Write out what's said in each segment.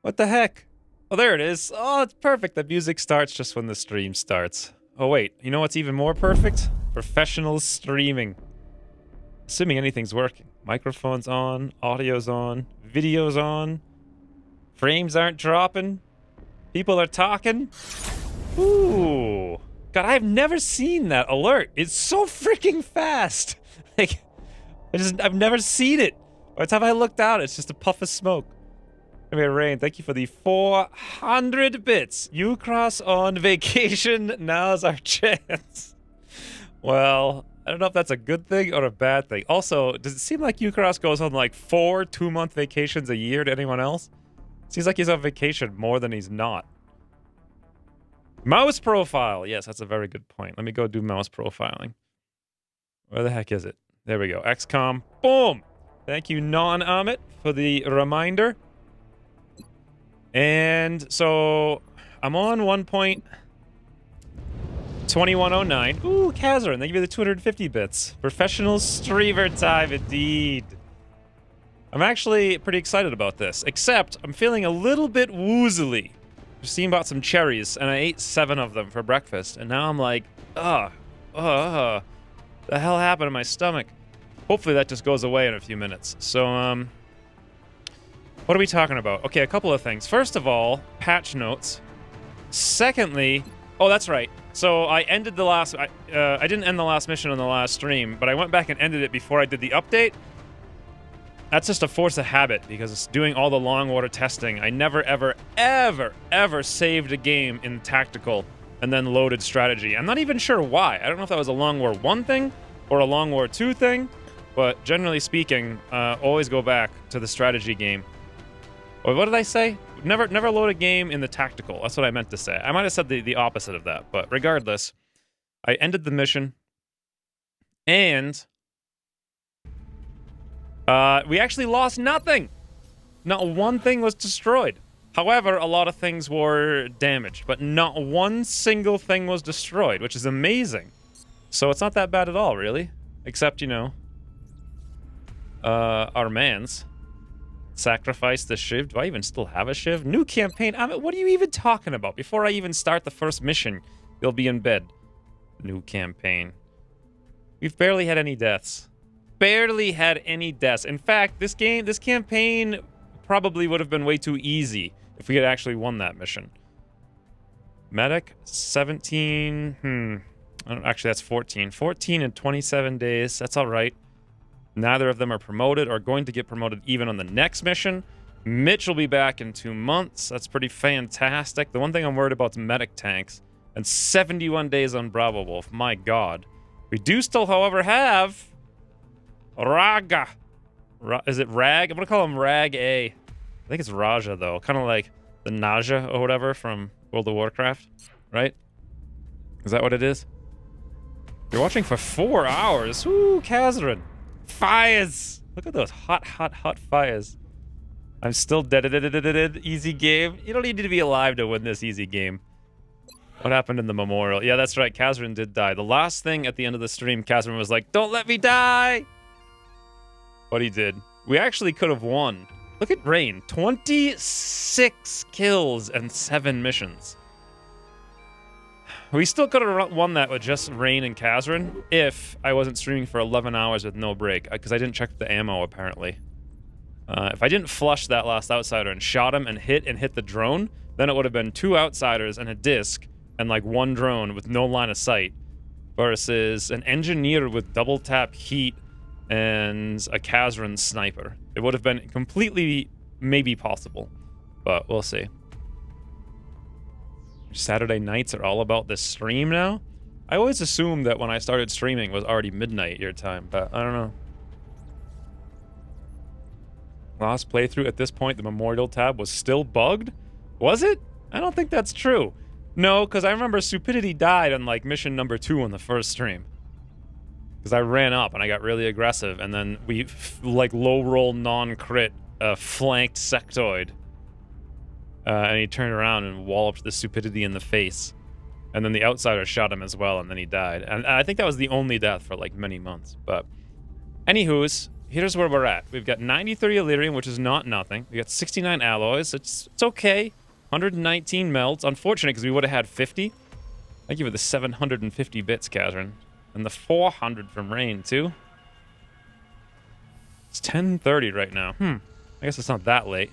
What the heck? Oh, there it is. Oh, it's perfect. The music starts just when the stream starts. Oh, wait. You know what's even more perfect? Professional streaming. Assuming anything's working. Microphone's on, audio's on, video's on. Frames aren't dropping. People are talking. Ooh. God, I've never seen that alert. It's so freaking fast. Like, I've never seen it. By the time I looked out, it's just a puff of smoke. Anyway, Rain, thank you for the 400 bits. Ucross on vacation. Now's our chance. Well, I don't know if that's a good thing or a bad thing. Also, does it seem like Ucross goes on like 4 2-month vacations a year to anyone else? Seems like he's on vacation more than he's not. Mouse profile. Yes, that's a very good point. Let me go do mouse profiling. Where the heck is it? There we go. XCOM. Boom! Thank you, Non-Amit, for the reminder. And so I'm on 1.2109. Ooh, Kazran, thank you for the 250 bits. Professional streamer time, indeed. I'm actually pretty excited about this, except I'm feeling a little bit woozily. Just seeing about some cherries, and I ate 7 of them for breakfast, and now I'm like, the hell happened to my stomach? Hopefully that just goes away in a few minutes. So, what are we talking about? Okay, a couple of things. First of all, patch notes. Secondly, oh, that's right. So I ended the last, I didn't end the last mission on the last stream, but I went back and ended it before I did the update. That's just a force of habit, because it's doing all the long water testing. I never, ever, ever, ever saved a game in tactical and then loaded strategy. I'm not even sure why. I don't know if that was a Long War 1 thing or a Long War 2 thing, but generally speaking, always go back to the strategy game. Or what did I say? Never load a game in the tactical. That's what I meant to say. I might have said the opposite of that, but regardless, I ended the mission, and we actually lost nothing. Not one thing was destroyed. However, a lot of things were damaged, but not one single thing was destroyed, which is amazing. So it's not that bad at all, really. Except, you know, our mans sacrificed the Shiv. Do I even still have a Shiv? New campaign? I mean, what are you even talking about? Before I even start the first mission, you'll be in bed. New campaign. We've barely had any deaths. Barely had any deaths. In fact, this campaign probably would have been way too easy if we had actually won that mission. Medic, 17, actually that's 14. 14 in 27 days, that's all right. Neither of them are promoted or going to get promoted even on the next mission. Mitch will be back in 2 months. That's pretty fantastic. The one thing I'm worried about is medic tanks. And 71 days on Bravo Wolf. My God. We do still, however, have Raga. Is it Rag? I'm going to call him Rag A. I think it's Raja, though. Kind of like the Naja or whatever from World of Warcraft. Right? Is that what it is? You're watching for 4 hours. Ooh, Kazran. Fires! Look at those hot, hot, hot fires. I'm still dead. Easy game. You don't need to be alive to win this easy game. What happened in the memorial? Yeah, that's right. Kazran did die. The last thing at the end of the stream, Kazran was like, "Don't let me die!" But he did. We actually could have won. Look at Rain. 26 kills and 7 missions. We still could have won that with just Rain and Kazran if I wasn't streaming for 11 hours with no break, because I didn't check the ammo, apparently. If I didn't flush that last outsider and shot him and hit the drone, then it would have been 2 outsiders and a disc and like 1 drone with no line of sight versus an engineer with double tap heat and a Kazran sniper. It would have been completely maybe possible, but we'll see. Saturday nights are all about this stream now? I always assumed that when I started streaming it was already midnight your time, but I don't know. Last playthrough at this point, the Memorial tab was still bugged? Was it? I don't think that's true. No, because I remember Stupidity died on like mission number 2 on the first stream. Because I ran up and I got really aggressive, and then we like low roll non-crit flanked Sectoid. And he turned around and walloped the Stupidity in the face. And then the outsider shot him as well, and then he died. And I think that was the only death for like many months. But anywho's, here's where we're at. We've got 93 Illyrium, which is not nothing. We got 69 alloys. It's okay. 119 melts. Unfortunate, because we would have had 50. I give it the 750 bits, Catherine. And the 400 from Rain, too. It's 10:30 right now. I guess it's not that late.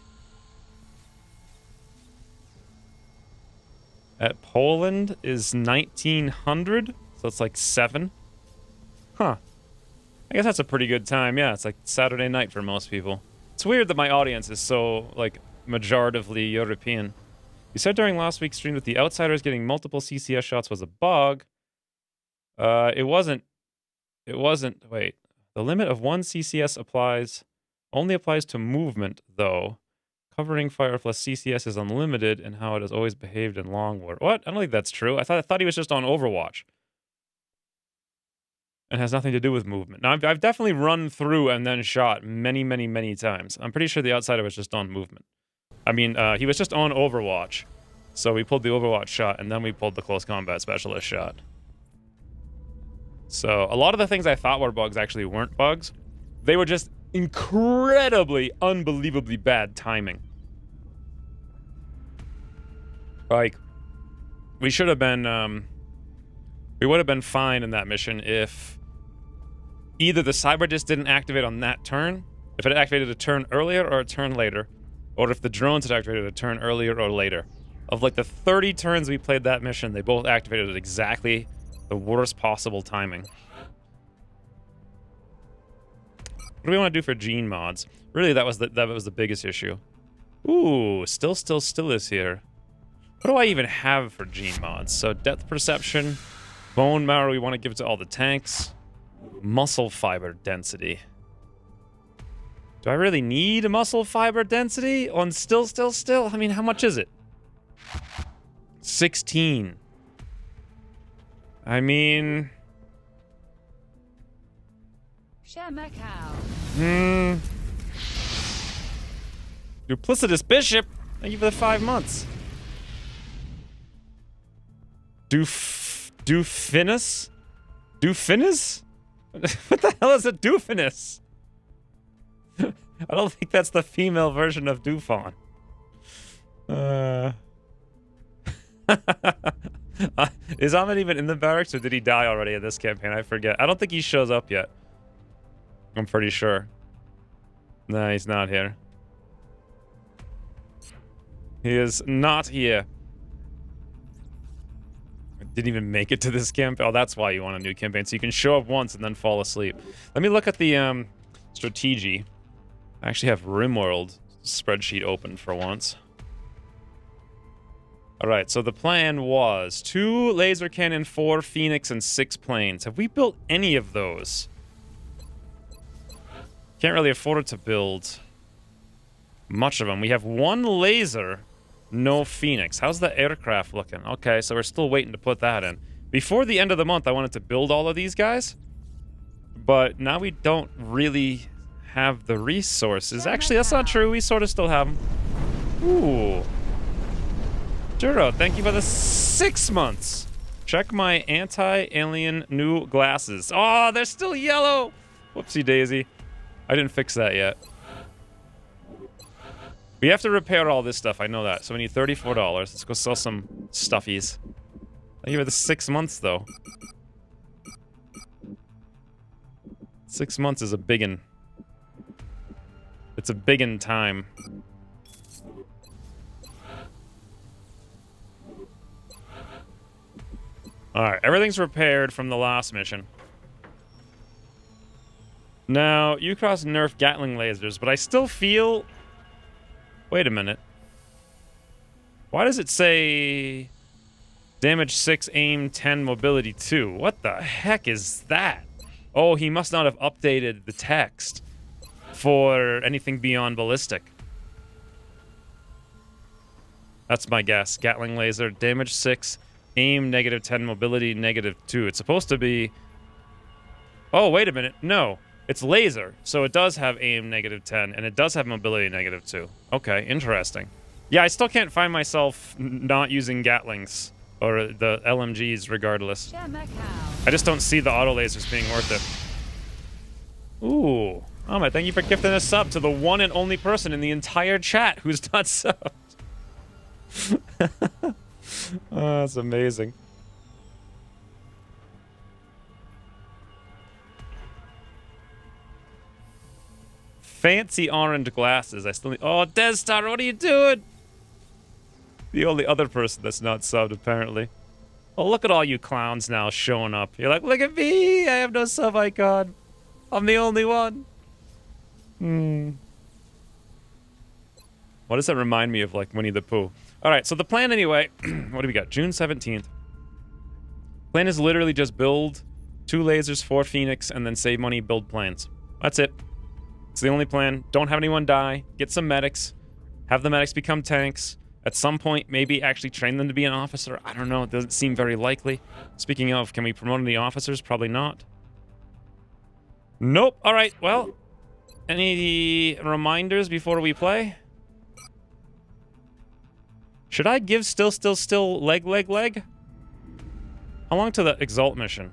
At Poland is 1900, so it's like 7. Huh. I guess that's a pretty good time. Yeah, it's like Saturday night for most people. It's weird that my audience is so, like, majoritively European. You said during last week's stream that the Outsiders getting multiple CCS shots was a bug. It wasn't. Wait. The limit of one CCS only applies to movement, though. Covering fire plus CCS is unlimited in how it has always behaved in Long War. What? I don't think that's true. I thought he was just on Overwatch. And has nothing to do with movement. Now, I've definitely run through and then shot many, many, many times. I'm pretty sure the Outsider was just on movement. I mean, he was just on Overwatch. So we pulled the Overwatch shot, and then we pulled the Close Combat Specialist shot. So a lot of the things I thought were bugs actually weren't bugs. They were just incredibly, unbelievably bad timing. Like, we should have been, we would have been fine in that mission if either the Cyber Disc didn't activate on that turn, if it had activated a turn earlier or a turn later, or if the drones had activated a turn earlier or later. Of like the 30 turns we played that mission, they both activated at exactly the worst possible timing. What do we want to do for gene mods? Really, that was the biggest issue. Ooh, still is here. What do I even have for gene mods? So depth perception, bone marrow we want to give to all the tanks, muscle fiber density. Do I really need a muscle fiber density on still? I mean, how much is it? 16. I mean... Duplicitous Bishop. Thank you for the 5 months. Doofinus? Doofinus? What the hell is a Doofinus? I don't think that's the female version of Dufon. Is Ahmed even in the barracks, or did he die already in this campaign? I forget. I don't think he shows up yet. I'm pretty sure. No, he's not here. He is not here. Didn't even make it to this campaign. Oh, that's why you want a new campaign, so you can show up once and then fall asleep. Let me look at the strategy. I actually have RimWorld spreadsheet open for once. Alright, so the plan was 2 laser cannon, 4 Phoenix, and 6 planes. Have we built any of those? Can't really afford to build much of them. We have 1 laser, no Phoenix. How's the aircraft looking? Okay, so we're still waiting to put that in. Before the end of the month, I wanted to build all of these guys. But now we don't really have the resources. Actually, that's not true. We sort of still have them. Ooh. Juro, thank you for the 6 months. Check my anti-alien new glasses. Oh, they're still yellow. Whoopsie daisy. I didn't fix that yet. We have to repair all this stuff. I know that. So we need $34. Let's go sell some stuffies. Thank you for the 6 months, though. 6 months is a biggin. It's a biggin time. Alright, everything's repaired from the last mission. Now, Ucross nerfed Gatling lasers, but I still feel... Wait a minute. Why does it say... Damage 6, aim 10, mobility 2? What the heck is that? Oh, he must not have updated the text for anything beyond ballistic. That's my guess. Gatling laser, damage 6, aim negative 10, mobility negative 2. It's supposed to be... Oh, wait a minute. No. It's laser, so it does have aim negative 10, and it does have mobility negative 2. Okay, interesting. Yeah, I still can't find myself not using Gatlings, or the LMGs regardless. I just don't see the auto lasers being worth it. Ooh. Oh my, thank you for gifting a sub to the one and only person in the entire chat who's not subbed. Oh, that's amazing. Fancy orange glasses. I still need... Oh, Destar, what are you doing? The only other person that's not subbed, apparently. Oh, look at all you clowns now showing up. You're like, look at me! I have no sub icon. I'm the only one. What does that remind me of, like, Winnie the Pooh? Alright, so the plan anyway... what do we got? June 17th. Plan is literally just build 2 lasers, 4 Phoenix, and then save money, build planes. That's it. It's the only plan. Don't have anyone die. Get some medics. Have the medics become tanks. At some point, maybe actually train them to be an officer. I don't know. It doesn't seem very likely. Speaking of, can we promote any officers? Probably not. Nope. All right. Well, any reminders before we play? Should I give still, leg? How long to the Exalt mission?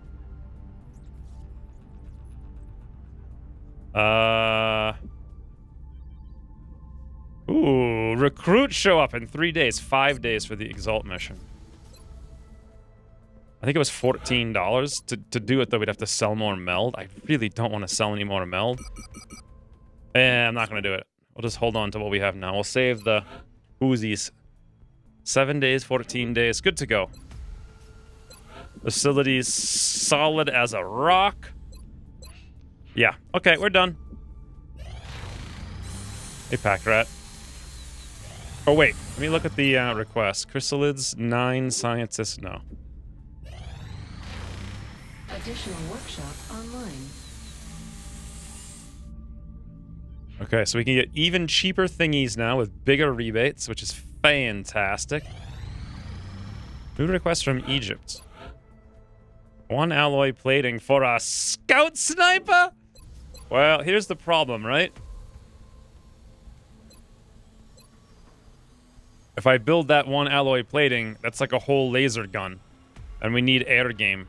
Ooh, recruits show up in 3 days. 5 days for the Exalt mission. I think it was $14. To do it, though, we'd have to sell more meld. I really don't want to sell any more meld. I'm not going to do it. We'll just hold on to what we have now. We'll save the Uzis. 7 days, 14 days. Good to go. Facilities solid as a rock. Yeah. Okay, we're done. Hey, Pack Rat. Oh, wait. Let me look at the request. Chrysalids, 9 scientists. No. Additional workshop online. Okay, so we can get even cheaper thingies now with bigger rebates, which is fantastic. New request from Egypt. 1 alloy plating for a scout sniper? Well, here's the problem, right? If I build that 1 alloy plating, that's like a whole laser gun. And we need air game.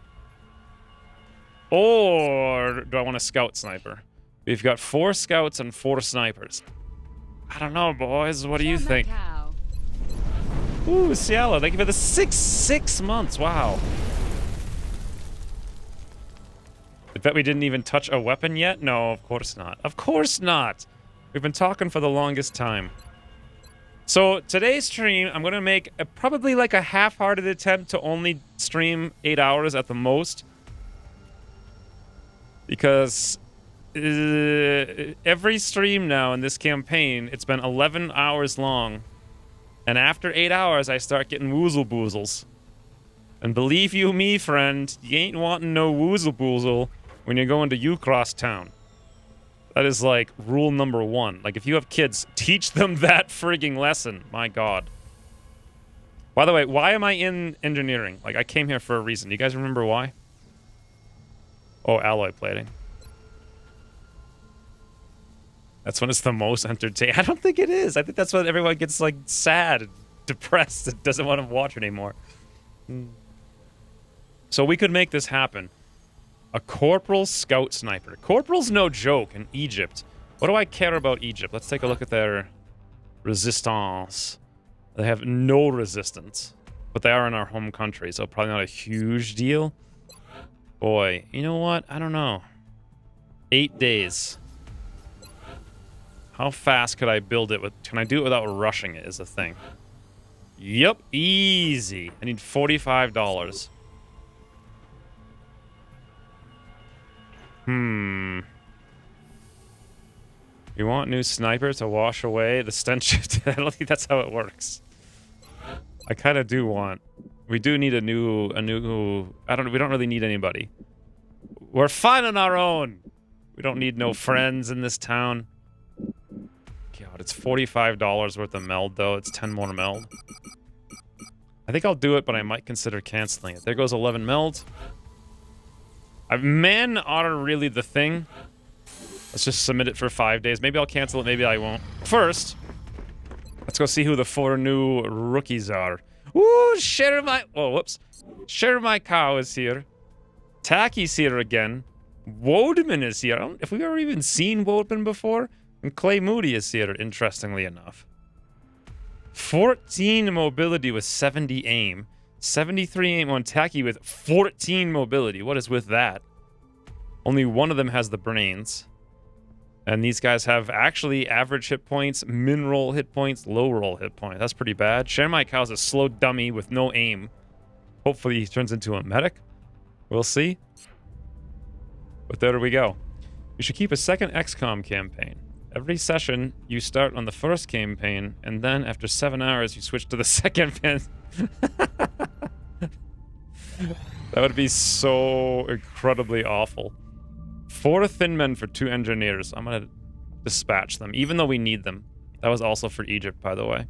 Or do I want a scout sniper? We've got 4 scouts and 4 snipers. I don't know, boys. What do you think? Ooh, Cielo, thank you for the 6 months. Wow. I bet we didn't even touch a weapon yet? No, of course not. Of course not. We've been talking for the longest time. So today's stream, I'm going to make probably like a half-hearted attempt to only stream 8 hours at the most. Because every stream now in this campaign, it's been 11 hours long. And after 8 hours, I start getting woozle-boozles. And believe you me, friend, you ain't wanting no woozle-boozle when you're going to Ucross Town. That is like rule number 1. Like if you have kids, teach them that frigging lesson. My God. By the way, why am I in engineering? Like I came here for a reason. Do you guys remember why? Oh, alloy plating. That's when it's the most entertaining. I don't think it is. I think that's when everyone gets like sad and depressed and doesn't want to watch anymore. So we could make this happen. A corporal scout sniper. Corporal's no joke in Egypt. What do I care about Egypt? Let's take a look at their resistance. They have no resistance. But they are in our home country, so probably not a huge deal. Boy, you know what? I don't know. 8 days. How fast could I build it with... Can I do it without rushing it is the thing. Yep, easy. I need $45. You want new sniper to wash away the stench? I don't think that's how it works. I kind of do want. We do need a new. We don't really need anybody. We're fine on our own. We don't need no friends in this town. God, it's $45 worth of meld though. It's 10 more meld. I think I'll do it, but I might consider canceling it. There goes 11 meld. Men are really the thing. Let's just submit it for 5 days. Maybe I'll cancel it, maybe I won't. First, let's go see who the 4 new rookies are. Ooh, Share My... Oh, whoops. Share My Cow is here. Tacky's here again. Wodeman is here. I don't, if we've ever even seen Wodeman before. And Clay Moody is here, interestingly enough. 14 mobility with 70 aim. 73 aim on Taki with 14 mobility. What is with that? Only one of them has the brains. And these guys have actually average hit points, min-roll hit points, low-roll hit points. That's pretty bad. Shenmai Kao's a slow dummy with no aim. Hopefully he turns into a medic. We'll see. But there we go. You should keep a second XCOM campaign. Every session, you start on the first campaign, and then after 7 hours, you switch to the second campaign. That would be so incredibly awful. 4 thin men for 2 engineers. I'm gonna dispatch them, even though we need them. That was also for Egypt, by the way.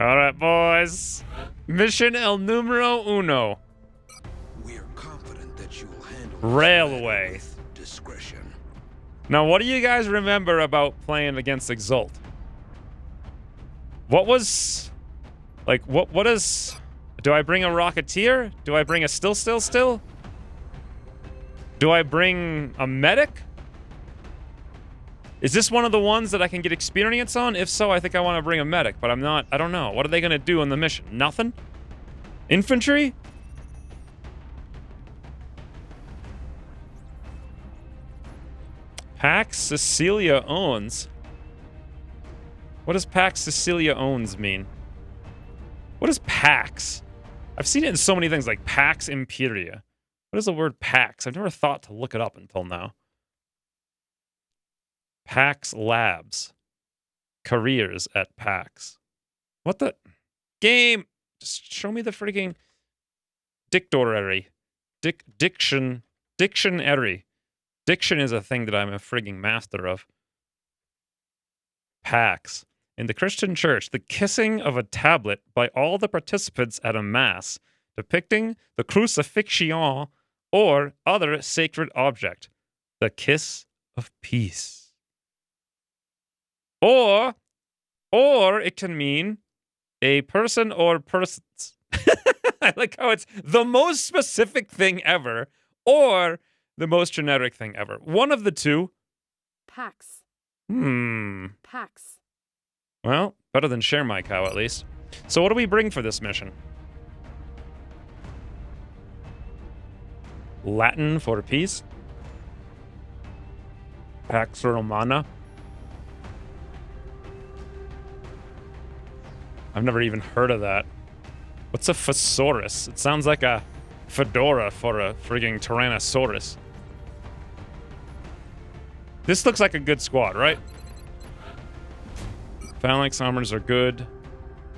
Alright, boys. Mission el numero uno. We are confident that you will handle Railway. with discretion. Now, what do you guys remember about playing against Exalt? What was... Like, what is... Do I bring a Rocketeer? Do I bring a still? Do I bring a medic? Is this one of the ones that I can get experience on? If so, I think I want to bring a medic, but I'm not... I don't know. What are they going to do on the mission? Nothing? Infantry? Pax Cecilia owns. What does Pax Cecilia owns mean? What is Pax? I've seen it in so many things like Pax Imperia. What is the word Pax? I've never thought to look it up until now. Pax Labs. Careers at Pax. What the? Game! Just show me the freaking dictionary. Dictionary. Diction is a thing that I'm a frigging master of. Pax. In the Christian church, the kissing of a tablet by all the participants at a mass depicting the crucifixion or other sacred object. The kiss of peace. Or it can mean a person or persons. I like how it's the most specific thing ever or the most generic thing ever. One of the two. Pax. Pax. Pax. Well, better than share my cow, at least. So what do we bring for this mission? Latin for peace. Pax Romana. I've never even heard of that. What's a Fosaurus? It sounds like a fedora for a frigging Tyrannosaurus. This looks like a good squad, right? Phalanx armors are good.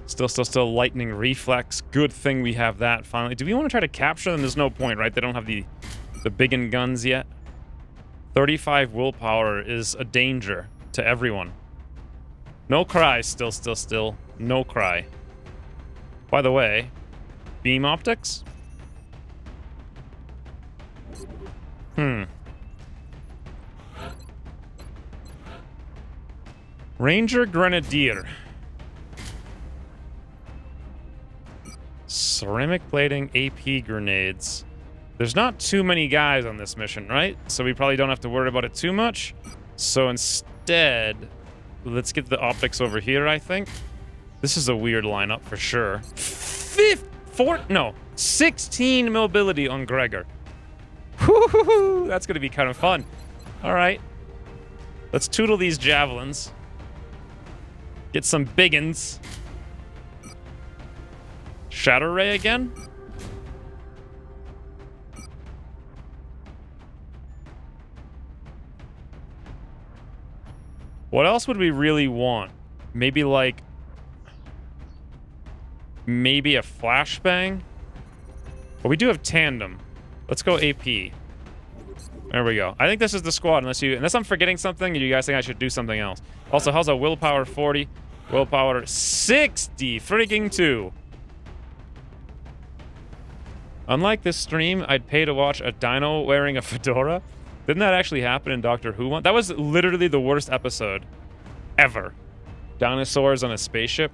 Still lightning reflex. Good thing we have that finally. Do we want to try to capture them? There's no point, right? They don't have the biggin guns yet. 35 willpower is a danger to everyone. No cry, still. No cry. By the way, beam optics? Ranger Grenadier. Ceramic plating, AP grenades. There's not too many guys on this mission, right? So we probably don't have to worry about it too much. So instead, let's get the optics over here, I think. This is a weird lineup for sure. 16 mobility on Gregor. Woo-hoo-hoo, that's gonna be kind of fun. All right. Let's tootle these javelins. Get some biggins. Shadow Ray again? What else would we really want? Maybe like... Maybe a flashbang? But we do have tandem. Let's go AP. There we go. I think this is the squad, unless I'm forgetting something and you guys think I should do something else. Also, how's a willpower 40? Willpower 60 frigging 2. Unlike this stream, I'd pay to watch a dino wearing a fedora. Didn't that actually happen in Doctor Who one? That was literally the worst episode ever. Dinosaurs on a spaceship.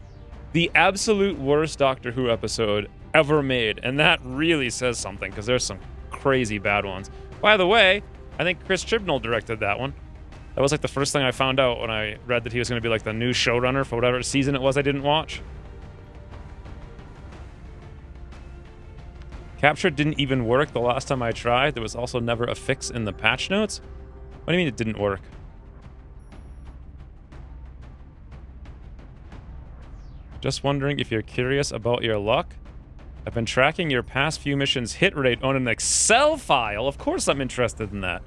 The absolute worst Doctor Who episode ever made. And that really says something, because there's some crazy bad ones. By the way, I think Chris Chibnall directed that one. That was like the first thing I found out when I read that he was going to be like the new showrunner for whatever season it was I didn't watch. Capture didn't even work the last time I tried. There was also never a fix in the patch notes. What do you mean it didn't work? Just wondering if you're curious about your luck. I've been tracking your past few missions' hit rate on an Excel file. Of course I'm interested in that.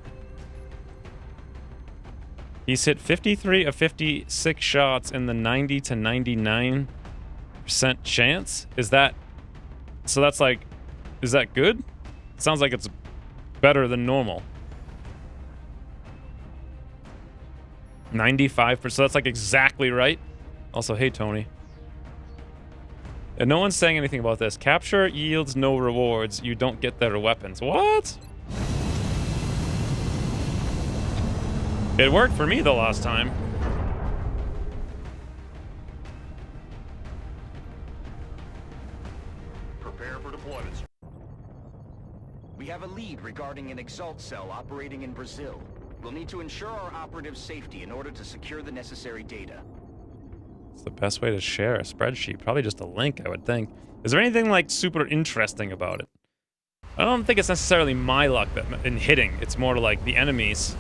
He's hit 53 of 56 shots in the 90 to 99% chance. Is that... So that's like... Is that good? Sounds like it's better than normal. 95%. That's like exactly right. Also, hey, Tony. And no one's saying anything about this. Capture yields no rewards. You don't get their weapons. What? It worked for me the last time. Prepare for deployment. We have a lead regarding an Exalt cell operating in Brazil. We'll need to ensure our operatives' safety in order to secure the necessary data. It's the best way to share a spreadsheet. Probably just a link, I would think. Is there anything, like, super interesting about it? I don't think it's necessarily my luck that in hitting. It's more like the enemies.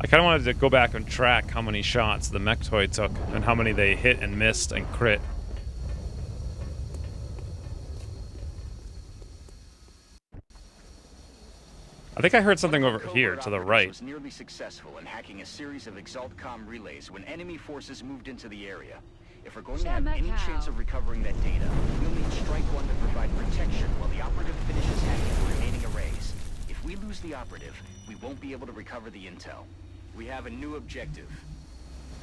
I kind of wanted to go back and track how many shots the Mechtoid took and how many they hit and missed and crit. I think I heard something over here to the right. Was nearly successful in hacking a series of ExaltCom relays when enemy forces moved into the area. If we're going to have any chance of recovering that data, we'll need Strike One to provide protection while the operative finishes hacking the remaining arrays. If we lose the operative, we won't be able to recover the intel. We have a new objective.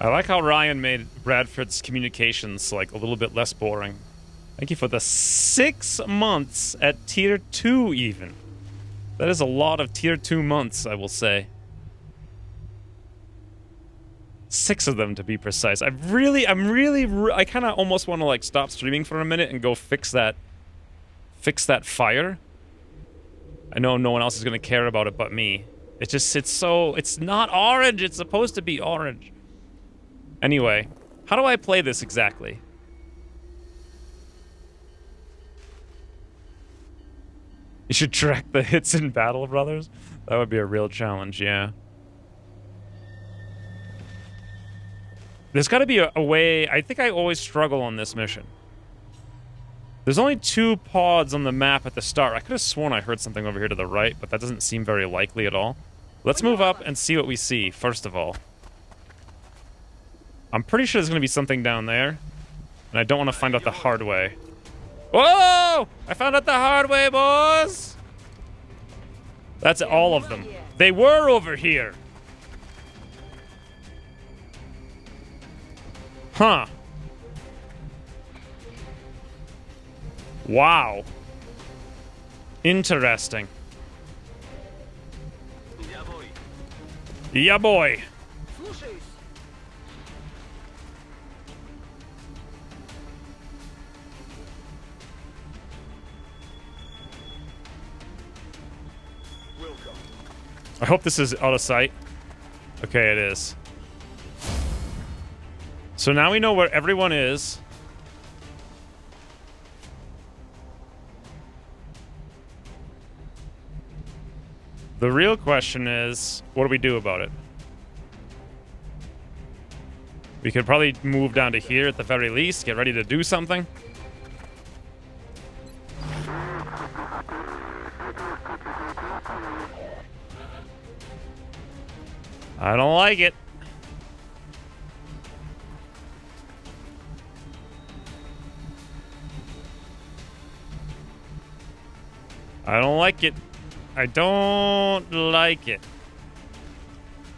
I like how Ryan made Bradford's communications like a little bit less boring. Thank you for the 6 months at tier 2 even. That is a lot of tier 2 months, I will say. 6 of them to be precise. I kind of almost want to like stop streaming for a minute and go fix that fire. I know no one else is going to care about it but me. It's not orange. It's supposed to be orange. Anyway, how do I play this exactly? You should track the hits in battle, brothers. That would be a real challenge, yeah. There's got to be a way. I think I always struggle on this mission. There's only 2 pods on the map at the start. I could have sworn I heard something over here to the right, but that doesn't seem very likely at all. Let's move up and see what we see, first of all. I'm pretty sure there's going to be something down there, and I don't want to find out the hard way. Whoa! I found out the hard way, boys! That's all of them. They were over here. Huh. Wow. Interesting. Yeah, boy. I hope this is out of sight. Okay, it is. So now we know where everyone is. The real question is, what do we do about it? We could probably move down to here at the very least, get ready to do something. I don't like it. I don't like it. I don't like it.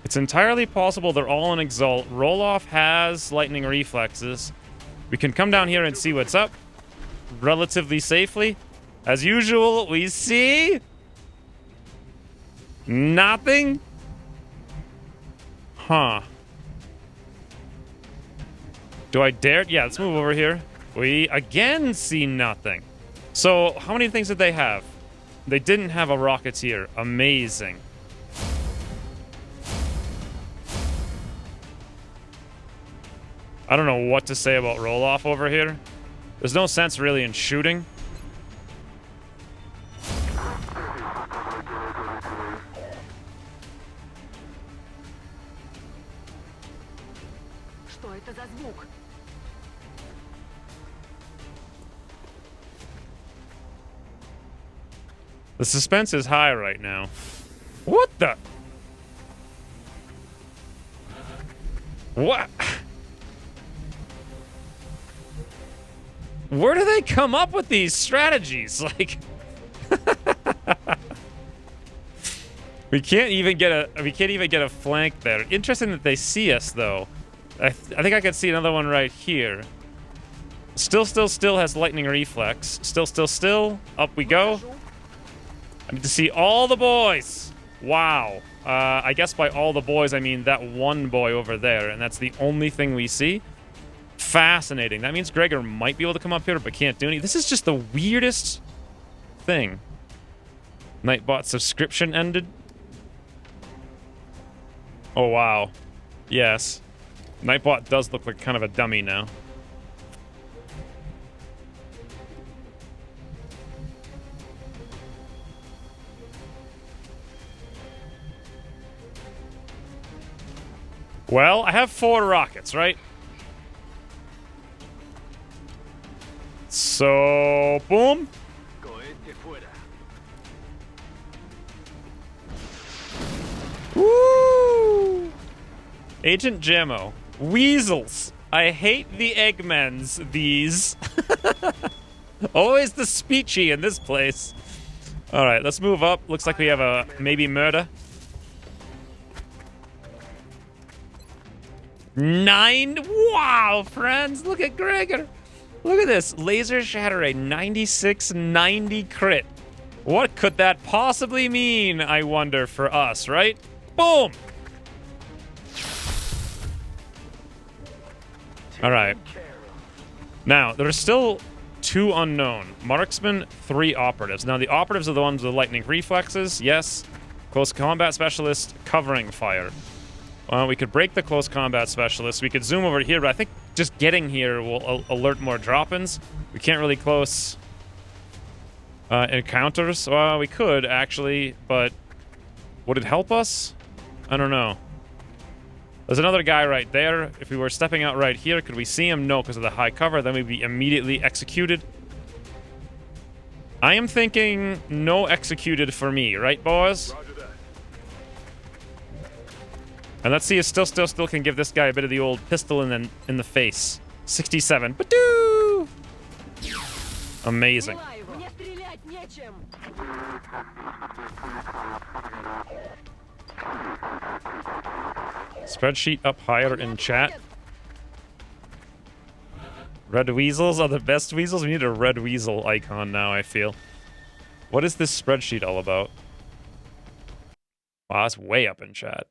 It's entirely possible they're all in Exalt. Roloff has lightning reflexes. We can come down here and see what's up relatively safely. As usual, we see nothing. Huh. Do I dare? Yeah, let's move over here. We again see nothing. So, how many things did they have? They didn't have a Rocketeer. Amazing. I don't know what to say about roll-off over here. There's no sense really in shooting. Что это за звук? The suspense is high right now. What the? What? Where do they come up with these strategies? Like, we can't even get a flank there. Interesting that they see us though. I think I could see another one right here. Still has lightning reflex. Still. Up we go. I need to see all the boys. Wow. I guess by all the boys, I mean that one boy over there, and that's the only thing we see. Fascinating. That means Gregor might be able to come up here, but can't do anything. This is just the weirdest thing. Nightbot subscription ended. Oh, wow. Yes. Nightbot does look like kind of a dummy now. Well, I have 4 rockets, right? So, boom. Woo! Agent Jammo. Weasels. I hate the Eggmans, these. Always the speechy in this place. Alright, let's move up. Looks like we have a maybe murder. 9. Wow, friends. Look at Gregor. Look at this. Laser Shatter, a 96-90 crit. What could that possibly mean, I wonder, for us, right? Boom! All right. Now, there are still 2 unknown. Marksman, 3 operatives. Now, the operatives are the ones with lightning reflexes. Yes. Close combat specialist, covering fire. We could break the close combat specialist. We could zoom over here, but I think just getting here will alert more drop-ins. We can't really close encounters. Well, we could, actually, but would it help us? I don't know. There's another guy right there. If we were stepping out right here, could we see him? No, because of the high cover. Then we'd be immediately executed. I am thinking no executed for me, right, boys? And let's see if still can give this guy a bit of the old pistol in the face. 67. Ba-doo! Amazing. Spreadsheet up higher in chat. Red weasels are the best weasels. We need a red weasel icon now, I feel. What is this spreadsheet all about? Wow, that's way up in chat.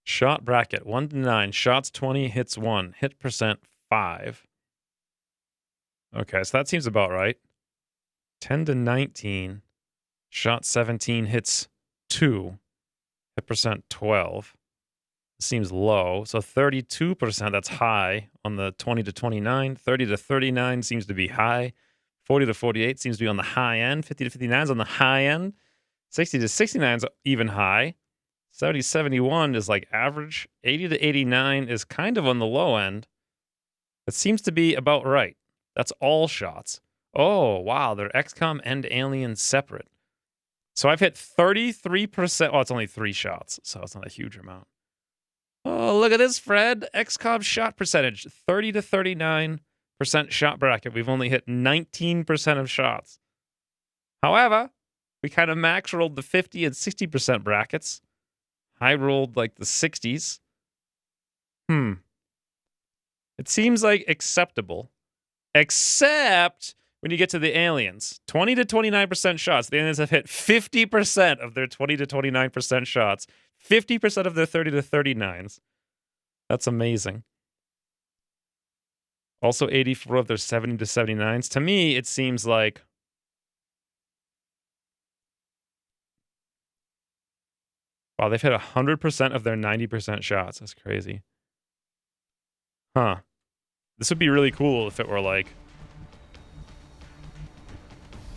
Shot bracket 1 to 9. Shots 20, hits 1. Hit percent 5. Okay, so that seems about right. 10 to 19. Shot 17, hits 2. Hit percent 12. Seems low. So 32%, that's high on the 20 to 29. 30 to 39 seems to be high. 40 to 48 seems to be on the high end. 50 to 59 is on the high end. 60 to 69 is even high. 70 to 71 is like average. 80 to 89 is kind of on the low end. It seems to be about right. That's all shots. Oh, wow. They're XCOM and Alien separate. So I've hit 33%. Oh, it's only 3 shots, so it's not a huge amount. Oh, look at this, Fred. XCOM shot percentage. 30 to 39% shot bracket. We've only hit 19% of shots. However, we kind of max rolled the 50 and 60% brackets. High rolled like the 60s. It seems like acceptable. Except when you get to the aliens. 20 to 29% shots. The aliens have hit 50% of their 20 to 29% shots. 50% of their 30 to 39s. That's amazing. Also 84 of their 70 to 79s. To me, it seems like... Wow, they've hit 100% of their 90% shots. That's crazy. Huh. This would be really cool if it were like...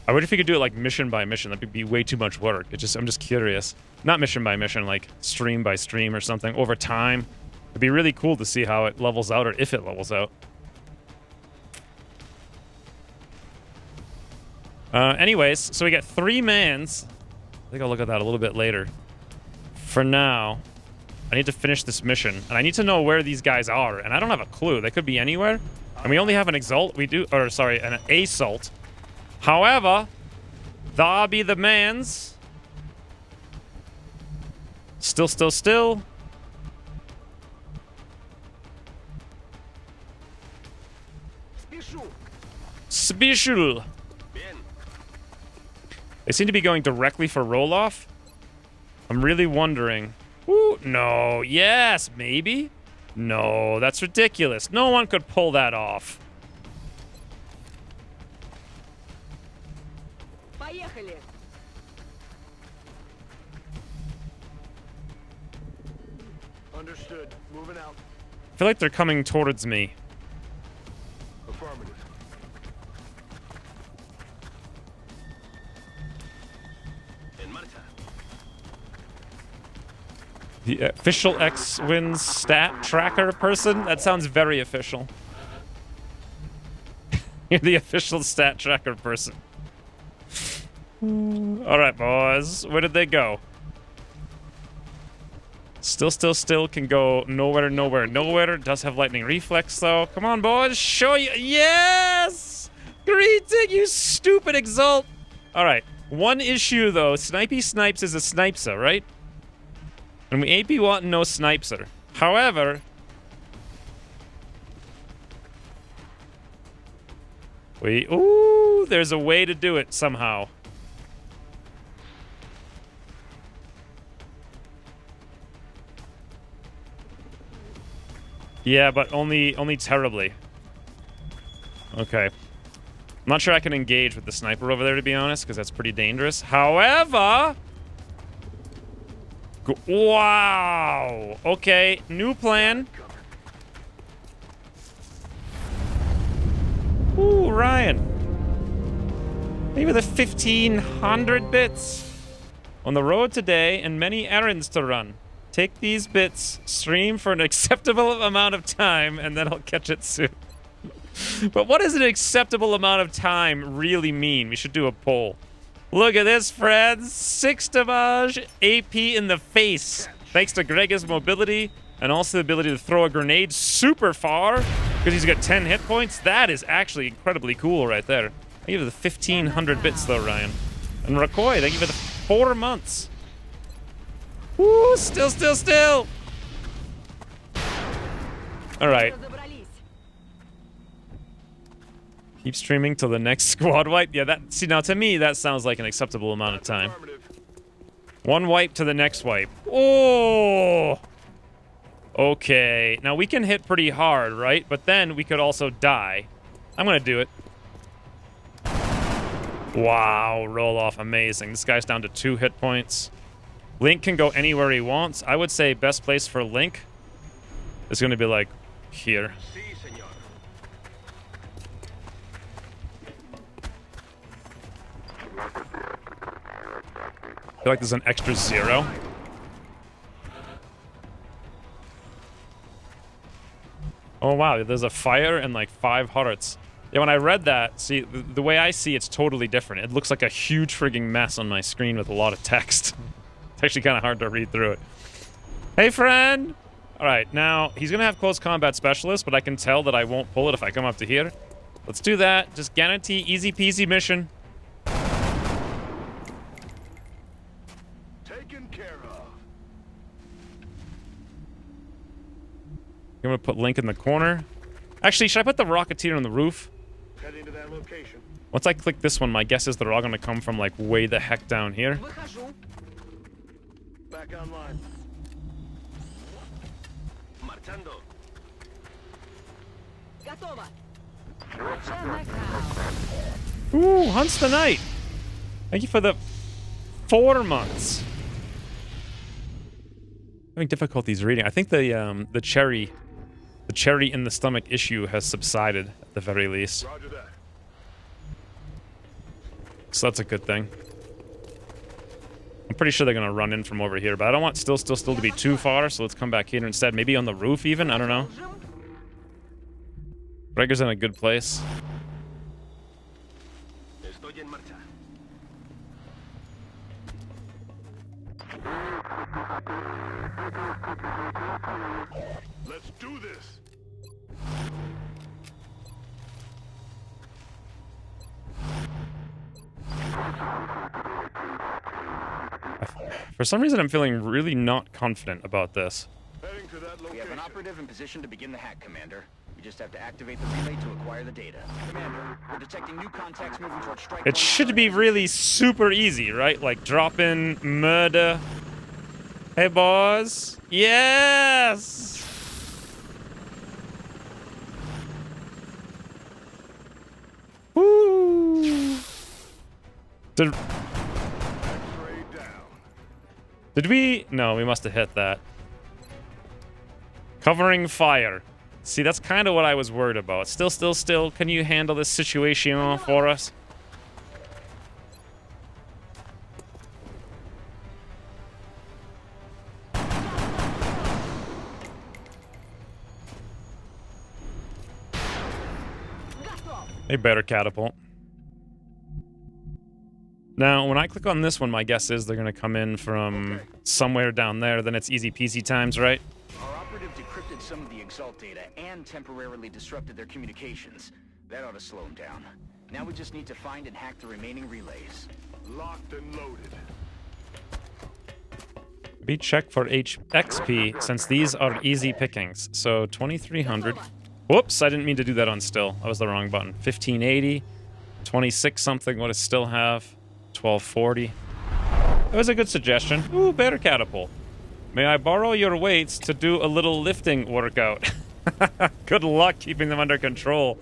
I wonder if you could do it like mission by mission. That would be way too much work. I'm just curious. Not mission by mission, like stream by stream or something. Over time. It'd be really cool to see how it levels out, or if it levels out. Anyways, so we got 3 mans. I think I'll look at that a little bit later. For now, I need to finish this mission. And I need to know where these guys are. And I don't have a clue. They could be anywhere. And we only have an exalt. We do, or sorry, an assault. However, tha be the mans. Still. Special. They seem to be going directly for roll-off. I'm really wondering. Ooh, no. Yes, maybe. No, that's ridiculous. No one could pull that off. Поехали. Understood. Moving out. I feel like they're coming towards me. Affirmative. The official X-Wins stat tracker person? That sounds very official. You're the official stat tracker person. Alright, boys. Where did they go? Still can go nowhere. Does have lightning reflex, though. Come on, boys. Show you. Yes! Greeting, you stupid exalt. Alright. One issue, though. Snipey Snipes is a Snipeser, right? And we ain't be wanting no Snipeser. However... Ooh, there's a way to do it somehow. Yeah, but only terribly. Okay. I'm not sure I can engage with the sniper over there, to be honest, because that's pretty dangerous. However... Wow! Okay, new plan. Ooh, Ryan. Maybe the 1,500 bits. On the road today, and many errands to run. Take these bits, stream for an acceptable amount of time, and then I'll catch it soon. But what does an acceptable amount of time really mean? We should do a poll. Look at this, friends. 6 damage, AP in the face. Thanks to Greg's mobility, and also the ability to throw a grenade super far, because he's got 10 hit points. That is actually incredibly cool right there. Thank you for the 1,500 bits, though, Ryan. And Rakoy, thank you for the 4 months. Woo, still. All right. Keep streaming till the next squad wipe. Yeah, see, now to me, that sounds like an acceptable amount of time. 1 wipe to the next wipe. Oh! Okay. Now, we can hit pretty hard, right? But then we could also die. I'm gonna do it. Wow, roll off. Amazing. This guy's down to 2 hit points. Link can go anywhere he wants. I would say best place for Link is gonna be, like, here. I feel like there's an extra 0. Oh, wow. There's a fire and, like, 5 hearts. Yeah, when I read that, see, the way I see it's totally different. It looks like a huge frigging mess on my screen with a lot of text. It's actually kind of hard to read through it. Hey, friend! Alright, now, he's going to have close combat specialist, but I can tell that I won't pull it if I come up to here. Let's do that. Just guarantee easy peasy mission. Taken care of. I'm going to put Link in the corner. Actually, should I put the Rocketeer on the roof? Heading to that location. Once I click this one, my guess is they're all gonna come from like way the heck down here. Back online. Marchando. Ooh, Hunts the Night. Thank you for the 4 months. Having difficulties reading. I think the cherry in the stomach issue has subsided at the very least. Roger that. So that's a good thing. I'm pretty sure they're gonna run in from over here, but I don't want still to be too far, so let's come back here instead. Maybe on the roof even, I don't know. Gregor's in a good place. Estoy en marcha. Let's do this. For some reason, I'm feeling really not confident about this. Heading to that We location. have an operative in position to begin the hack, Commander. We just have to activate the relay to acquire the data. Commander, we're detecting new contacts moving towards strike. It should be really super easy, right? Like drop in, murder. Hey, boss. Yes! Woo! Did X-ray down. we? No, we must have hit that. Covering fire. See, that's kind of what I was worried about. Still. Can you handle this situation for us? A better catapult. Now, when I click on this one, my guess is they're going to come in from somewhere down there. Then it's easy peasy times, right? Our operative decrypted some of the Exalt data and temporarily disrupted their communications. That ought to slow them down. Now we just need to find and hack the remaining relays. Locked and loaded. Be check for XP since these are easy pickings. So 2300. Whoops, I didn't mean to do that on still. That was the wrong button. 1580, 26 something. What does still have? 1240. That was a good suggestion. Ooh, better catapult. May I borrow your weights to do a little lifting workout? Good luck keeping them under control.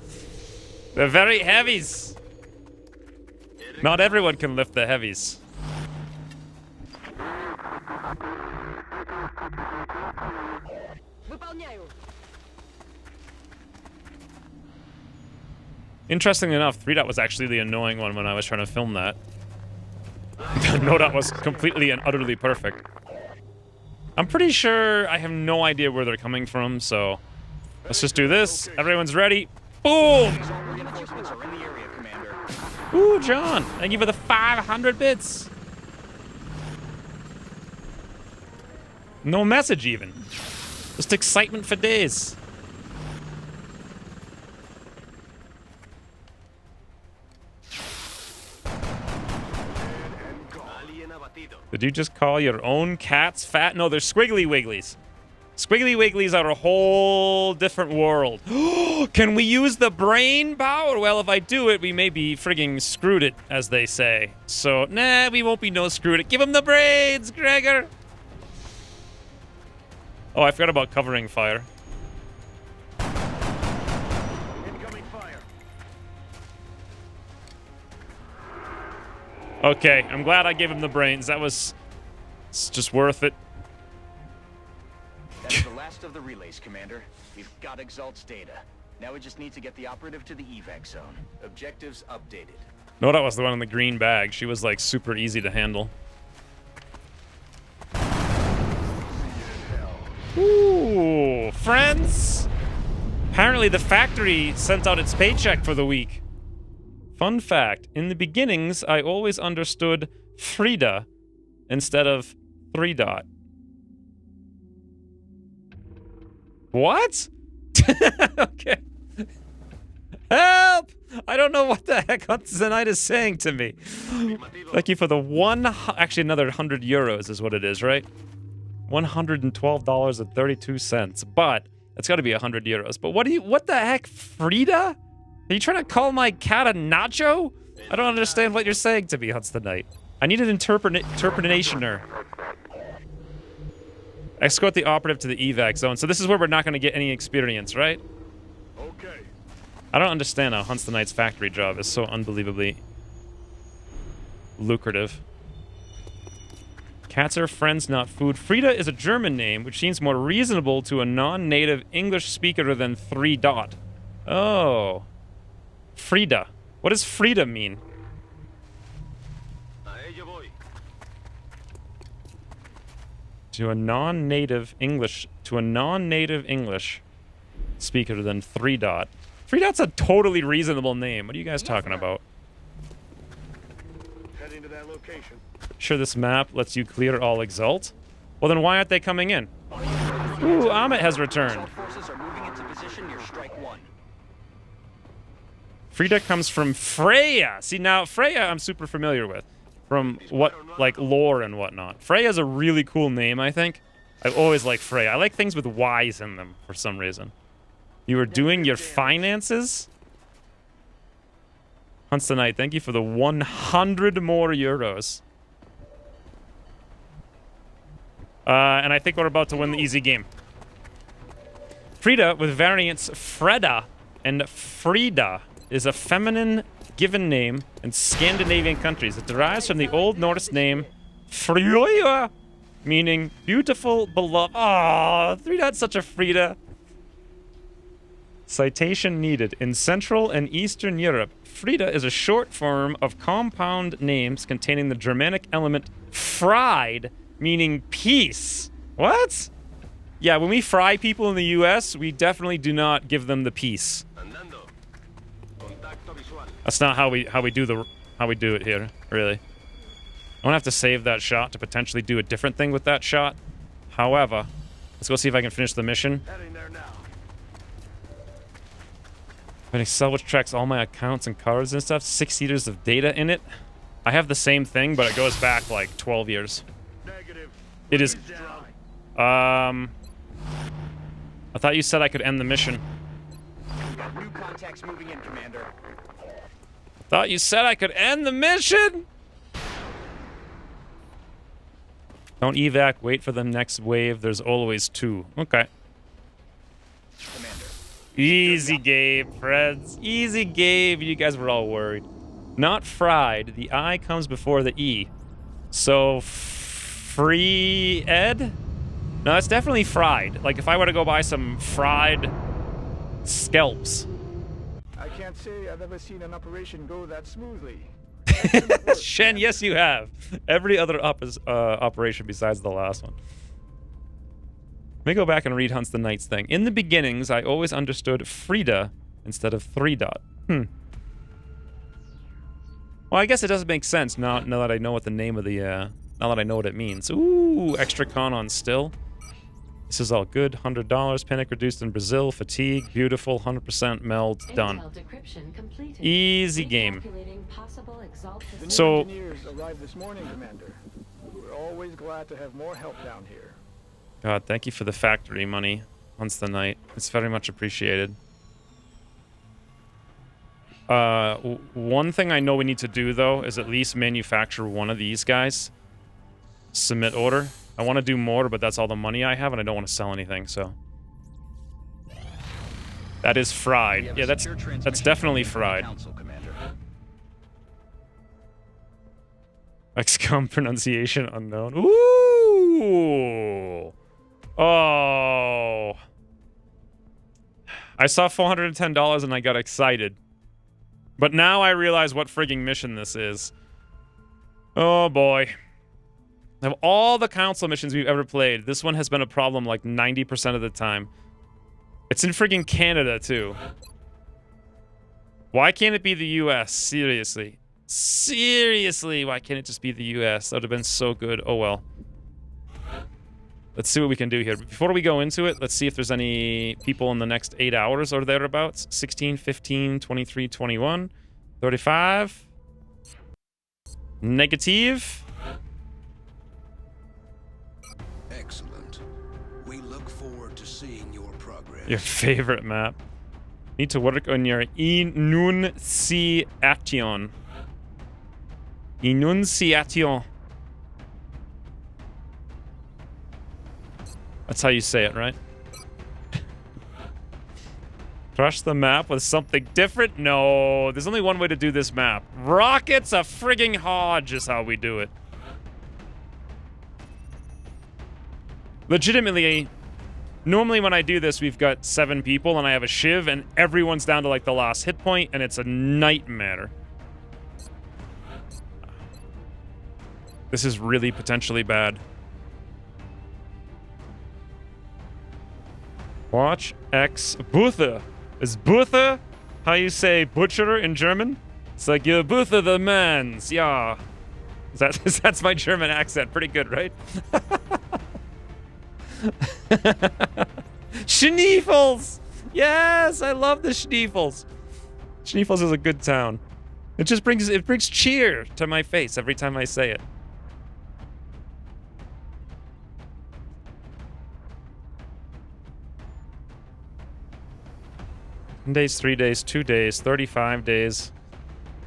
They're very heavies. Not everyone can lift the heavies. Interestingly enough, 3 dot was actually the annoying one when I was trying to film that. No dot was completely and utterly perfect. I'm pretty sure I have no idea where they're coming from, so let's just do this. Everyone's ready. Boom! Exalt reinforcements are in the area, Commander. Ooh, John, thank you for the 500 bits. No message even. Just excitement for days. Did you just call your own cats fat? No, they're squiggly wigglies. Squiggly wigglies are a whole different world. Can we use the brain power? Well, if I do it, we may be frigging screwed it, as they say. So, nah, we won't be no screwed it. Give him the brains, Gregor! Oh, I forgot about covering fire. Incoming fire. Okay, I'm glad I gave him the brains. It's just worth it. That's the last of the relays, Commander. We've got Exalt's data. Now we just need to get the operative to the evac zone. Objectives updated. No, that was the one in the green bag. She was like super easy to handle. Ooh, friends! Apparently the factory sent out its paycheck for the week. Fun fact, in the beginnings, I always understood Frida instead of 3 dot. What? Okay. Help! I don't know what the heck Hunts the Night is saying to me. Thank you for the actually another 100 euros is what it is, right? $112.32, but it's got to be 100 euros. But what the heck, Frida? Are you trying to call my cat a nacho? I don't understand what you're saying to me, Hunts the Knight. I need an interpretationer. Escort the operative to the evac zone. So this is where we're not going to get any experience, right? Okay. I don't understand how Hunts the Knight's factory job is so unbelievably lucrative. Cats are friends, not food. Frida is a German name, which seems more reasonable to a non-native English speaker than 3 dot. Oh. Frida. What does Frida mean? To a non-native English speaker than 3 dot. 3 dot's a totally reasonable name. What are you guys talking about? Heading to that location. Sure, this map lets you clear all Exalt? Well, then why aren't they coming in? Ooh, Amit has returned. Assault forces are moving into position near Strike 1. Frida comes from Freya. See, now, Freya I'm super familiar with. From what, like, lore and whatnot. Freya's a really cool name, I think. I've always liked Freya. I like things with Y's in them for some reason. You were doing your finances? Hunts the Knight, thank you for the 100 more euros. And I think we're about to win the easy game. Frida, with variants Freda and Frida, is a feminine given name in Scandinavian countries. It derives from the Old Norse name Frøya, meaning beautiful, beloved. Aww, Frida's such a Frida. Citation needed. In Central and Eastern Europe, Frida is a short form of compound names containing the Germanic element fried, meaning peace. What? Yeah, when we fry people in the US, we definitely do not give them the peace. That's not how we do it here, really. I'm gonna have to save that shot to potentially do a different thing with that shot. However, let's go see if I can finish the mission. Heading there now. An Excel which tracks all my accounts and cards and stuff. 6 liters of data in it. I have the same thing, but it goes back like 12 years. Negative. It is. Down. I thought you said I could end the mission. We got new contacts moving in, Commander. Thought you said I could end the mission. Don't evac. Wait for the next wave. There's always 2. Okay. Commander. Easy game, friends. Easy game. You guys were all worried. Not fried. The I comes before the E. So, free Ed? No, it's definitely fried. Like, if I were to go buy some fried scalps. I can't say I've ever seen an operation go that smoothly. Shen, yes, you have. Every other operation besides the last one. Let me go back and read Hunts the Knight's thing. In the beginnings, I always understood Frida instead of 3 dot. Well, I guess it doesn't make sense now that I know what the name of the, now that I know what it means. Ooh, extra con on still. This is all good. $100. Panic reduced in Brazil. Fatigue. Beautiful. 100% meld. Done. Intel decryption completed. Easy game. Recalculating possible Exalt The new So- engineers arrived this morning, Commander. We're always glad to have more help down here. God, thank you for the factory money. Hunts the Night. It's very much appreciated. One thing I know we need to do, though, is at least manufacture one of these guys. Submit order. I want to do more, but that's all the money I have, and I don't want to sell anything, so... That is fried. Yeah, that's definitely fried. Council, Commander. XCOM pronunciation unknown. Ooh! Oh! I saw $410 and I got excited. But now I realize what frigging mission this is. Oh boy. Of all the council missions we've ever played, this one has been a problem like 90% of the time. It's in frigging Canada, too. Why can't it be the US? Seriously. Seriously, why can't it just be the US? That would have been so good. Oh well. Let's see what we can do here. Before we go into it, let's see if there's any people in the next 8 hours or thereabouts. 16, 15, 23, 21, 35. Negative. Excellent. We look forward to seeing your progress. Your favorite map. Need to work on your enunciation. Enunciation. That's how you say it, right? Crush the map with something different? No, there's only one way to do this map. Rockets a frigging Hodge is how we do it. Legitimately, normally when I do this, we've got 7 people and I have a shiv and everyone's down to like the last hit point and it's a nightmare. This is really potentially bad. Watch X Buther. Is Buther how you say butcher in German? It's like, you're Buther the mans, yeah. That's my German accent. Pretty good, right? Schneefels! Yes, I love the Schneefels. Schneefels is a good town. It just brings cheer to my face every time I say it. Days, 3 days, 2 days, 35 days.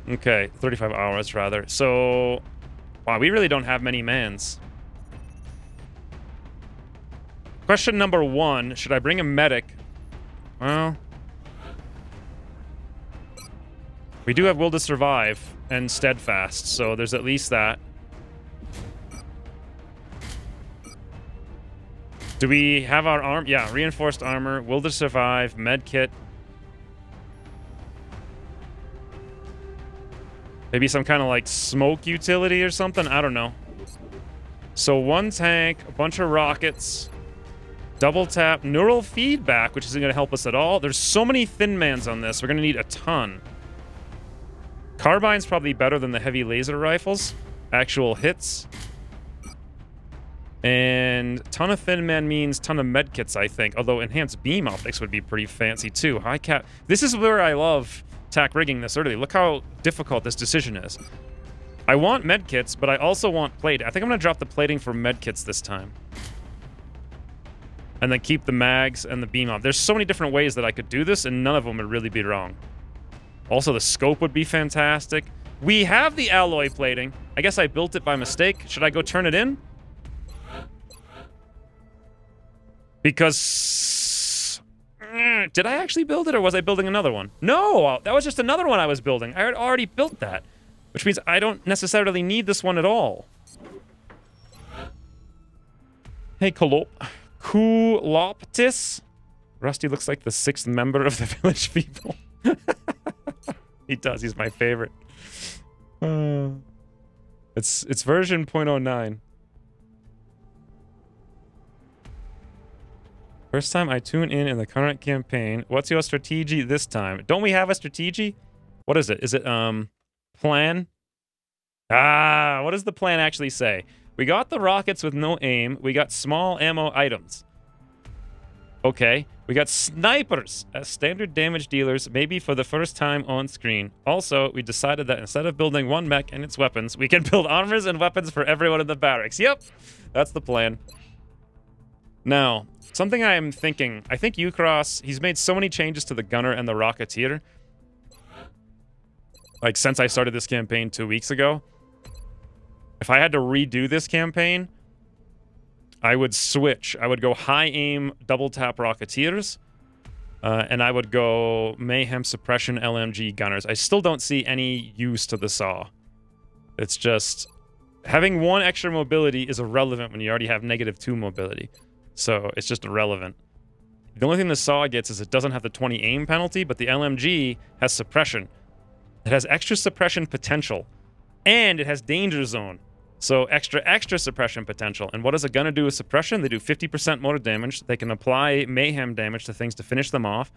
Okay, 35 hours rather. So, wow, we really don't have many mans. Question number 1, should I bring a medic? Well, we do have Will to Survive and Steadfast, so there's at least that. Do we have our arm? Yeah, reinforced armor, Will to Survive, medkit. Maybe some kind of like smoke utility or something? I don't know. So 1 tank, a bunch of rockets, double tap, neural feedback, which isn't going to help us at all. There's so many thin mans on this. We're going to need a ton. Carbine's probably better than the heavy laser rifles. Actual hits. And ton of thin man means ton of medkits, I think. Although enhanced beam optics would be pretty fancy too. High cap. This is where I love tack rigging this early. Look how difficult this decision is. I want medkits, but I also want plate. I think I'm going to drop the plating for medkits this time. And then keep the mags and the beam up. There's so many different ways that I could do this, and none of them would really be wrong. Also, the scope would be fantastic. We have the alloy plating. I guess I built it by mistake. Should I go turn it in? Because... did I actually build it, or was I building another one? No! That was just another one I was building. I had already built that. Which means I don't necessarily need this one at all. Hey, Kuloptis. Rusty looks like the 6th member of the village people. He does. He's my favorite. It's version 0.09. First time I tune in the current campaign. What's your strategy this time? Don't we have a strategy? What is it? Is it plan? What does the plan actually say? We got the rockets with no aim. We got small ammo items. Okay. We got snipers as standard damage dealers, maybe for the first time on screen. Also, we decided that instead of building one mech and its weapons, we can build armors and weapons for everyone in the barracks. Yep, that's the plan. Now, something I am thinking, I think Ucross, he's made so many changes to the gunner and the rocketeer. Like, since I started this campaign 2 weeks ago. If I had to redo this campaign, I would switch. I would go high aim, double tap rocketeers, and I would go mayhem suppression LMG gunners. I still don't see any use to the saw. It's just having 1 extra mobility is irrelevant when you already have -2 mobility. So it's just irrelevant. The only thing the saw gets is it doesn't have the 20 aim penalty, but the LMG has suppression. It has extra suppression potential, and it has danger zone. So extra suppression potential. And what does a gunner do with suppression? They do 50% more damage. They can apply mayhem damage to things to finish them off,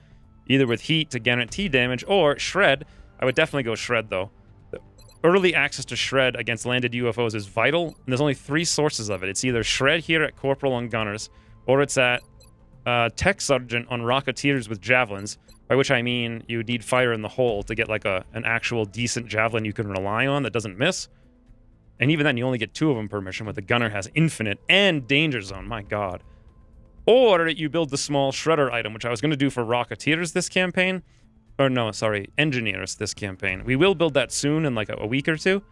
either with heat to guarantee damage or shred. I would definitely go shred, though. The early access to shred against landed UFOs is vital, and there's only 3 sources of it. It's either shred here at Corporal on gunners, or it's at Tech Sergeant on rocketeers with javelins, by which I mean you need fire in the hole to get like an actual decent javelin you can rely on that doesn't miss. And even then, you only get 2 of them per mission, but the gunner has infinite and danger zone. My god. Or you build the small shredder item, which I was going to do for rocketeers this campaign, or no, sorry, engineers this campaign. We will build that soon in like a week or two.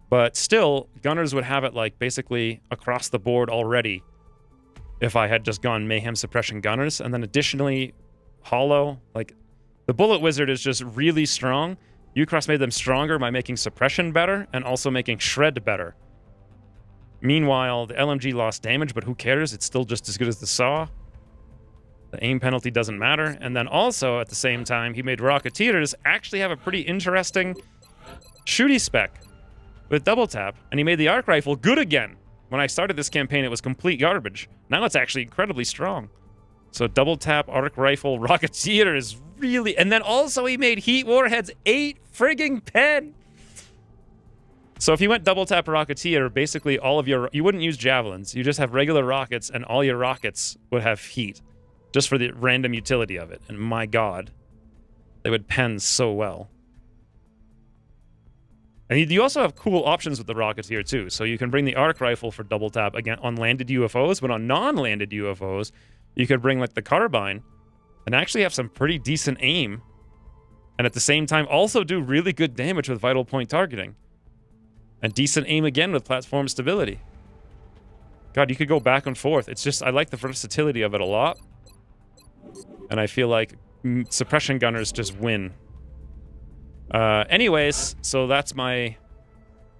But still, gunners would have it like basically across the board already if I had just gone mayhem suppression gunners. And then additionally, hollow, like the bullet wizard is just really strong. Ucross made them stronger by making suppression better and also making shred better. Meanwhile, the LMG lost damage, but who cares? It's still just as good as the saw. The aim penalty doesn't matter. And then also, at the same time, he made Rocketeers actually have a pretty interesting shooty spec with double tap. And he made the arc rifle good again. When I started this campaign, it was complete garbage. Now it's actually incredibly strong. So double tap, arc rifle, Rocketeer is really... And then also he made heat warheads 8 frigging pen. So if you went double tap Rocketeer, basically all of your... You wouldn't use javelins. You just have regular rockets, and all your rockets would have heat. Just for the random utility of it. And my god. They would pen so well. And you also have cool options with the Rocketeer, too. So you can bring the arc rifle for double tap again on landed UFOs, but on non-landed UFOs, you could bring, like, the carbine and actually have some pretty decent aim. And at the same time, also do really good damage with vital point targeting. And decent aim again with platform stability. God, you could go back and forth. It's just, I like the versatility of it a lot. And I feel like suppression gunners just win. Anyways, so that's my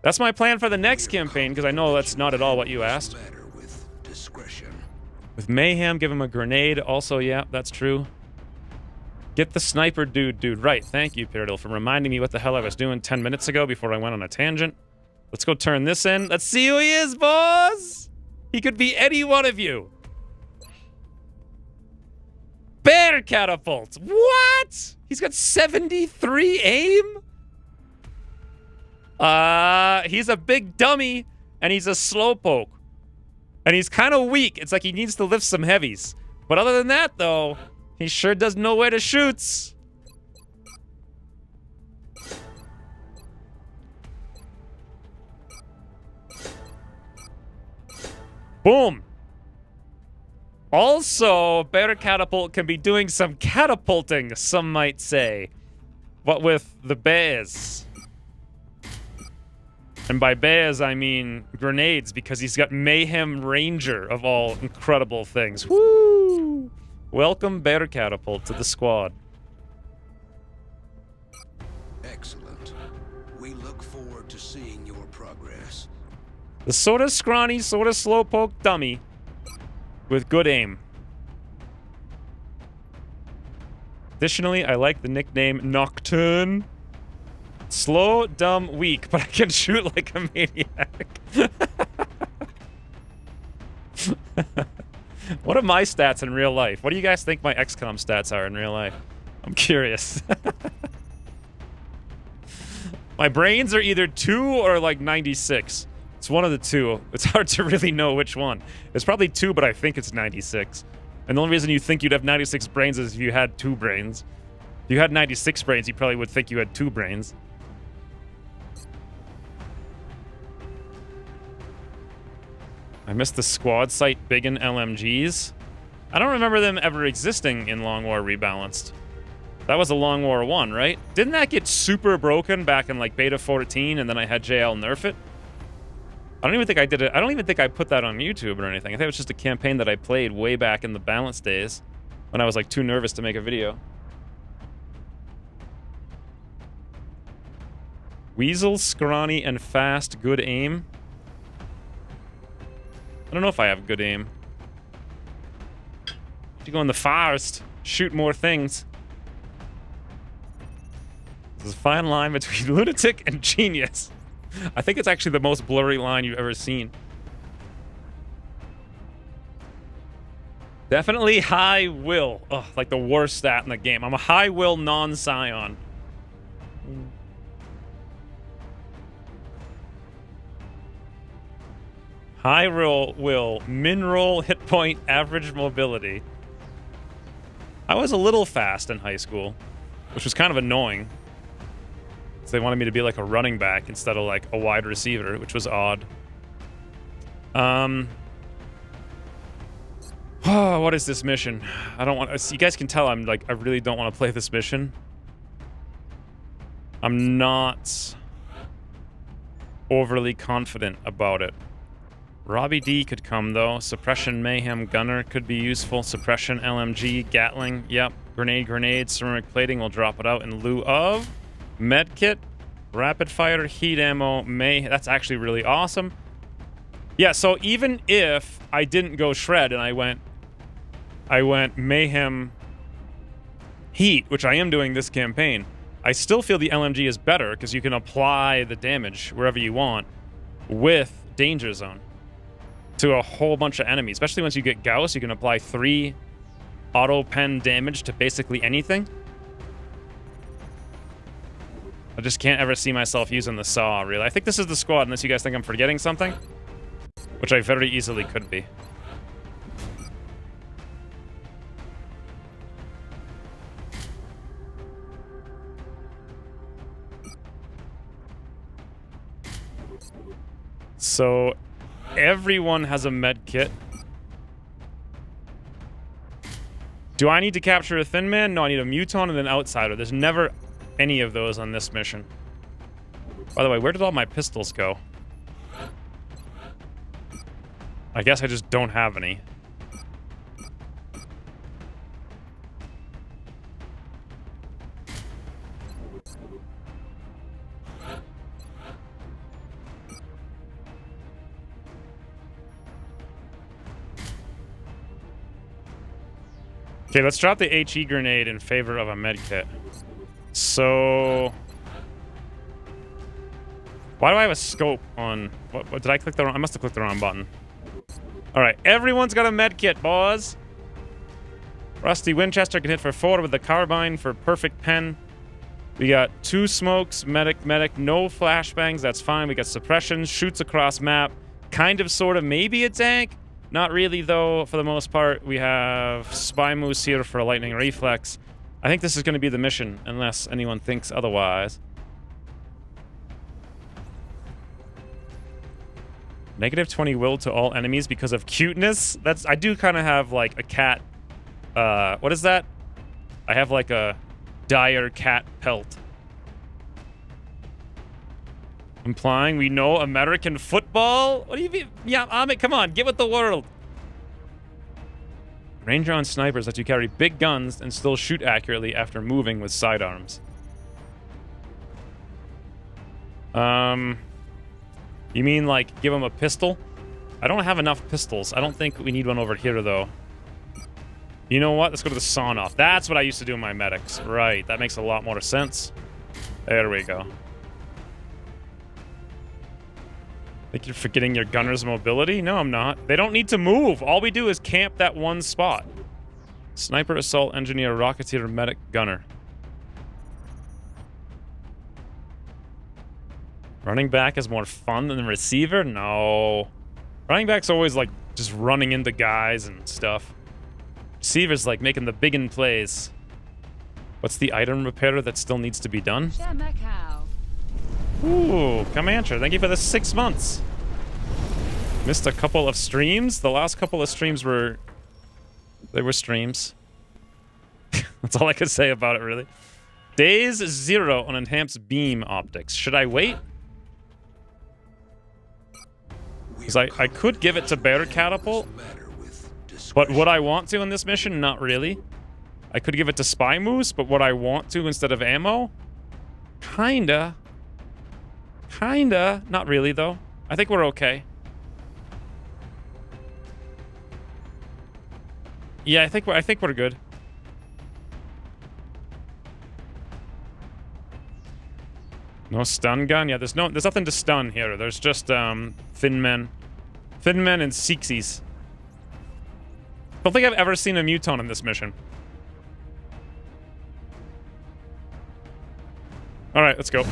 plan for the next campaign, because I know that's not at all what you asked. Better with discretion. With mayhem, give him a grenade. Also, yeah, that's true. Get the sniper dude. Right, thank you, Pyridil, for reminding me what the hell I was doing 10 minutes ago before I went on a tangent. Let's go turn this in. Let's see who he is, boss! He could be any one of you. Bear catapult! What? He's got 73 aim? He's a big dummy, and he's a slowpoke. And he's kind of weak. It's like he needs to lift some heavies. But other than that, though, he sure does know where to shoot. Boom. Also, Bear Catapult can be doing some catapulting, some might say. What with the bears. And by bears, I mean grenades, because he's got Mayhem Ranger, of all incredible things. Woo! Welcome, Bear Catapult, to the squad. Excellent. We look forward to seeing your progress. The sort of scrawny, sort of slowpoke dummy with good aim. Additionally, I like the nickname Nocturne. Slow, dumb, weak, but I can shoot like a maniac. What are my stats in real life? What do you guys think my XCOM stats are in real life? I'm curious. My brains are either 2 or like 96. It's one of the two. It's hard to really know which one. It's probably 2, but I think it's 96. And the only reason you think you'd have 96 brains is if you had 2 brains. If you had 96 brains, you probably would think you had 2 brains. I missed the squad sight biggin LMGs. I don't remember them ever existing in Long War Rebalanced. That was a Long War 1, right? Didn't that get super broken back in like Beta 14 and then I had JL nerf it? I don't even think I did it. I don't even think I put that on YouTube or anything. I think it was just a campaign that I played way back in the balance days when I was like too nervous to make a video. Weasel, scrawny, and fast. Good aim. I don't know if I have good aim. To go in the forest, shoot more things. There's a fine line between lunatic and genius. I think it's actually the most blurry line you've ever seen. Definitely high will. Ugh, like the worst stat in the game. I'm a high will non-scion. High will, min roll, hit point, average mobility. I was a little fast in high school, which was kind of annoying. So they wanted me to be like a running back instead of like a wide receiver, which was odd. Oh, what is this mission? I don't want. You guys can tell I'm like I really don't want to play this mission. I'm not overly confident about it. Robbie D could come though. Suppression Mayhem Gunner could be useful. Suppression LMG Gatling. Yep. Grenade. Ceramic plating. We'll drop it out in lieu of medkit. Rapid fire heat ammo. That's actually really awesome. Yeah. So even if I didn't go shred and I went mayhem heat, which I am doing this campaign, I still feel the LMG is better because you can apply the damage wherever you want with Danger Zone to a whole bunch of enemies. Especially once you get Gauss, you can apply 3 auto pen damage to basically anything. I just can't ever see myself using the saw, really. I think this is the squad, unless you guys think I'm forgetting something, which I very easily could be. So everyone has a med kit. Do I need to capture a Thin Man? No, I need a Muton and an Outsider. There's never any of those on this mission. By the way, where did all my pistols go? I guess I just don't have any. Okay, let's drop the HE grenade in favor of a medkit. So... why do I have a scope on... What did I click the wrong... I must have clicked the wrong button. Alright, everyone's got a medkit, boys. Rusty Winchester can hit for 4 with the carbine for perfect pen. We got 2 smokes, medic, no flashbangs, that's fine. We got suppression, shoots across map. Kind of, sort of, maybe a tank. Not really, though, for the most part. We have Spy Moose here for a lightning reflex. I think this is going to be the mission, unless anyone thinks otherwise. -20 will to all enemies because of cuteness. I do kind of have, like, a cat... what is that? I have, like, a dire cat pelt. Implying we know American football? What do you mean? Yeah, Amit, come on, get with the world. Ranger on snipers lets you carry big guns and still shoot accurately after moving with sidearms. You mean, like, give them a pistol? I don't have enough pistols. I don't think we need one over here, though. You know what? Let's go to the sawn-off. That's what I used to do in my medics. Right, that makes a lot more sense. There we go. Think you're forgetting your gunner's mobility? No, I'm not. They don't need to move. All we do is camp that one spot. Sniper, assault, engineer, rocketeer, medic, gunner. Running back is more fun than the receiver? No. Running back's always like just running into guys and stuff. Receiver's like making the biggin plays. What's the item repair that still needs to be done? Ooh, Comancher, thank you for the 6 months. Missed a couple of streams. The last couple of streams were... they were streams. That's all I could say about it, really. Days 0 on enhanced beam optics. Should I wait? Because I could give it to Bear Catapult. But would I want to in this mission? Not really. I could give it to Spy Moose, but would I want to instead of ammo? Kinda. Kinda. Not really, though. I think we're okay. Yeah, I think we're good. No stun gun? Yeah, there's nothing to stun here. There's just Thin Men. Thin Men and Seeksies. Don't think I've ever seen a Muton in this mission. Alright, let's go.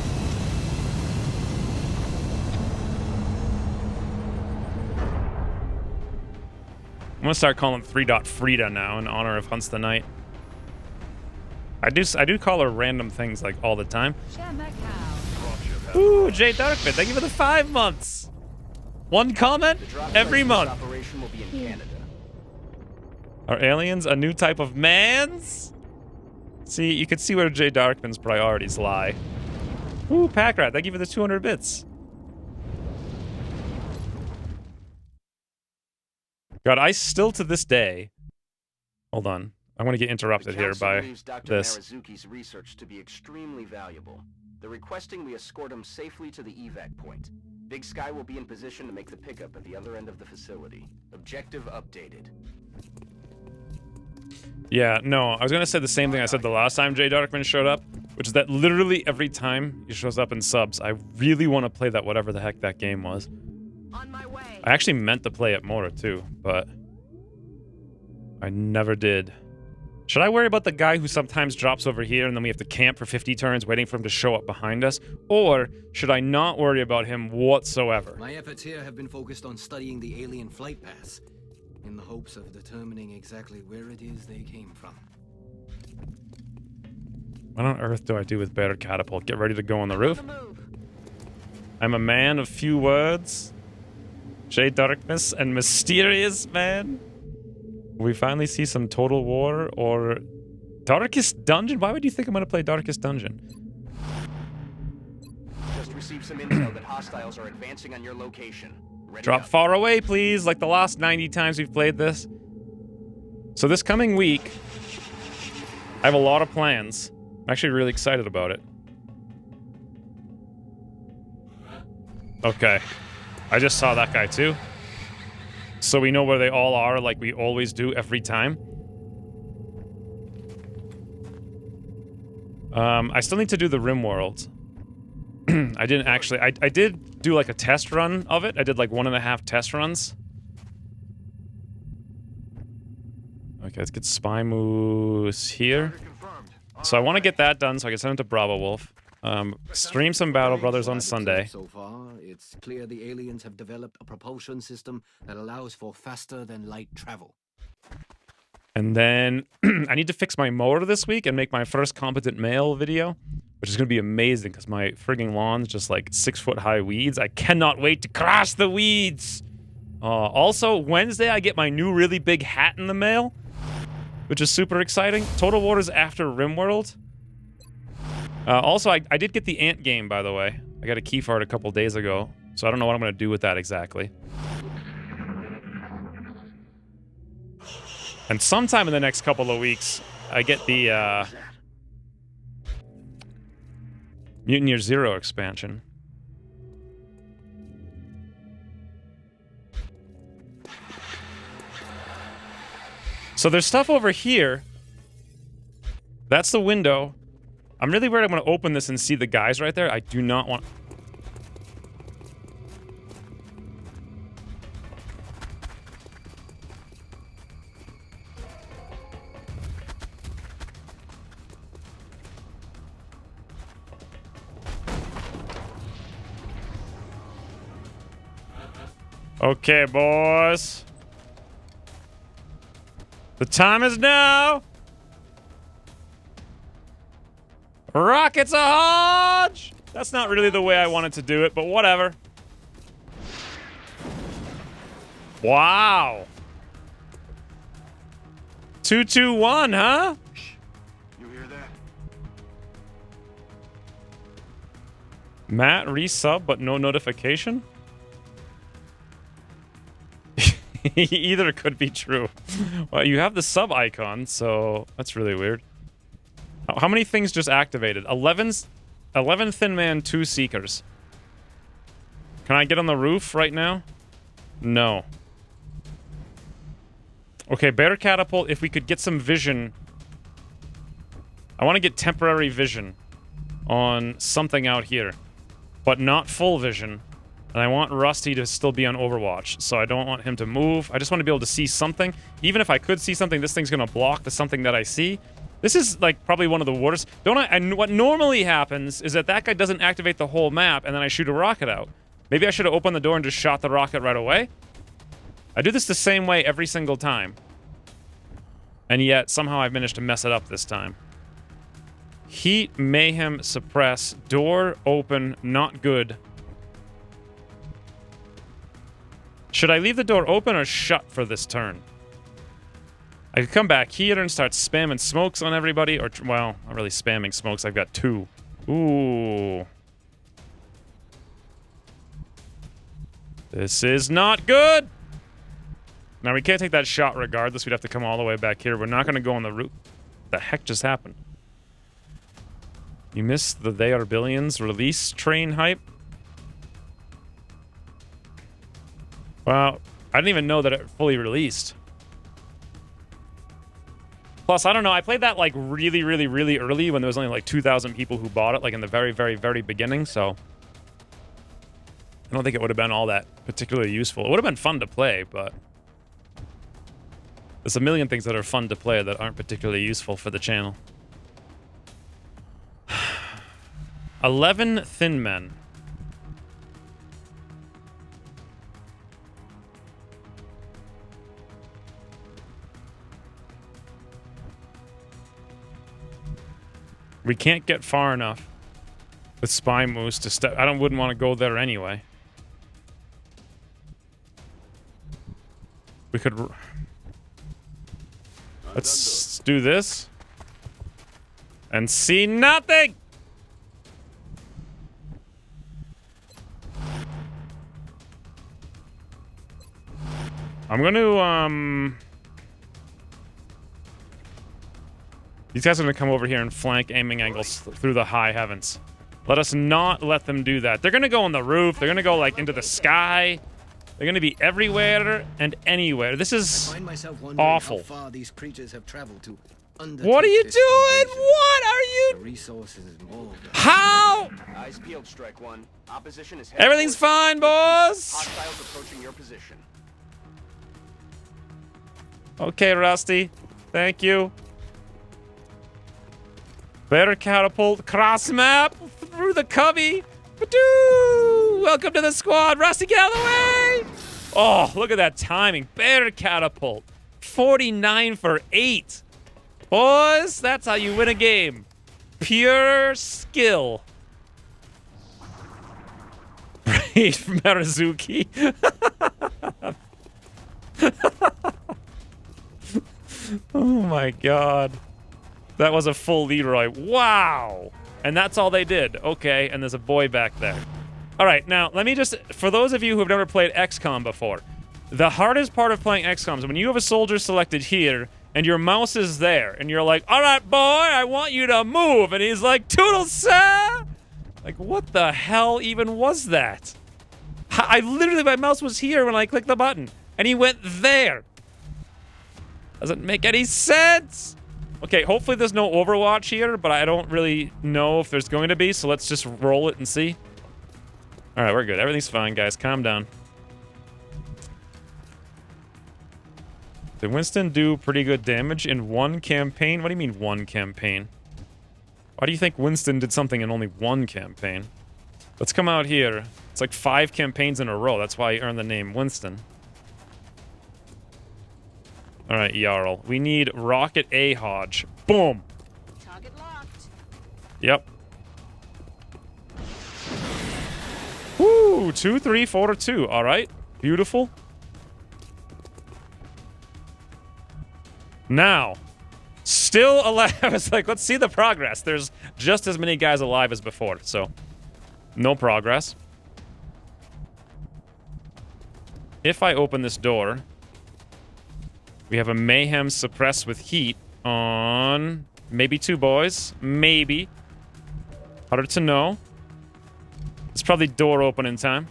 I'm gonna start calling 3. Frida now in honor of Hunts the Night. I do call her random things like all the time. Ooh, Jay Darkman, thank you for the 5 months. One comment every month. Operation will be in Canada. Are aliens a new type of mans? See, you can see where Jay Darkman's priorities lie. Ooh, Pack Rat, thank you for the 200 bits. God, I still to this day... Hold on. I'm going to get interrupted here by Dr. this. Marazuki's research to be extremely valuable. They're requesting we escort him safely to the evac point. Big Sky will be in position to make the pickup at the other end of the facility. Objective updated. Yeah, no, I was going to say the same thing I said the last time Jay Darkman showed up, which is that literally every time he shows up in subs, I really want to play that whatever the heck that game was. On my way. I actually meant to play it more too, but I never did. Should I worry about the guy who sometimes drops over here and then we have to camp for 50 turns waiting for him to show up behind us? Or should I not worry about him whatsoever? My efforts here have been focused on studying the alien flight paths, in the hopes of determining exactly where it is they came from. What on earth do I do with Bear Catapult? Get ready to go on the roof? I'm a man of few words. Jay Darkness and mysterious man. We finally see some Total War or Darkest Dungeon? Why would you think I'm gonna play Darkest Dungeon? Just received some intel that hostiles are advancing on your location. Ready Drop up. far away, please, like the last 90 times we've played this. So this coming week, I have a lot of plans. I'm actually really excited about it. Okay. I just saw that guy too. So we know where they all are like we always do every time. I still need to do the Rim World. I didn't actually... I did do like a test run of it. I did like 1.5 test runs. Okay, let's get Spy Moose here. So I want to get that done so I can send it to Bravo Wolf. Stream some Battle Brothers on Sunday. So far, it's clear the aliens have developed a propulsion system that allows for faster than light travel. And then I need to fix my mower this week and make my first competent male video, which is going to be amazing because my frigging lawn's just like 6-foot high weeds. I cannot wait to crush the weeds. Also, Wednesday I get my new really big hat in the mail, which is super exciting. Total War is after RimWorld. Also, I did get the Ant game, by the way. I got a key for it a couple days ago, so I don't know what I'm going to do with that exactly. And sometime in the next couple of weeks, I get the Mutant Year Zero expansion. So there's stuff over here. That's the window. I'm really worried I'm going to open this and see the guys right there. I do not want... Okay, boys. The time is now. Rockets a hodge! That's not really the way I wanted to do it, but whatever. Wow. 221, huh? You hear that? Matt resub, but no notification? Either could be true. Well, you have the sub icon, so that's really weird. How many things just activated? 11 Thin Man, 2 Seekers. Can I get on the roof right now? No. Okay, Bear Catapult, if we could get some vision. I want to get temporary vision on something out here, but not full vision. And I want Rusty to still be on Overwatch, so I don't want him to move. I just want to be able to see something. Even if I could see something, this thing's going to block the something that I see. This is, like, probably one of the worst. And what normally happens is that guy doesn't activate the whole map, and then I shoot a rocket out. Maybe I should have opened the door and just shot the rocket right away. I do this the same way every single time. And yet, somehow I've managed to mess it up this time. Heat, mayhem, suppress, door open, not good. Should I leave the door open or shut for this turn? I could come back here and start spamming smokes on everybody, or, well, not really spamming smokes. I've got 2. Ooh. This is not good! Now, we can't take that shot regardless. We'd have to come all the way back here. We're not going to go on the route. What the heck just happened? You missed the They Are Billions release train hype? Well, I didn't even know that it fully released. Plus, I don't know, I played that like really, really, really early when there was only like 2,000 people who bought it, like in the very, very, very beginning, so... I don't think it would have been all that particularly useful. It would have been fun to play, but... There's a million things that are fun to play that aren't particularly useful for the channel. 11 Thin Men. We can't get far enough with Spy Moose to step. Wouldn't want to go there anyway. We could. Let's do this. And see nothing! I'm gonna, These guys are gonna come over here and flank aiming angles through the high heavens. Let us not let them do that. They're gonna go on the roof. They're gonna go, like, into the sky. They're gonna be everywhere and anywhere. This is awful. How far these creatures have traveled to what are you doing? What are you? The resources involved. How? Eyes peeled, Strike One. Opposition is Everything's fine, boss. Hostiles approaching your position. Okay, Rusty. Thank you. Better catapult. Cross map. Through the cubby. Ba-doo! Welcome to the squad. Rusty, get out of the way. Oh, look at that timing. Better catapult. 49 for 8. Boys, that's how you win a game. Pure skill. Brave Marizuki. Oh my god. That was a full Leroy. Wow. And that's all they did. Okay, and there's a boy back there. All right, now, let me just... For those of you who have never played XCOM before, the hardest part of playing XCOM is when you have a soldier selected here, and your mouse is there, and you're like, all right, boy, I want you to move. And he's like, toodles, sir. Like, what the hell even was that? I literally, my mouse was here when I clicked the button, and he went there. Doesn't make any sense. Okay, hopefully there's no Overwatch here, but I don't really know if there's going to be, so let's just roll it and see. All right, we're good. Everything's fine, guys. Calm down. Did Winston do pretty good damage in one campaign? What do you mean one campaign? Why do you think Winston did something in only one campaign? Let's come out here. It's like 5 campaigns in a row. That's why he earned the name Winston. All right, Jarl. We need Rocket A Hodge. Boom. Target locked. Yep. Woo! 2, 3, 4 to 2. All right. Beautiful. Now, still alive. I was like, let's see the progress. There's just as many guys alive as before, so no progress. If I open this door, we have a Mayhem suppress with heat on maybe 2 boys. Maybe. Harder to know. It's probably door open in time.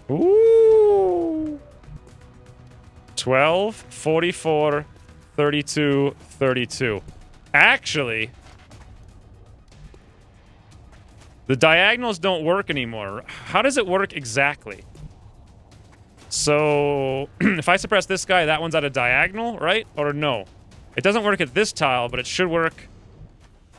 Ooh. 12, 44, 32, 32. Actually, the diagonals don't work anymore. How does it work exactly? So, if I suppress this guy, that one's at a diagonal, right? Or no? It doesn't work at this tile, but it should work.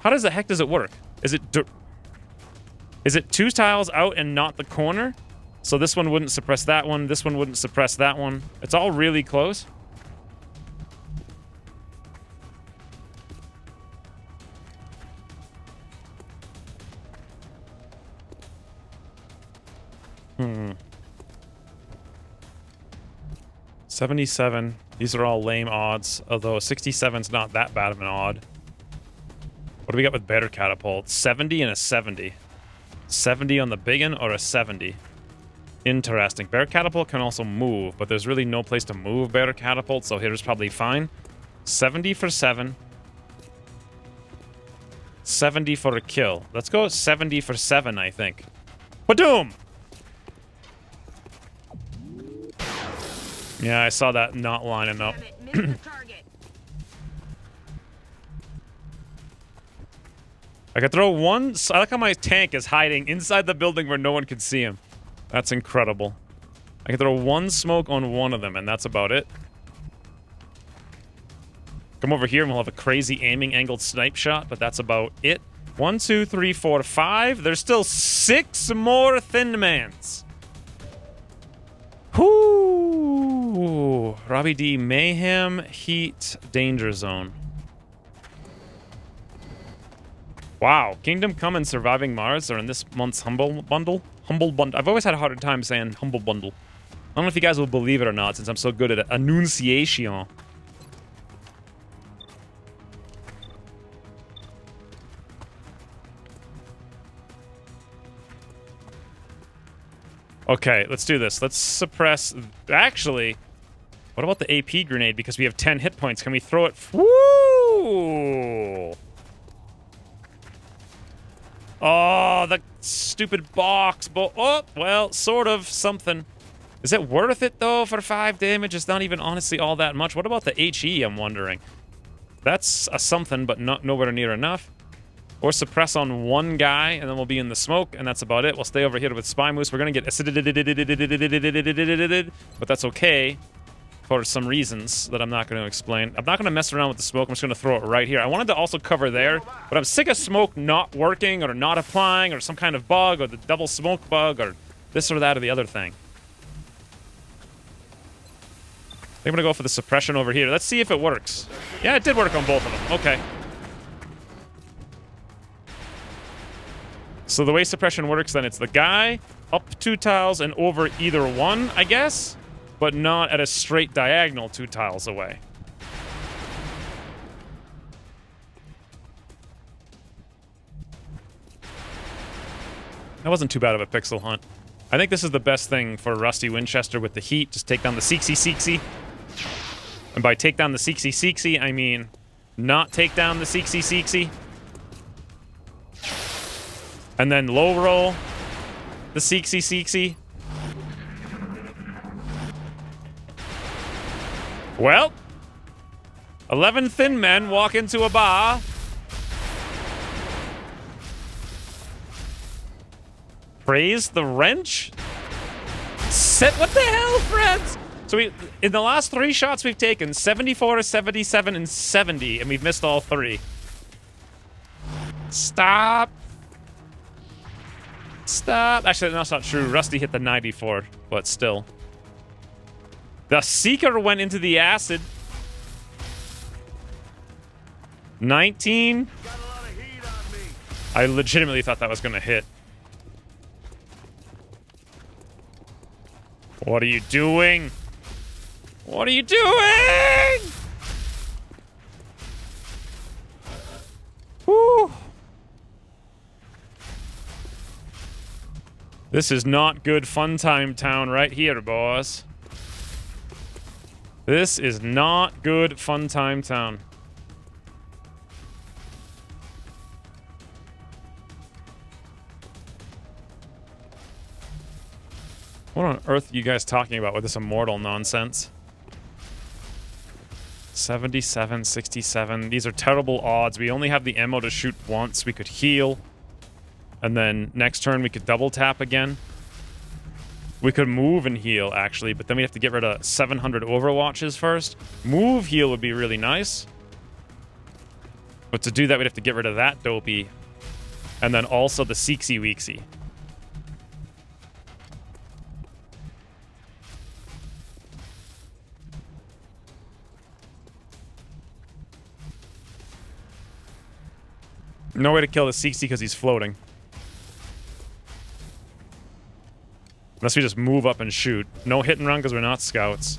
How does the heck does it work? Is it 2 tiles out and not the corner? So this one wouldn't suppress that one. This one wouldn't suppress that one. It's all really close. 77. These are all lame odds, although 67's not that bad of an odd. What do we got with better catapult? 70 and a 70. 70 on the big one or a 70? Interesting. Bear catapult can also move, but there's really no place to move bear catapult, so here's probably fine. 70 for 7. 70 for a kill. Let's go 70 for 7, I think. Badoom! Yeah, I saw that not lining up. Damn it, missed the target. I could throw one... I like how my tank is hiding inside the building where no one can see him. That's incredible. I can throw one smoke on one of them, and that's about it. Come over here and we'll have a crazy aiming angled snipe shot, but that's about it. 1, 2, 3, 4, 5. There's still 6 more thin mans. Whoo! Robbie D. Mayhem, Heat, Danger Zone. Wow. Kingdom Come and Surviving Mars are in this month's Humble Bundle. Humble Bundle. I've always had a harder time saying Humble Bundle. I don't know if you guys will believe it or not, since I'm so good at enunciation. Okay, let's do this. Let's suppress... Actually, what about the AP grenade? Because we have 10 hit points. Can we throw it... Woo! Oh, the stupid box. Oh, well, sort of something. Is it worth it, though, for 5 damage? It's not even honestly all that much. What about the HE, I'm wondering? That's a something, but not nowhere near enough. Or suppress on one guy, and then we'll be in the smoke, and that's about it. We'll stay over here with Spy Moose. We're going to get but that's okay for some reasons that I'm not going to explain. I'm not going to mess around with the smoke. I'm just going to throw it right here. I wanted to also cover there, but I'm sick of smoke not working or not applying or some kind of bug or the double smoke bug or this or that or the other thing. I'm going to go for the suppression over here. Let's see if it works. Yeah, it did work on both of them. Okay. So the way suppression works, then it's the guy up 2 tiles and over either one, I guess, but not at a straight diagonal 2 tiles away. That wasn't too bad of a pixel hunt. I think this is the best thing for Rusty Winchester with the heat. Just take down the Seeksy. And by take down the Seeksy, I mean not take down the Seeksy. And then low roll the Seeksy. Well, 11 thin men walk into a bar. Praise the wrench? Set, what the hell, friends? So in the last 3 shots we've taken, 74, 77, and 70, and we've missed all 3. Stop. Actually, that's not true. Rusty hit the 94, but still. The Seeker went into the acid. 19. Got a lot of heat on me. I legitimately thought that was going to hit. What are you doing? What are you doing? Whew. This is not good fun time town right here, boys. This is not good fun time town. What on earth are you guys talking about with this immortal nonsense? 77, 67. These are terrible odds. We only have the ammo to shoot once. We could heal. And then next turn we could double tap again. We could move and heal, actually, but then we have to get rid of 700 overwatches first. Move heal would be really nice. But to do that, we'd have to get rid of that dopey. And then also the Seeksy Weeksy. No way to kill the Seeksy because he's floating. Unless we just move up and shoot. No hit and run because we're not scouts.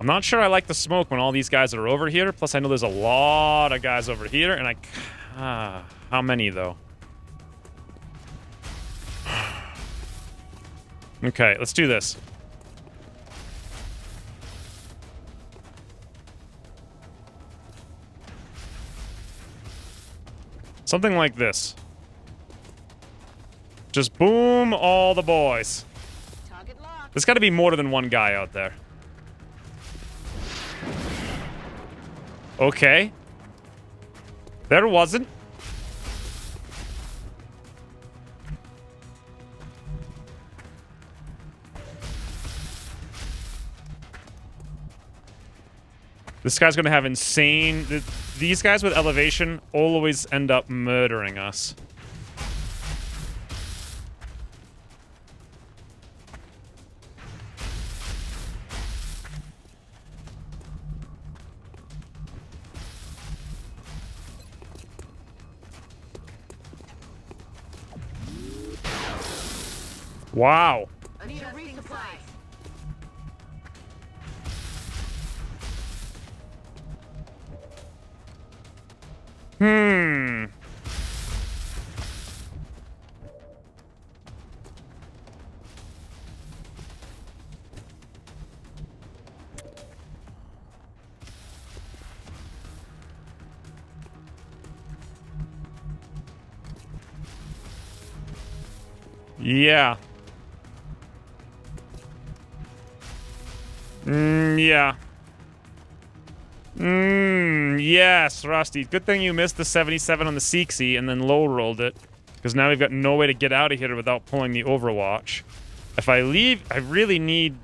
I'm not sure I like the smoke when all these guys are over here. Plus, I know there's a lot of guys over here, and how many, though? Okay, let's do this. Something like this. Just boom all the boys. Target locked. There's got to be more than one guy out there. Okay. There wasn't. This guy's gonna have insane... These guys with elevation always end up murdering us. Wow. I need a resupply. Yeah. Yeah. Yes, Rusty. Good thing you missed the 77 on the Seeksy and then low-rolled it. Because now we've got no way to get out of here without pulling the Overwatch. If I leave, I really need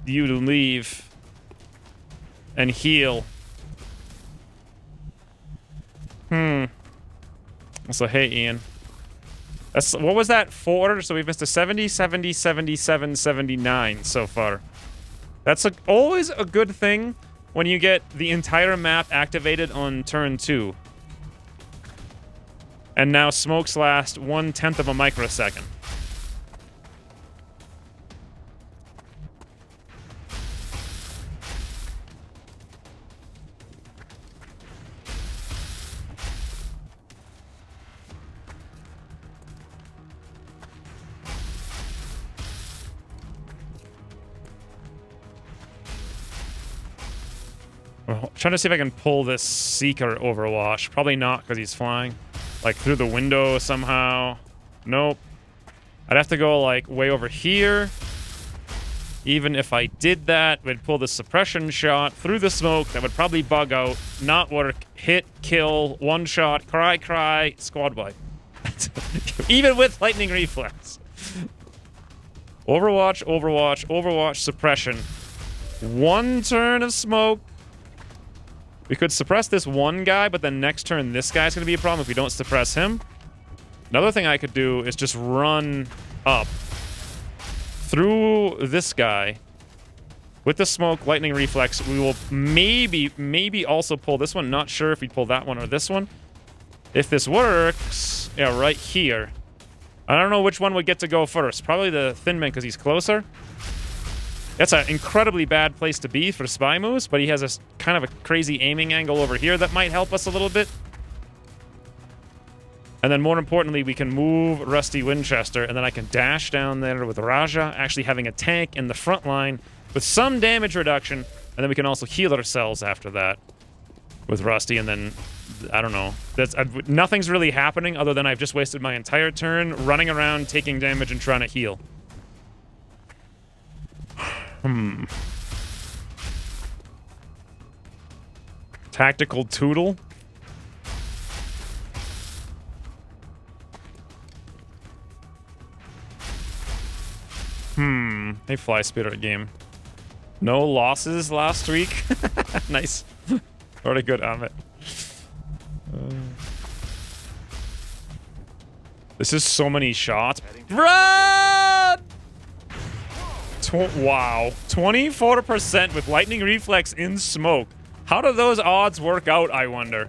you to leave and heal. So, hey, Ian. That's, what was that? 4? So we've missed a 70, 70, 77, 79 so far. That's always a good thing when you get the entire map activated on turn 2. And now smokes last 1/10 of a microsecond. I'm trying to see if I can pull this Seeker Overwatch. Probably not, because he's flying. Like, through the window somehow. Nope. I'd have to go, like, way over here. Even if I did that, we'd pull the suppression shot through the smoke. That would probably bug out. Not work. Hit, kill, one shot, cry, squad wipe. Even with lightning reflex. Overwatch, Overwatch, Overwatch, suppression. One turn of smoke. We could suppress this one guy, but then next turn this guy's going to be a problem if we don't suppress him. Another thing I could do is just run up through this guy with the smoke, lightning reflex. We will maybe also pull this one. Not sure if we pull that one or this one. If this works, yeah, right here. I don't know which one would get to go first. Probably the Thin Man because he's closer. That's an incredibly bad place to be for Spy Moose, but he has a kind of a crazy aiming angle over here that might help us a little bit. And then more importantly, we can move Rusty Winchester, and then I can dash down there with Raja, actually having a tank in the front line with some damage reduction, and then we can also heal ourselves after that with Rusty, and then, I don't know. Nothing's really happening other than I've just wasted my entire turn running around, taking damage, and trying to heal. Tactical Toodle? Hey, Fly Spirit game. No losses last week? Nice. Very good, Amit. This is so many shots. Run! Wow. 24% with lightning reflex in smoke. How do those odds work out, I wonder?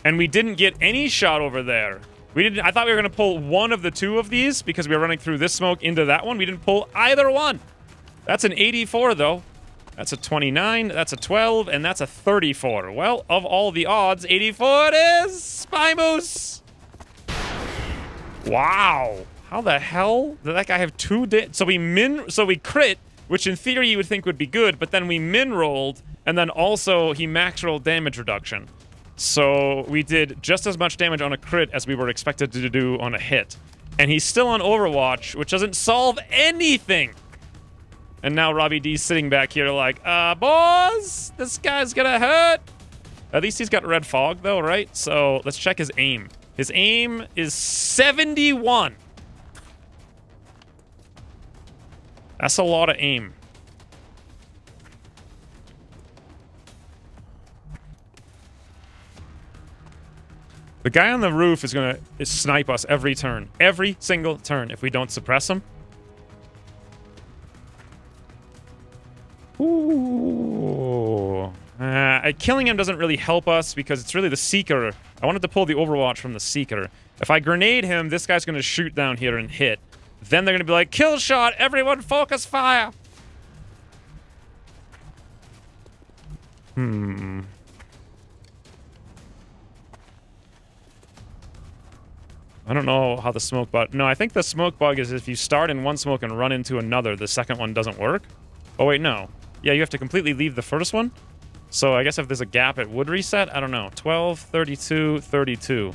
And we didn't get any shot over there. I thought we were going to pull one of the two of these because we were running through this smoke into that one. We didn't pull either one. That's an 84, though. That's a 29, that's a 12, and that's a 34. Well, of all the odds, 84 it is! Spy Moose! Wow. How the hell did that guy have two so we crit, which in theory you would think would be good, but then we min rolled, and then also he max rolled damage reduction. So we did just as much damage on a crit as we were expected to do on a hit. And he's still on Overwatch, which doesn't solve anything. And now Robbie D's sitting back here like, boys, this guy's gonna hurt. At least he's got red fog, though, right? So let's check his aim. His aim is 71. That's a lot of aim. The guy on the roof is gonna snipe us every turn. Every single turn if we don't suppress him. Ooh. Killing him doesn't really help us because it's really the Seeker. I wanted to pull the Overwatch from the Seeker. If I grenade him, this guy's going to shoot down here and hit. Then they're going to be like, kill shot, everyone focus fire. I don't know how the smoke bug... No, I think the smoke bug is if you start in one smoke and run into another, the second one doesn't work. Oh, wait, no. Yeah, you have to completely leave the first one. So I guess if there's a gap, it would reset. I don't know. 12, 32, 32.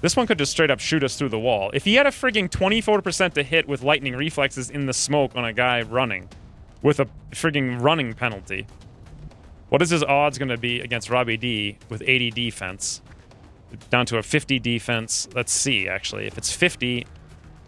This one could just straight up shoot us through the wall. If he had a frigging 24% to hit with lightning reflexes in the smoke on a guy running, with a frigging running penalty, what is his odds going to be against Robbie D with 80 defense? Down to a 50 defense. Let's see, actually. If it's 50...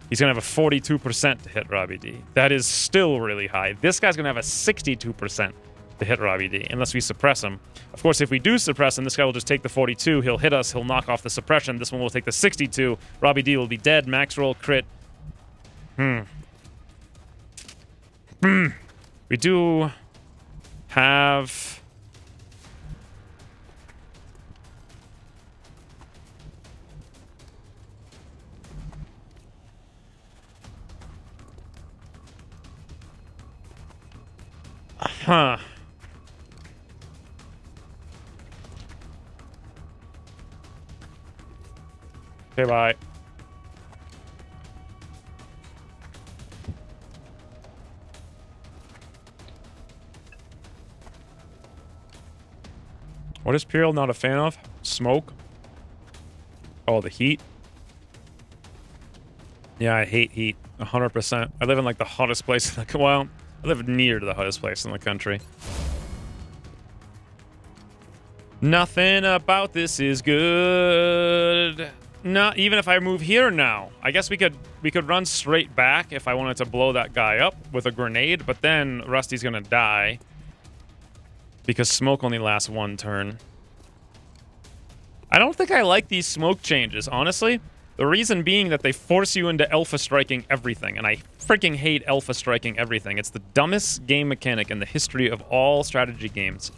he's going to have a 42% to hit Robbie D. That is still really high. This guy's going to have a 62% to hit Robbie D, unless we suppress him. Of course, if we do suppress him, this guy will just take the 42. He'll hit us. He'll knock off the suppression. This one will take the 62. Robbie D will be dead. Max roll, crit. We do have... Huh. Okay, bye. What is Pyrrell not a fan of? Smoke? Oh, the heat? Yeah, I hate heat. 100%. I live in like the hottest place in the... Well, I live near to the hottest place in the country. Nothing about this is good. Not even if I move here now. I guess we could run straight back if I wanted to blow that guy up with a grenade, but then Rusty's gonna die. Because smoke only lasts one turn. I don't think I like these smoke changes, honestly. The reason being that they force you into alpha striking everything, and I freaking hate alpha striking everything. It's the dumbest game mechanic in the history of all strategy games.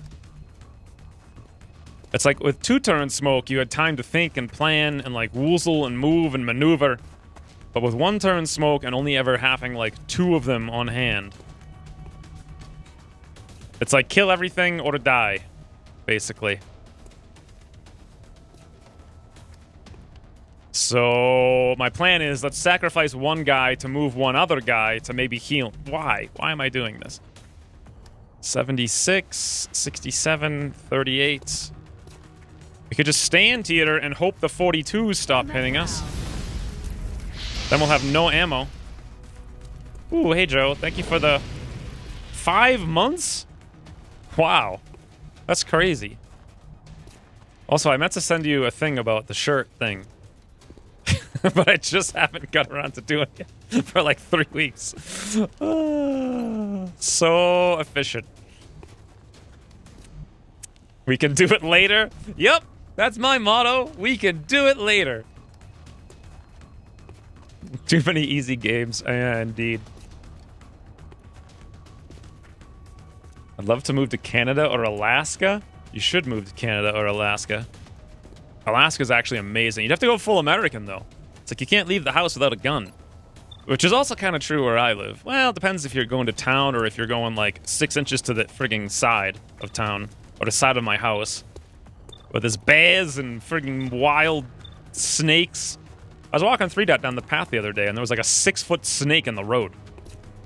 It's like with two-turn smoke, you had time to think and plan and like woozle and move and maneuver. But with one-turn smoke and only ever having like two of them on hand, it's like kill everything or die, basically. So my plan is let's sacrifice one guy to move one other guy to maybe heal. Why? Why am I doing this? 76, 67, 38. We could just stand here and hope the 42s stop hitting us. Then we'll have no ammo. Ooh, hey Joe, thank you for the 5 months? Wow, that's crazy. Also, I meant to send you a thing about the shirt thing. But I just haven't got around to doing it for like 3 weeks. So efficient. We can do it later. Yep, that's my motto. We can do it later. Too many easy games. Yeah, indeed. I'd love to move to Canada or Alaska. You should move to Canada or Alaska. Alaska's actually amazing. You'd have to go full American, though. It's like you can't leave the house without a gun. Which is also kind of true where I live. Well, it depends if you're going to town or if you're going like 6 inches to the frigging side of town. Or the side of my house. But there's bears and frigging wild snakes. I was walking 3-dot down the path the other day and there was like a 6-foot snake in the road.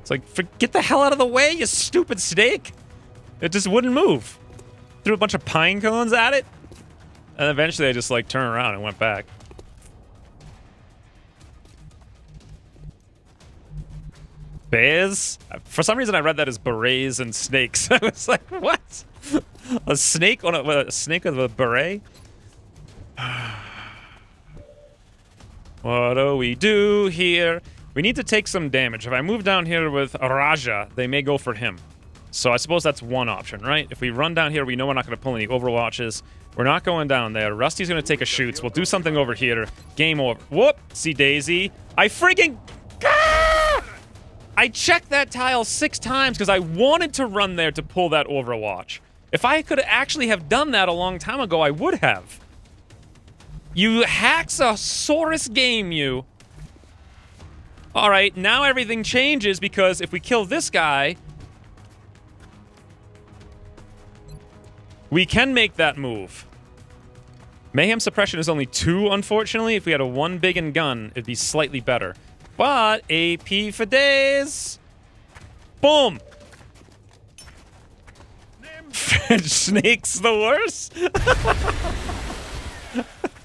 It's like, get the hell out of the way, you stupid snake! It just wouldn't move. Threw a bunch of pine cones at it. And eventually I just like turned around and went back. Bears? For some reason I read that as berets and snakes. I was like, what? A snake on a snake with a beret? What do we do here? We need to take some damage. If I move down here with Raja, they may go for him. So I suppose that's one option, right? If we run down here, we know we're not going to pull any Overwatches. We're not going down there. Rusty's going to take a shoots. We'll do something over here. Game over. Whoop! Daisy. I freaking... Ah! I checked that tile 6 times because I wanted to run there to pull that Overwatch. If I could actually have done that a long time ago, I would have. You Haxosaurus game, you. Alright, now everything changes because if we kill this guy... we can make that move. Mayhem Suppression is only 2, unfortunately. If we had a 1 big and gun, it'd be slightly better. But AP for days. Boom. French snake's the worst.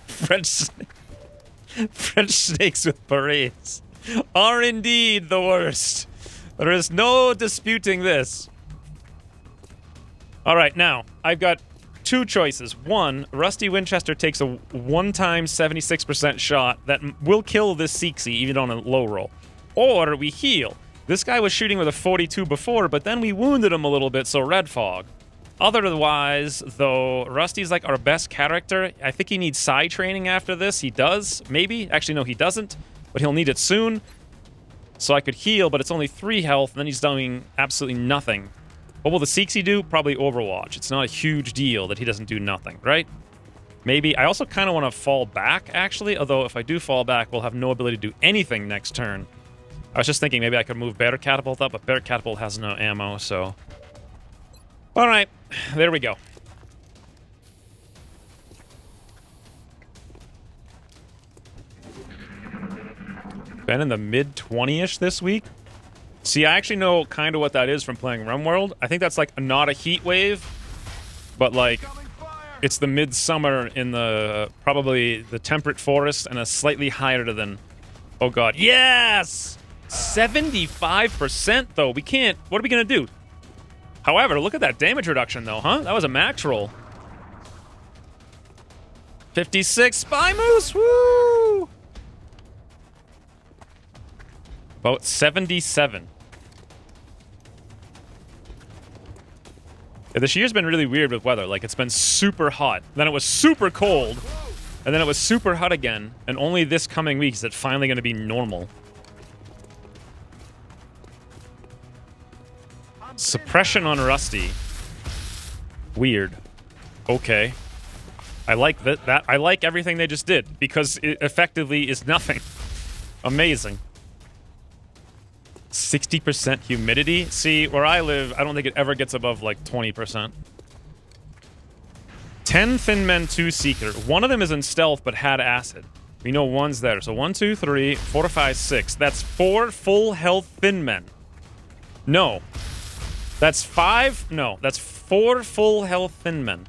French snakes with berets are indeed the worst. There is no disputing this. All right, now I've got 2 choices. One, Rusty Winchester takes a 1-time 76% shot that will kill this Seeksy even on a low roll. Or we heal. This guy was shooting with a 42 before, but then we wounded him a little bit, so Red Fog. Otherwise, though, Rusty's like our best character. I think he needs side training after this. He does, maybe. Actually, no, he doesn't, but he'll need it soon. So I could heal, but it's only 3 health, and then he's doing absolutely nothing. What will the Seeksy do? Probably Overwatch. It's not a huge deal that he doesn't do nothing, right? Maybe. I also kind of want to fall back, actually. Although, if I do fall back, we'll have no ability to do anything next turn. I was just thinking maybe I could move Bear Catapult up, but Bear Catapult has no ammo, so... Alright. There we go. Been in the mid-20-ish this week. See, I actually know kind of what that is from playing RimWorld. I think that's like not a heat wave, but like it's the midsummer in the probably the temperate forest and a slightly higher than. Oh god, yes, 75% though. We can't. What are we gonna do? However, look at that damage reduction though, huh? That was a max roll. 56 Spy Moose, woo! About 77. Yeah, this year's been really weird with weather. Like, it's been super hot. Then it was super cold. And then it was super hot again. And only this coming week is it finally going to be normal. Suppression on Rusty. Weird. Okay. I like that. I like everything they just did. Because it effectively is nothing. Amazing. 60% humidity? See, where I live, I don't think it ever gets above, like, 20%. 10 Thin Men, 2 Seeker. One of them is in stealth, but had acid. We know one's there. So 1, 2, 3, 4, 5, 6. That's 4 full health Thin Men. No. That's 5? No. That's 4 full health Thin Men.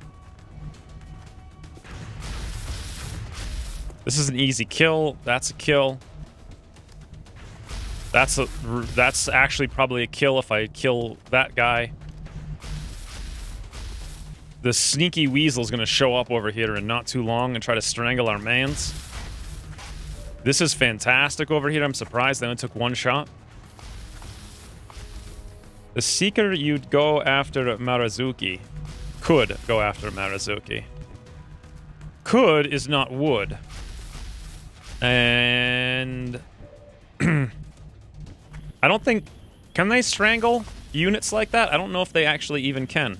This is an easy kill. That's a kill. That's actually probably a kill if I kill that guy. The sneaky weasel's gonna show up over here in not too long and try to strangle our mans. This is fantastic over here. I'm surprised they only took 1 shot. The Seeker, you'd go after Marazuki. Could go after Marazuki. Could is not would. And... I don't think... Can they strangle units like that? I don't know if they actually even can.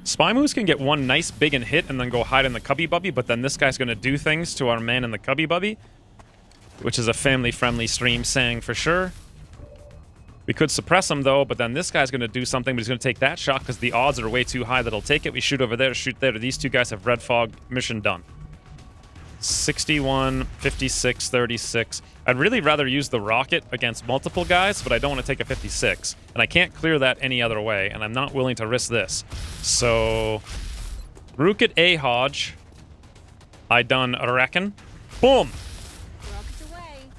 Spy Moose can get 1 nice big and hit and then go hide in the Cubby Bubby, but then this guy's going to do things to our man in the Cubby Bubby. which is a family-friendly stream saying for sure. We could suppress him, though, but then this guy's going to do something, but he's going to take that shot because the odds are way too high that he'll take it. We shoot over there, shoot there. These two guys have red fog. Mission done. 61, 56, 36. I'd really rather use the rocket against multiple guys, but I don't want to take a 56. And I can't clear that any other way, and I'm not willing to risk this. So, Rook A Hodge. I done reckon. Boom! Rockets away.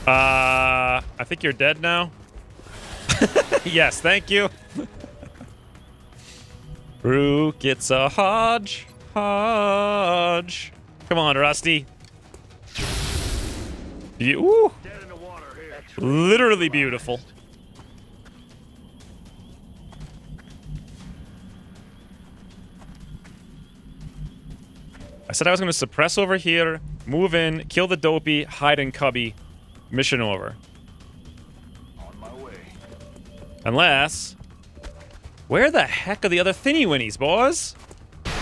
I think you're dead now. Yes, thank you. Rook, it's a Hodge. Hodge. Come on, Rusty. Ooh. Dead in the water here. Literally beautiful. I said I was going to suppress over here, move in, kill the dopey, hide in cubby. Mission over. On my way. Unless... Where the heck are the other thinny winnies, boys? Good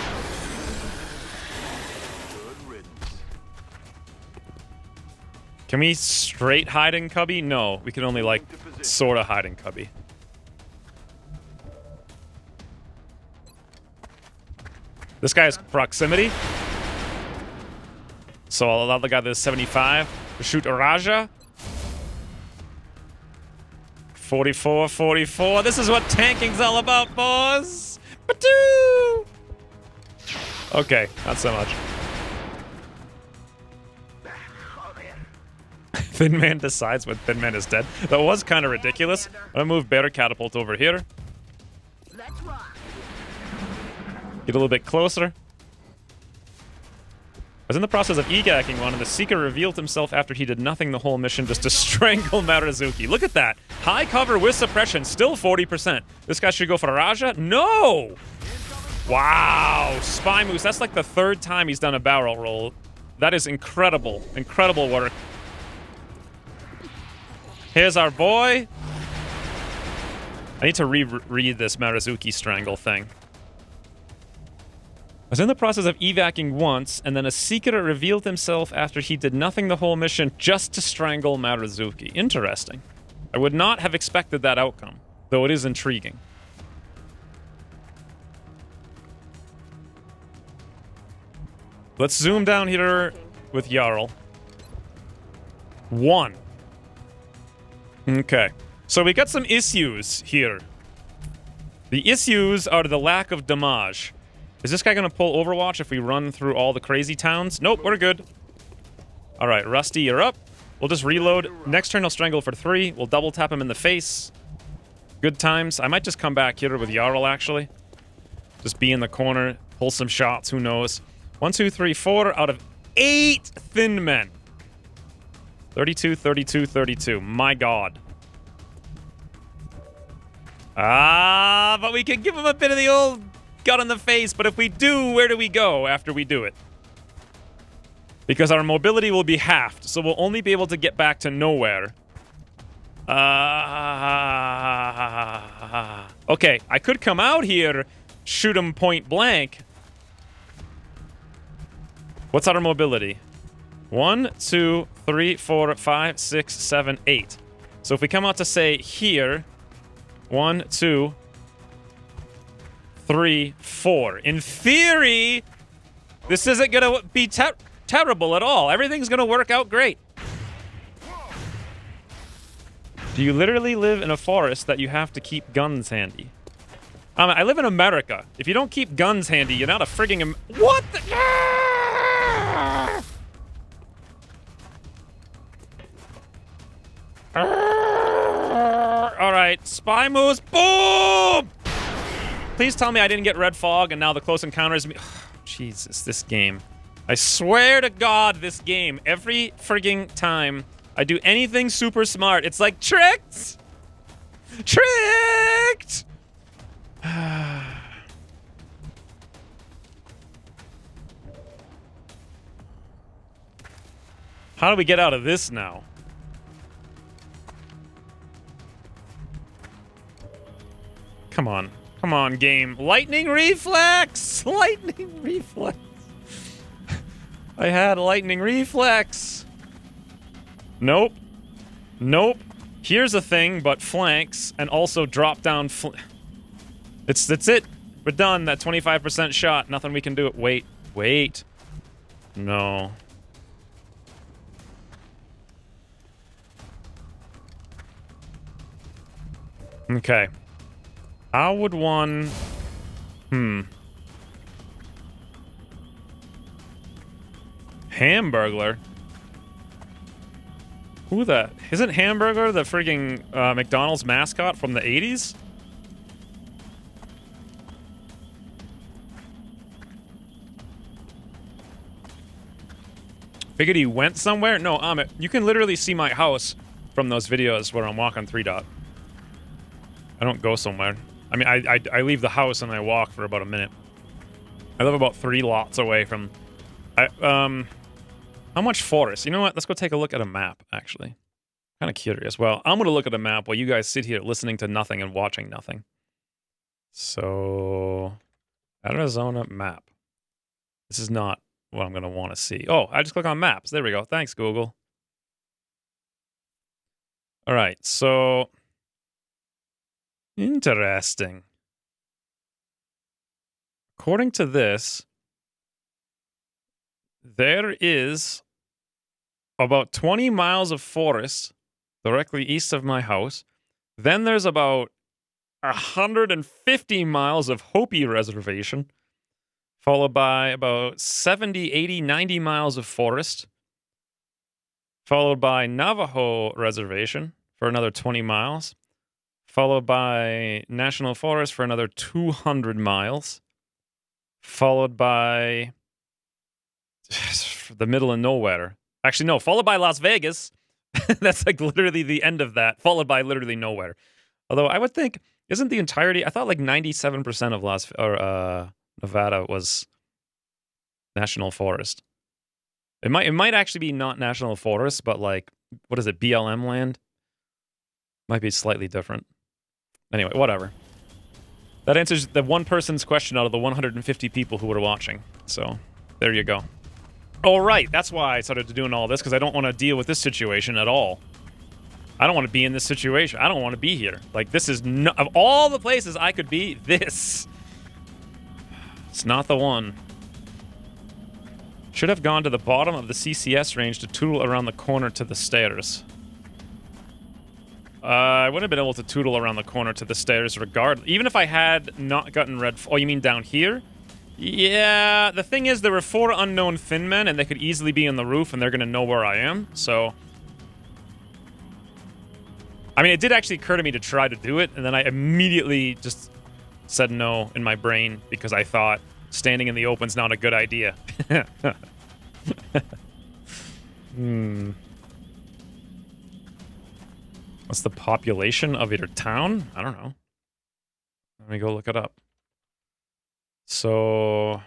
riddance. Can we straight hide in cubby? No, we can only, like, sort of hide in cubby. This guy has proximity. So I'll allow the guy that's 75 to shoot a Raja. 44, 44. This is what tanking's all about, boys. Ba-doo! Okay, not so much. Thin Man decides when Thin Man is dead. That was kind of ridiculous. I'm gonna move Bear Catapult over here. Let's rock. Get a little bit closer. I was in the process of egacking one, and the Seeker revealed himself after he did nothing the whole mission just to strangle Marazuki. Look at that. High cover with suppression, still 40%. This guy should go for a Raja? No! Wow. Spy Moose, that's like the third time he's done a barrel roll. That is incredible. Incredible work. Here's our boy. I need to reread this Marazuki strangle thing. I was in the process of evacing once, and then a Seeker revealed himself after he did nothing the whole mission just to strangle Marazuki. Interesting. I would not have expected that outcome, though it is intriguing. Let's zoom down here with Jarl. 1. Okay. So we got some issues here. The issues are the lack of damage. Is this guy going to pull Overwatch if we run through all the crazy towns? Nope, we're good. All right, Rusty, you're up. We'll just reload. Next turn, he'll strangle for 3. We'll double tap him in the face. Good times. I might just come back here with Jarl, actually. Just be in the corner, pull some shots, who knows. 1, 2, 3, 4 out of 8 thin men. 32, 32, 32. My God. Ah, but we can give him a bit of the old gut in the face, but if we do, where do we go after we do it? Because our mobility will be halved, so we'll only be able to get back to nowhere. Okay, I could come out here, shoot him point blank. What's our mobility? 1, 2, 3, 4, 5, 6, 7, 8. So if we come out to say here, 1, 2, 3, 4. In theory, this isn't going to be terrible at all. Everything's going to work out great. Do you literally live in a forest that you have to keep guns handy? I live in America. If you don't keep guns handy, you're not a frigging... What the... All right, Spy Moose. Boom! Please tell me I didn't get red fog and now the close encounters me. Jesus, this game. I swear to God, this game. Every frigging time I do anything super smart, it's like tricked! Tricked! How do we get out of this now? Come on. Come on, game. Lightning reflex! Lightning reflex. I had lightning reflex. Nope. Nope. Here's a thing, but flanks and also drop down. That's it. We're done. That 25% shot. Nothing we can do. Wait. Wait. No. Okay. How would one... Hamburglar? Who the... Isn't Hamburglar the freaking McDonald's mascot from the 80s? Figured he went somewhere? No, Amit, you can literally see my house from those videos where I'm walking 3 dot. I don't go somewhere. I mean, I leave the house and I walk for about a minute. I live about 3 lots away from... how much forest? You know what? Let's go take a look at a map, actually. Kind of curious. Well, I'm going to look at a map while you guys sit here listening to nothing and watching nothing. So... Arizona map. This is not what I'm going to want to see. Oh, I just click on maps. There we go. Thanks, Google. All right, so... Interesting. According to this, there is about 20 miles of forest directly east of my house. Then there's about 150 miles of Hopi Reservation, followed by about 70, 80, 90 miles of forest, followed by Navajo Reservation for another 20 miles, followed by National Forest for another 200 miles, followed by the middle of nowhere. Actually, no, followed by Las Vegas. That's like literally the end of that, followed by literally nowhere. Although I would think, isn't the entirety, I thought like 97% of Nevada was National Forest. It might actually be not National Forest, but like, what is it, BLM land? Might be slightly different. Anyway, whatever. That answers the one person's question out of the 150 people who were watching. So, there you go. All right, that's why I started doing all this, because I don't want to deal with this situation at all. I don't want to be in this situation. I don't want to be here. Like, this is of all the places I could be, this. It's not the one. Should have gone to the bottom of the CCS range to tootle around the corner to the stairs. I wouldn't have been able to tootle around the corner to the stairs regardless. Even if I had not gotten red... Oh, you mean down here? Yeah, the thing is, there were 4 unknown thin men, and they could easily be on the roof, and they're going to know where I am, so... I mean, it did actually occur to me to try to do it, and then I immediately just said no in my brain, because I thought standing in the open's not a good idea. What's the population of your town? I don't know. Let me go look it up. So,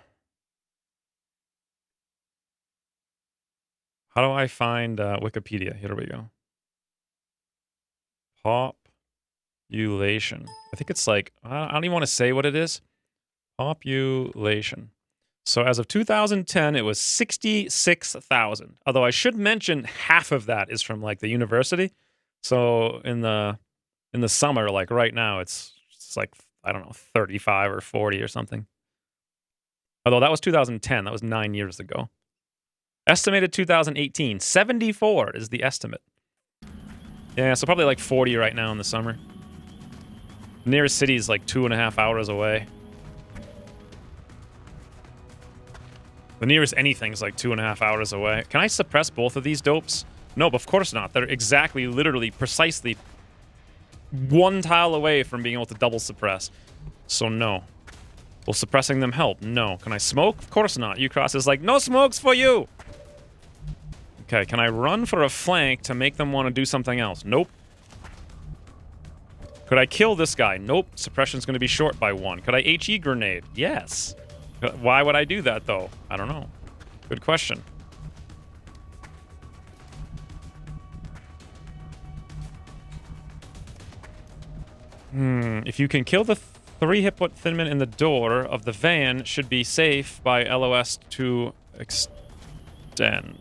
how do I find Wikipedia? Here we go. Population. I think it's like, I don't even want to say what it is. Population. So as of 2010, it was 66,000. Although I should mention half of that is from like the university. So in the summer, like right now, it's like, I don't know, 35 or 40 or something. Although that was 2010, that was 9 years ago. Estimated 2018, 74 is the estimate. Yeah, so probably like 40 right now in the summer. The nearest city is like 2.5 hours away. The nearest anything is like 2.5 hours away. Can I suppress both of these dopes? No, of course not. They're exactly, literally, precisely 1 tile away from being able to double suppress. So no. Will suppressing them help? No. Can I smoke? Of course not. Ucross is like, no smokes for you! Okay, can I run for a flank to make them want to do something else? Nope. Could I kill this guy? Nope. Suppression's going to be short by 1. Could I HE grenade? Yes. Why would I do that, though? I don't know. Good question. If you can kill the 3 hit point thin men in the door of the van, should be safe by LOS to understand.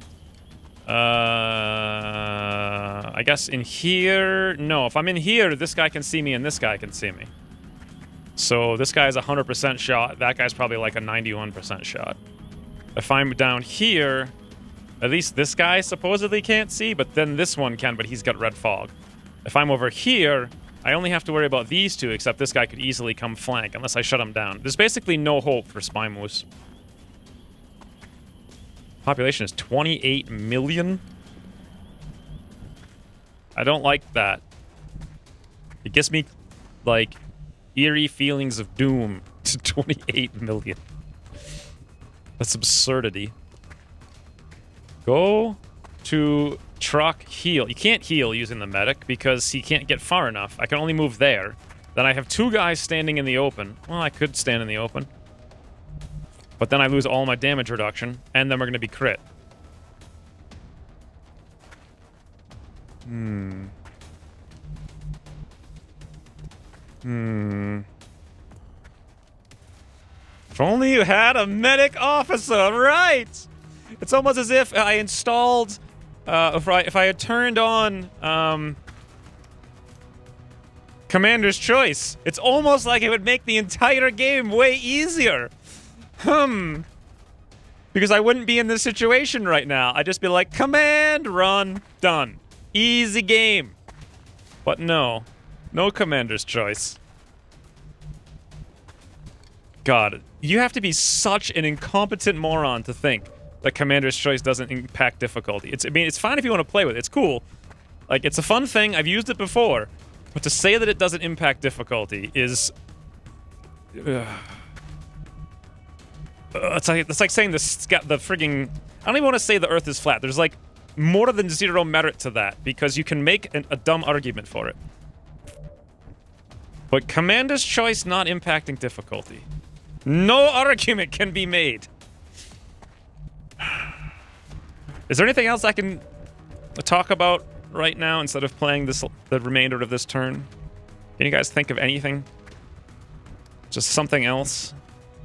I guess in here... No, if I'm in here, this guy can see me and this guy can see me. So this guy has a 100% shot. That guy's probably like a 91% shot. If I'm down here, at least this guy supposedly can't see, but then this one can, but he's got red fog. If I'm over here, I only have to worry about these two, except this guy could easily come flank unless I shut him down. There's basically no hope for Spy Moose. Population is 28 million. I don't like that. It gives me, like, eerie feelings of doom to 28 million. That's absurdity. Go to truck, heal. You can't heal using the medic because he can't get far enough. I can only move there. Then I have two guys standing in the open. Well, I could stand in the open. But then I lose all my damage reduction, and then we're going to be crit. If only you had a medic officer, right? It's almost as if I installed, if I had turned on, Commander's Choice. It's almost like it would make the entire game way easier. Because I wouldn't be in this situation right now. I'd just be like, command, run, done. Easy game. But no. No Commander's Choice. God, you have to be such an incompetent moron to think that Commander's Choice doesn't impact difficulty. I mean, it's fine if you want to play with it. It's cool. Like, it's a fun thing. I've used it before. But to say that it doesn't impact difficulty is... it's like saying the frigging... I don't even want to say the Earth is flat. There's, like, more than zero merit to that, because you can make a dumb argument for it. But Commander's Choice not impacting difficulty. No argument can be made. Is there anything else I can talk about right now instead of playing the remainder of this turn? Can you guys think of anything? Just something else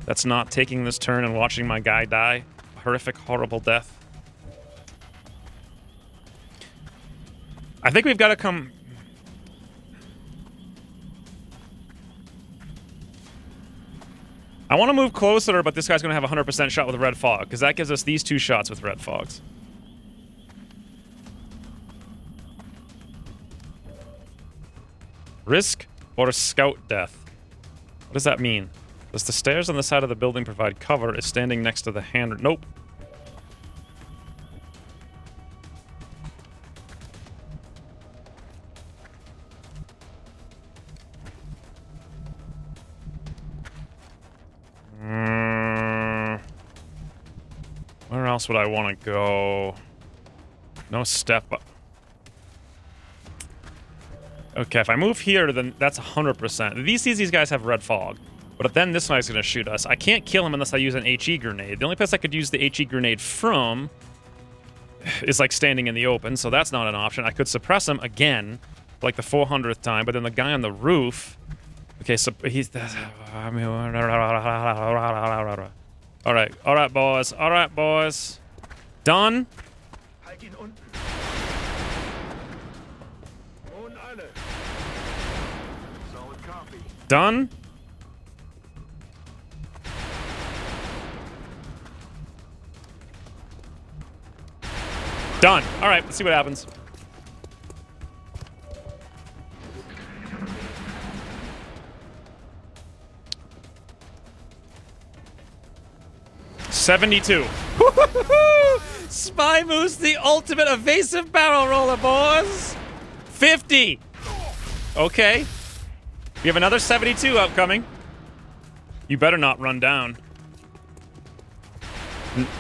that's not taking this turn and watching my guy die? A horrific, horrible death. I think we've got to come... I want to move closer, but this guy's going to have a 100% shot with a red fog, because that gives us these two shots with red fogs. Risk or scout death? What does that mean? Does the stairs on the side of the building provide cover? Is standing next to the hand... Nope. Where else would I want to go? No step up. Okay, if I move here, then that's 100%. These guys have red fog. But then this guy's going to shoot us. I can't kill him unless I use an HE grenade. The only place I could use the HE grenade from is like standing in the open, so that's not an option. I could suppress him again, like the 400th time, but then the guy on the roof... Okay, so he's... Alright, boys. Done? Done? Done. Alright, let's see what happens. $72. Spy Moose, the ultimate evasive barrel roller, boys. 50. Okay. We have another 72 upcoming. You better not run down.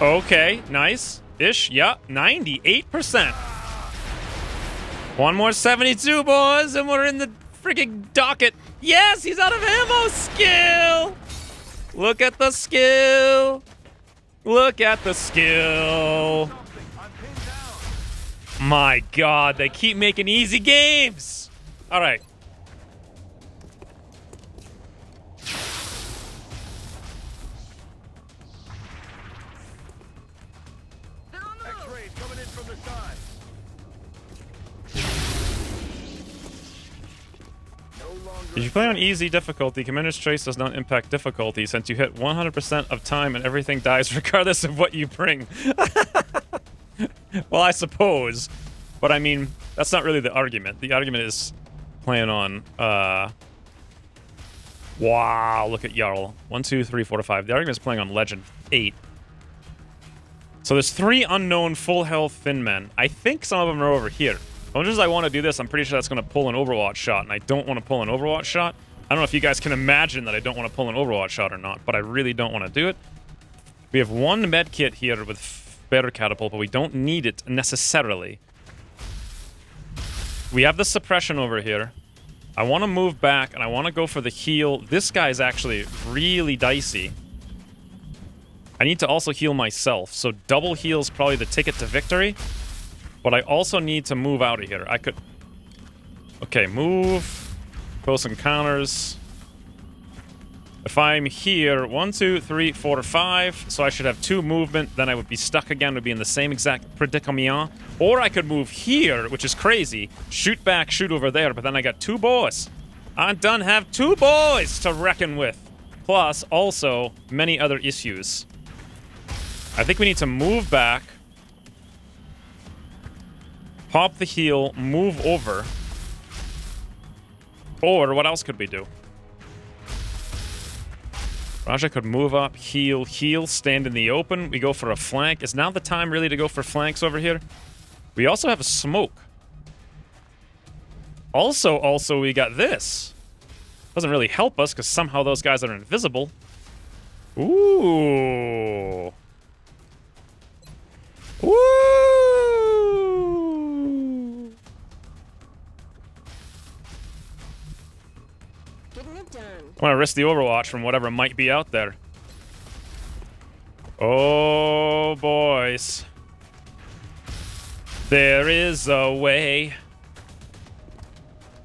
Okay, nice. Ish, yeah, 98%. One more 72, boys, and we're in the freaking docket. Yes, he's out of ammo. Skill. Look at the skill. Look at the skill. My God, they keep making easy games. All right. sides. No longer. If you play on easy difficulty, Commander's Trace does not impact difficulty since you hit 100% of time and everything dies regardless of what you bring. Well, I suppose. But I mean, that's not really the argument. The argument is playing on, wow, look at Jarl. 1, 2, 3, 4, 5. The argument is playing on Legend 8. So there's 3 unknown full health thin men. I think some of them are over here. As much as I want to do this, I'm pretty sure that's going to pull an Overwatch shot, and I don't want to pull an Overwatch shot. I don't know if you guys can imagine that I don't want to pull an Overwatch shot or not, but I really don't want to do it. We have 1 med kit here with better catapult, but we don't need it necessarily. We have the suppression over here. I want to move back, and I want to go for the heal. This guy is actually really dicey. I need to also heal myself, so double heal is probably the ticket to victory. But I also need to move out of here. I could... Okay, move. Close encounters. If I'm here, 1, 2, 3, 4, 5, so I should have 2 movement, then I would be stuck again, would be in the same exact predicament. Or I could move here, which is crazy, shoot back, shoot over there, but then I got 2 boys. I done have 2 boys to reckon with. Plus, also, many other issues. I think we need to move back, pop the heal, move over. Or, what else could we do? Raja could move up, heal, heal, stand in the open. We go for a flank. Is now the time really to go for flanks over here? We also have a smoke. Also, we got this. Doesn't really help us because somehow those guys are invisible. Ooh. Woo! Getting it done. I want to risk the Overwatch from whatever might be out there. Oh, boys. There is a way.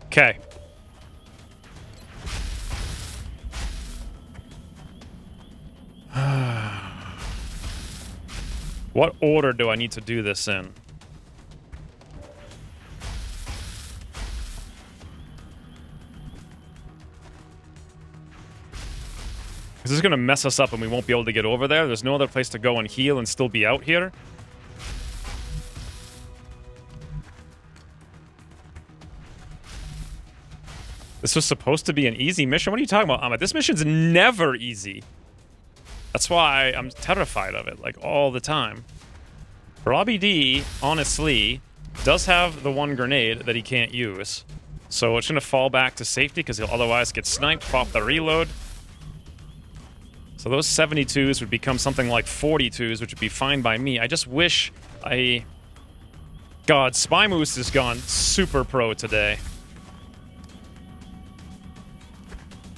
Okay. What order do I need to do this in? This is going to mess us up and we won't be able to get over there. There's no other place to go and heal and still be out here. This was supposed to be an easy mission? What are you talking about, Ahmed? This mission's never easy. That's why I'm terrified of it, like, all the time. Robbie D, honestly, does have the 1 grenade that he can't use. So it's going to fall back to safety because he'll otherwise get sniped, pop the reload. So those 72s would become something like 42s, which would be fine by me. I just wish I... God, Spy Moose has gone super pro today.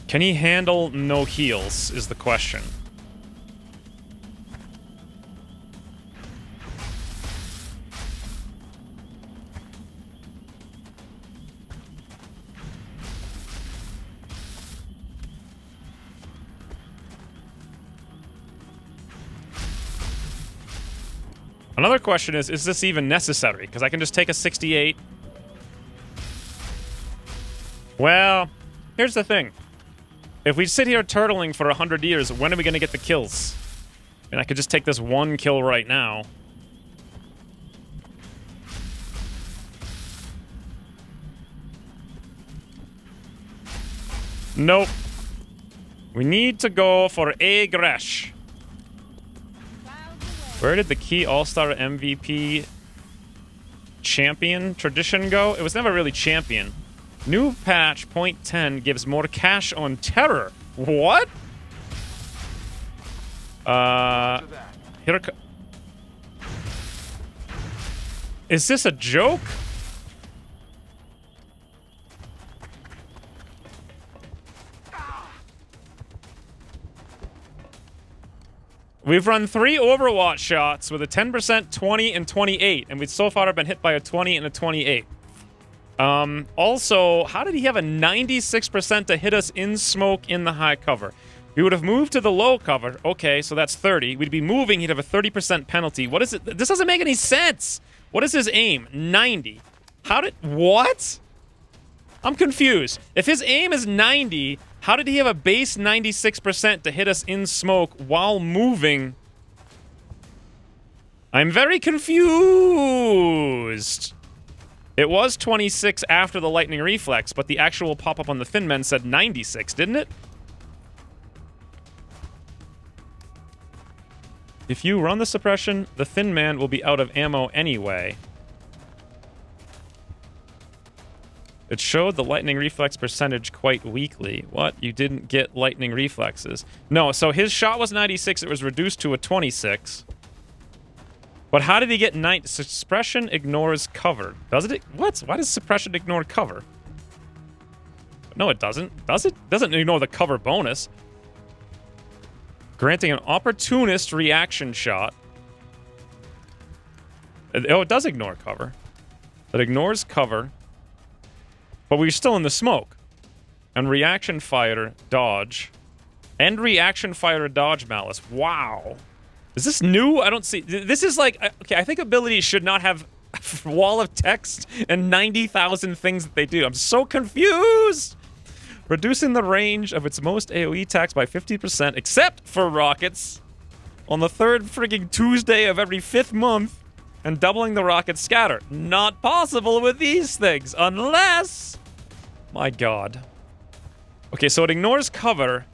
Can he handle no heals, is the question. Another question is this even necessary? Because I can just take a 68. Well, here's the thing. If we sit here turtling for 100 years, when are we going to get the kills? And I could just take this 1 kill right now. Nope. We need to go for a Gresh. Where did the key All-Star MVP champion tradition go? It was never really champion. New patch, point 10, gives more cash on terror. What? Here. Is this a joke? We've run 3 Overwatch shots with a 10%, 20, and 28, and we've so far been hit by a 20 and a 28. Also, how did he have a 96% to hit us in smoke in the high cover? We would have moved to the low cover. Okay, so that's 30. We'd be moving. He'd have a 30% penalty. What is it? This doesn't make any sense. What is his aim? 90. How did... What? I'm confused. If his aim is 90, how did he have a base 96% to hit us in smoke while moving? I'm very confused. It was 26 after the lightning reflex, but the actual pop-up on the Thin Men said 96, didn't it? If you run the suppression, the Thin Man will be out of ammo anyway. It showed the lightning reflex percentage quite weakly. What? You didn't get lightning reflexes? No, so his shot was 96. It was reduced to a 26. But how did he get 90? Suppression ignores cover. Does it? What? Why does suppression ignore cover? No, it doesn't. Does it? Doesn't ignore the cover bonus. Granting an opportunist reaction shot. Oh, it does ignore cover. It ignores cover. But we're still in the smoke. And reaction fire, dodge. And reaction fire, dodge malice. Wow. Is this new? I don't see... This is like... Okay, I think abilities should not have a wall of text and 90,000 things that they do. I'm so confused! Reducing the range of its most AoE attacks by 50%, except for rockets, on the third frigging Tuesday of every 5th month, and doubling the rocket scatter. Not possible with these things, unless... My god. Okay, so it ignores cover,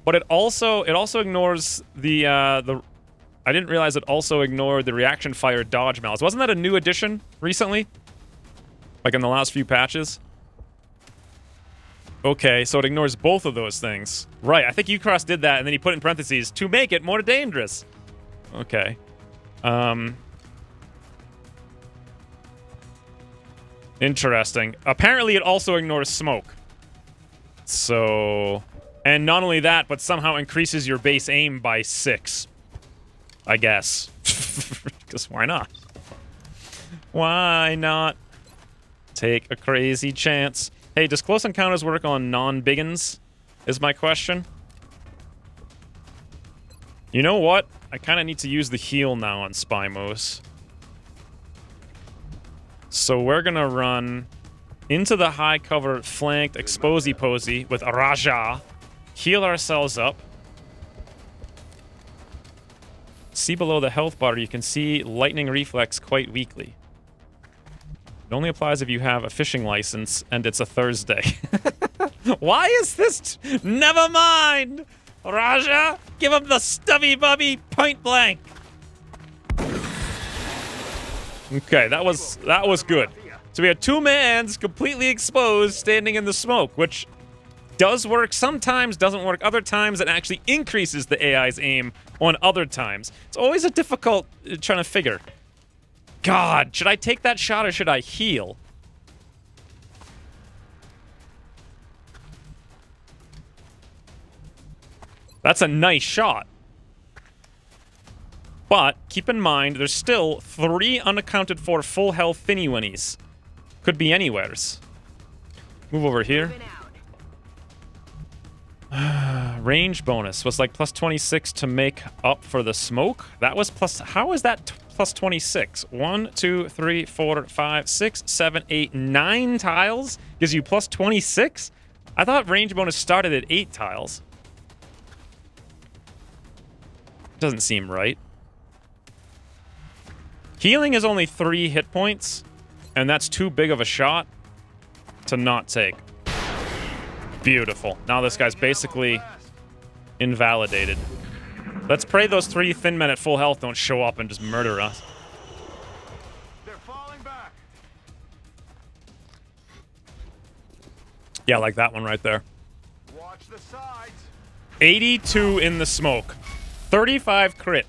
but it also ignores the I didn't realize it also ignored the reaction fire dodge malice. Wasn't that a new addition recently? Like in the last few patches? Okay, so it ignores both of those things. Right, I think Ucross did that, and then he put in parentheses, to make it more dangerous. Okay. Interesting. Apparently it also ignores smoke. So... And not only that, but somehow increases your base aim by 6. I guess. Because why not? Why not? Take a crazy chance. Hey, does close encounters work on non-biggins? Is my question. You know what? I kind of need to use the heal now on Spy Moose. So we're gonna run into the high cover flanked exposy posy with Raja. Heal ourselves up. See below the health bar, you can see lightning reflex quite weakly. It only applies if you have a fishing license and it's a Thursday. Why is this? Never mind! Raja, give him the stubby bubby point blank. Okay, that was good. So we had 2 mans completely exposed standing in the smoke, which does work sometimes, doesn't work other times. It actually increases the AI's aim on other times. It's always a difficult trying to figure. God, should I take that shot or should I heal? That's a nice shot. But keep in mind, there's still 3 unaccounted for full health thinny winnies. Could be anywheres. Move over here. Range bonus was like plus 26 to make up for the smoke. That was plus... How is that plus 26? 1, 2, 3, 4, 5, 6, 7, 8, 9 tiles? Gives you plus 26? I thought range bonus started at 8 tiles. Doesn't seem right. Healing is only 3 hit points, and that's too big of a shot to not take. Beautiful. Now this guy's basically invalidated. Let's pray those 3 thin men at full health don't show up and just murder us. They're falling back. Yeah, like that one right there. Watch the sides. 82 in the smoke. 35 crit.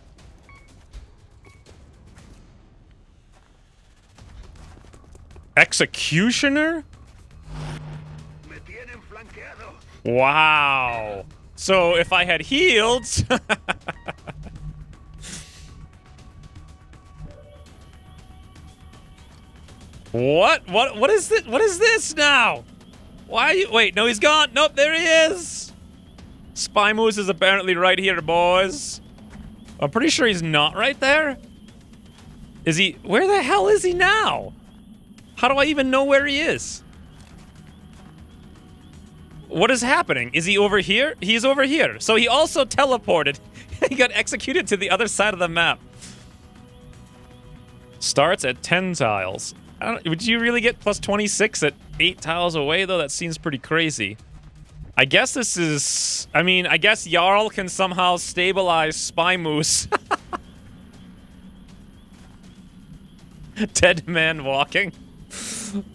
Executioner? Wow. So if I had healed... What is this? What is this now? Why are you... Wait, no, he's gone. Nope, there he is. Spy Moose is apparently right here, boys. I'm pretty sure he's not right there. Is he? Where the hell is he now? How do I even know where he is? What is happening? Is he over here? He's over here. So he also teleported. He got executed to the other side of the map. Starts at 10 tiles. Would you really get plus 26 at 8 tiles away, though? That seems pretty crazy. I guess this is... I mean, I guess Jarl can somehow stabilize Spy Moose. Dead man walking.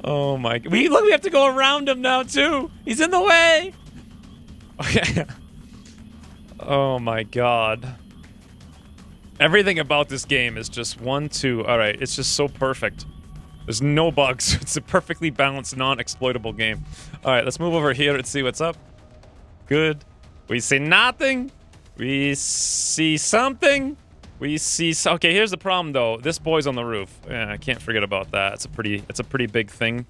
Oh my... Look, we have to go around him now, too. He's in the way. Okay. Oh my god. Everything about this game is just 1, 2. All right, it's just so perfect. There's no bugs. It's a perfectly balanced, non-exploitable game. All right, let's move over here and see what's up. Good. We see nothing. We see something. We see... Okay, here's the problem, though. This boy's on the roof. Yeah, I can't forget about that. It's a pretty big thing.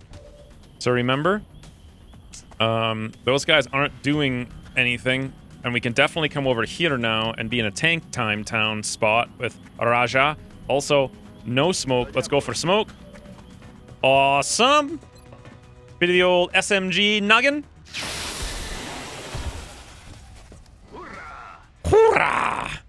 So remember, those guys aren't doing anything. And we can definitely come over here now and be in a tank time town spot with Raja. Also, no smoke. Let's go for smoke. Awesome. Bit of the old SMG noggin. Hoorah!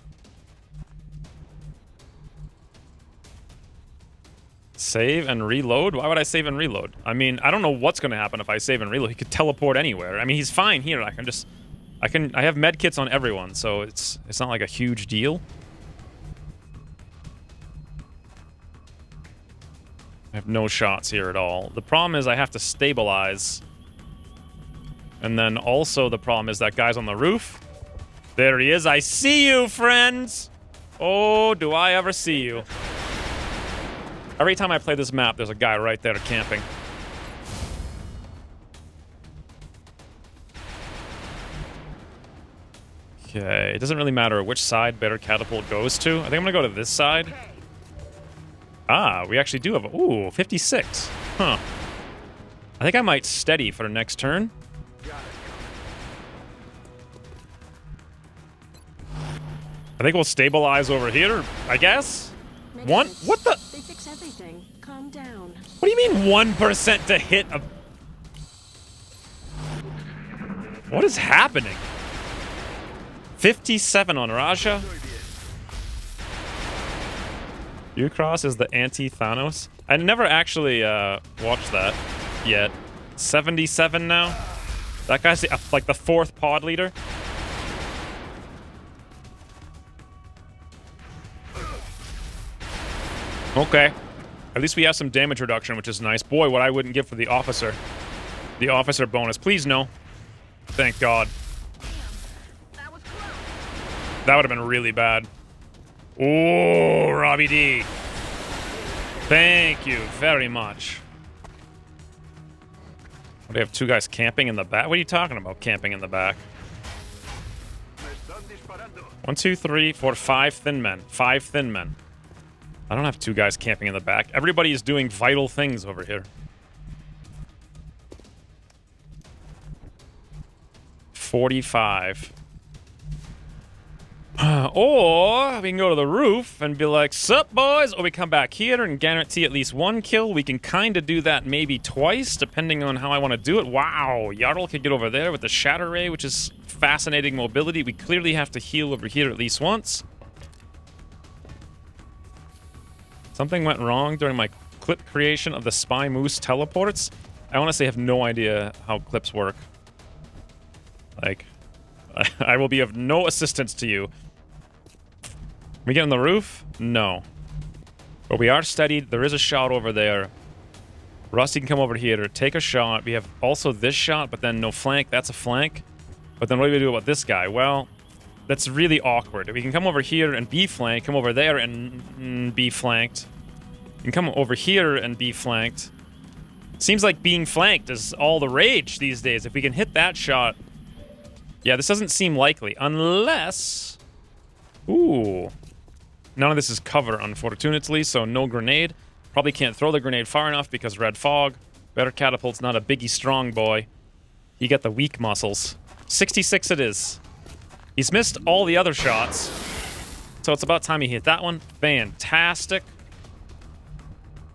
Save and reload? Why would I save and reload? I mean, I don't know what's going to happen if I save and reload. He could teleport anywhere. I mean, he's fine here. I have med kits on everyone, so it's not like a huge deal. I have no shots here at all. The problem is I have to stabilize. And then also the problem is that guy's on the roof. There he is. I see you, friends. Oh, do I ever see you. Every time I play this map, there's a guy right there camping. Okay, it doesn't really matter which side Better Catapult goes to. I think I'm gonna go to this side. Ah, we actually do have a... Ooh, 56. Huh. I think I might steady for the next turn. I think we'll stabilize over here, I guess. One? What the? They fix everything. Calm down. What do you mean 1% to hit a... What is happening? 57 on Raja. Ucross is the anti-Thanos. I never actually watched that yet. 77 now. That guy's like the 4th pod leader. Okay. At least we have some damage reduction, which is nice. Boy, what I wouldn't give for the officer. The officer bonus. Please, no. Thank God. That would have been really bad. Oh, Robbie D. Thank you very much. What, do you have 2 guys camping in the back? What are you talking about, camping in the back? 1, 2, 3, 4, 5 thin men. 5 thin men. I don't have 2 guys camping in the back. Everybody is doing vital things over here. 45. Or we can go to the roof and be like, sup, boys? Or we come back here and guarantee at least 1 kill. We can kind of do that maybe twice, depending on how I want to do it. Wow, Jarl could get over there with the Shatter Ray, which is fascinating mobility. We clearly have to heal over here at least once. Something went wrong during my clip creation of the Spy Moose teleports. I honestly have no idea how clips work. Like, I will be of no assistance to you. We get on the roof? No. But we are steadied. There is a shot over there. Rusty can come over here, take a shot. We have also this shot, but then no flank. That's a flank. But then what do we do about this guy? Well, that's really awkward. We can come over here and be flanked, come over there and be flanked. You can come over here and be flanked. Seems like being flanked is all the rage these days. If we can hit that shot... Yeah, this doesn't seem likely. Unless... Ooh. None of this is cover, unfortunately, so no grenade. Probably can't throw the grenade far enough because red fog. Better Catapult's not a biggie strong boy. He got the weak muscles. 66 it is. He's missed all the other shots. So it's about time he hit that one. Fantastic.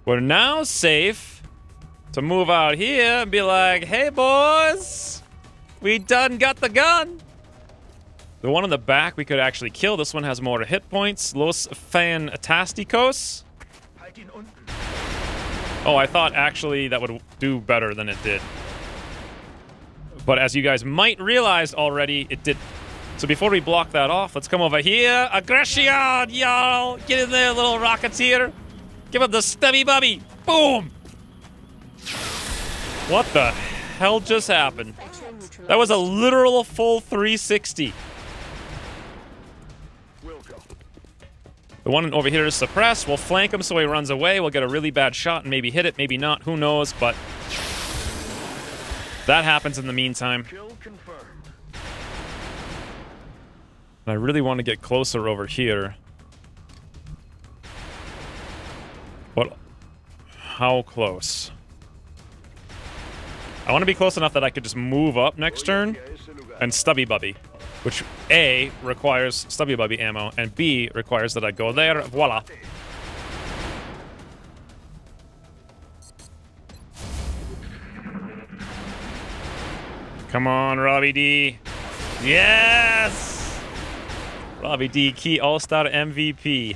We're now safe to move out here and be like, hey, boys, we done got the gun. The one in the back we could actually kill. This one has more hit points. Los Fantasticos. Oh, I thought actually that would do better than it did. But as you guys might realize already, it did. So before we block that off, let's come over here. Aggression, y'all. Get in there, little rocketeer. Give him the stubby bubby. Boom. What the hell just happened? That was a literal full 360. The one over here is suppressed. We'll flank him so he runs away. We'll get a really bad shot and maybe hit it, maybe not. Who knows? But that happens in the meantime. I really want to get closer over here. But how close? I want to be close enough that I could just move up next turn and stubby bubby. Which A, requires stubby bubby ammo, and B, requires that I go there. Voila. Come on, Robbie D. Yes! Robbie D, key all-star MVP.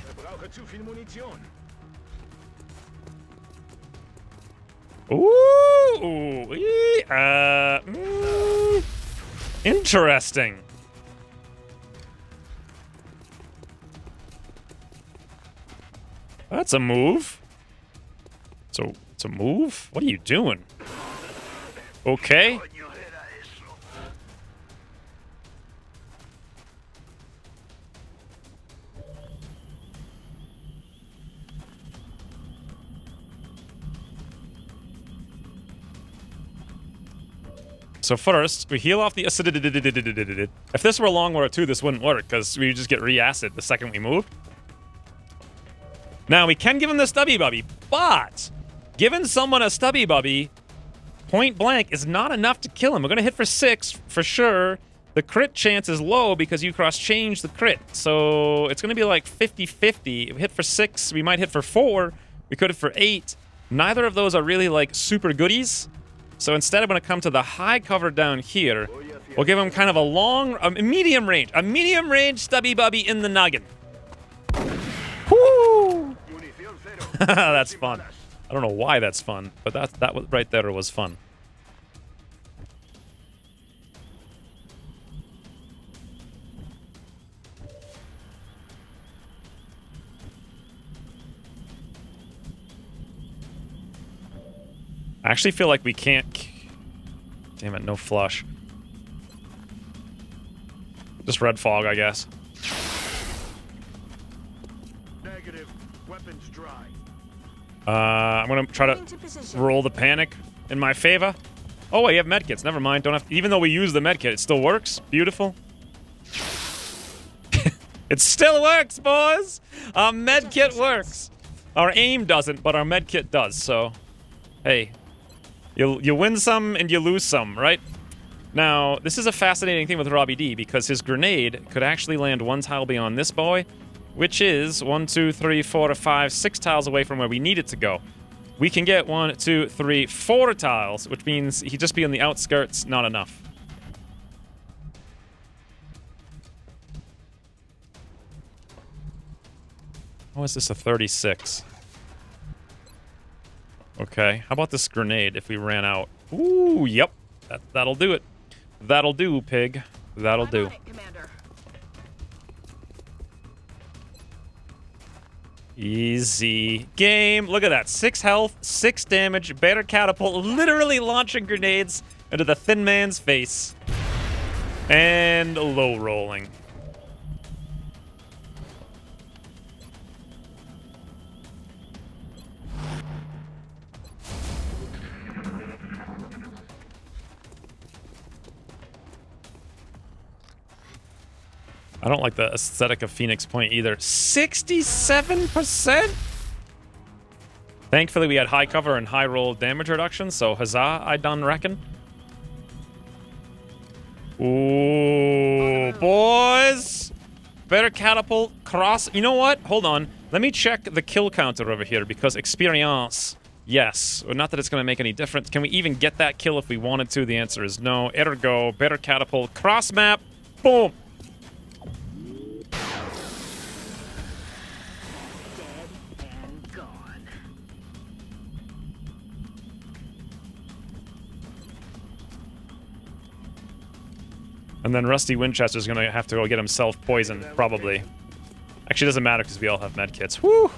Ooh! Interesting. That's a move. So it's a move? What are you doing? Okay. So first, we heal off the acidity. If this were Long War 2, this wouldn't work, because we just get re-acid the second we move. Now, we can give him the stubby bubby, but giving someone a stubby bubby point blank is not enough to kill him. We're going to hit for 6 for sure. The crit chance is low because you cross-change the crit. So it's going to be like 50-50. If we hit for 6, we might hit for 4. We could hit for 8. Neither of those are really like super goodies. So instead, I'm going to come to the high cover down here. We'll give him kind of a medium range stubby bubby in the noggin. Woo! That's fun. I don't know why that's fun, but that was right there was fun. I actually feel like we can't... Damn it, no flush. Just red fog, I guess. Negative. Weapons dry. I'm gonna try to roll the panic in my favor. Oh, wait, you have medkits. Never mind. Don't have to, even though we use the medkit, it still works. Beautiful. It still works, boys. Our medkit works. Our aim doesn't, but our medkit does. So, hey, you win some and you lose some, right? Now, this is a fascinating thing with Robbie D because his grenade could actually land one tile beyond this boy, which is 1, 2, 3, 4, 5, 6 tiles away from where we need it to go. We can get 1, 2, 3, 4 tiles, which means he'd just be on the outskirts, not enough. Oh, is this a 36? Okay, how about this grenade if we ran out? Ooh, yep. That'll do it. That'll do, pig. That'll do. Easy game. Look at that. 6 health, 6 damage, better catapult, literally launching grenades into the thin man's face. And low rolling. I don't like the aesthetic of Phoenix Point either. 67%? Thankfully, we had high cover and high roll damage reduction, so huzzah, I done reckon. Ooh, boys. Better catapult cross. You know what? Hold on. Let me check the kill counter over here because experience. Yes. Not that it's going to make any difference. Can we even get that kill if we wanted to? The answer is no. Ergo, better catapult. Cross map. Boom. Dead and gone. And then Rusty Winchester's going to have to go get himself poisoned, probably. Actually, it doesn't matter because we all have medkits. Woo!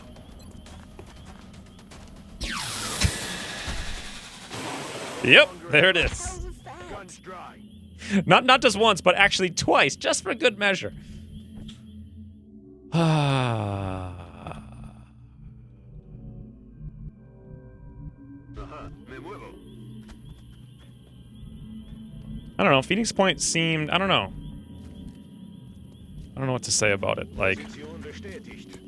Yep, there it is. Guns dry. Not just once, but actually twice, just for good measure. Me muevo. I don't know. Phoenix Point seemed... I don't know. I don't know what to say about it. Like, Position bestätigt.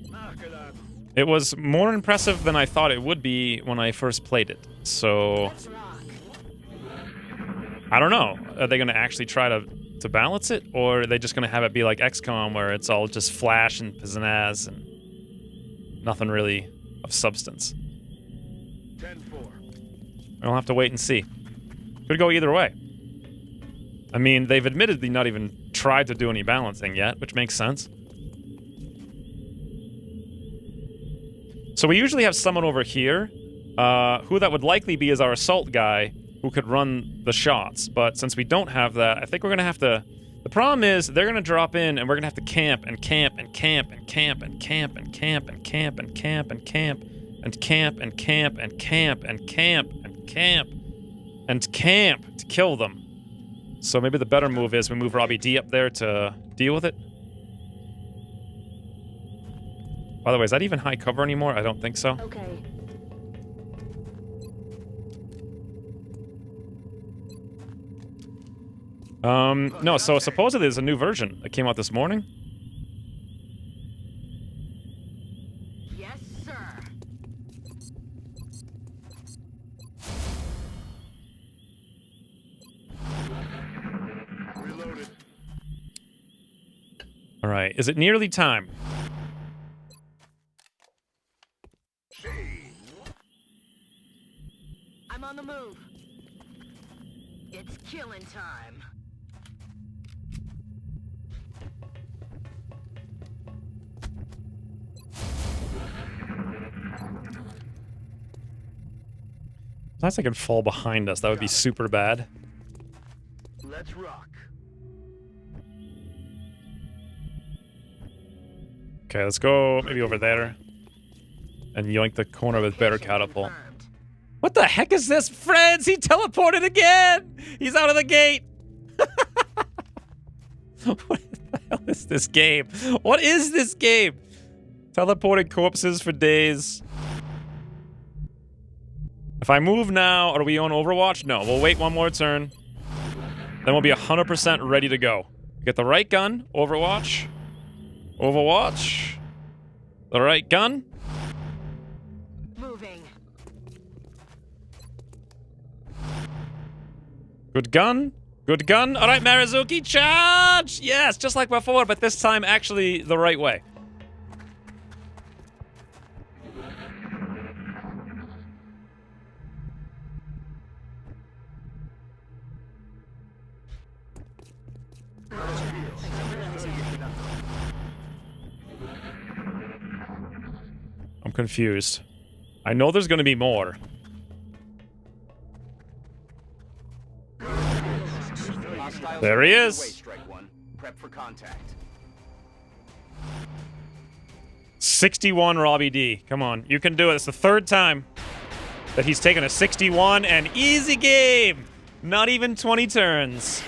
Nachgeladen. it was more impressive than I thought it would be when I first played it. So, Let's rock. I don't know. Are they going to actually try to balance it? Or are they just going to have it be like XCOM where it's all just flash and pizzazz and nothing really of substance? 10-4. I'll have to wait and see. Could go either way. I mean, they've admittedly not even tried to do any balancing yet, which makes sense. So we usually have someone over here, who that would likely be is our assault guy, who could run the shots. But since we don't have that, I think we're going to have to... The problem is, they're going to drop in, and we're going to have to camp, and camp, and camp, and camp, and camp, and camp, and camp, and camp, and camp, and camp, and camp, and camp, and camp, and camp, and camp to kill them. So maybe the better move is we move Robbie D up there to deal with it. By the way, is that even high cover anymore? I don't think so. Okay. No, so supposedly there's a new version that came out this morning. Yes, sir. Reloaded. All right, is it nearly time? I'm on the move. It's killing time. Unless I can fall behind us, that would be super bad. Let's rock. Okay, let's go maybe over there. And yoink the corner with better catapult. Confirmed. What the heck is this, friends? He teleported again! He's out of the gate! What the hell is this game? What is this game? Teleported corpses for days. If I move now, are we on Overwatch? No, we'll wait one more turn. Then we'll be 100% ready to go. Get the right gun, Overwatch. Overwatch. The right gun. Moving. Good gun. Good gun. All right, Marizuki, charge! Yes, just like before, but this time actually the right way. I'm confused. I know there's gonna be more. There he is. Strike one. Prep for contact. 61 Robbie D. Come on, you can do it. It's the third time that he's taken a 61 and easy game. Not even 20 turns.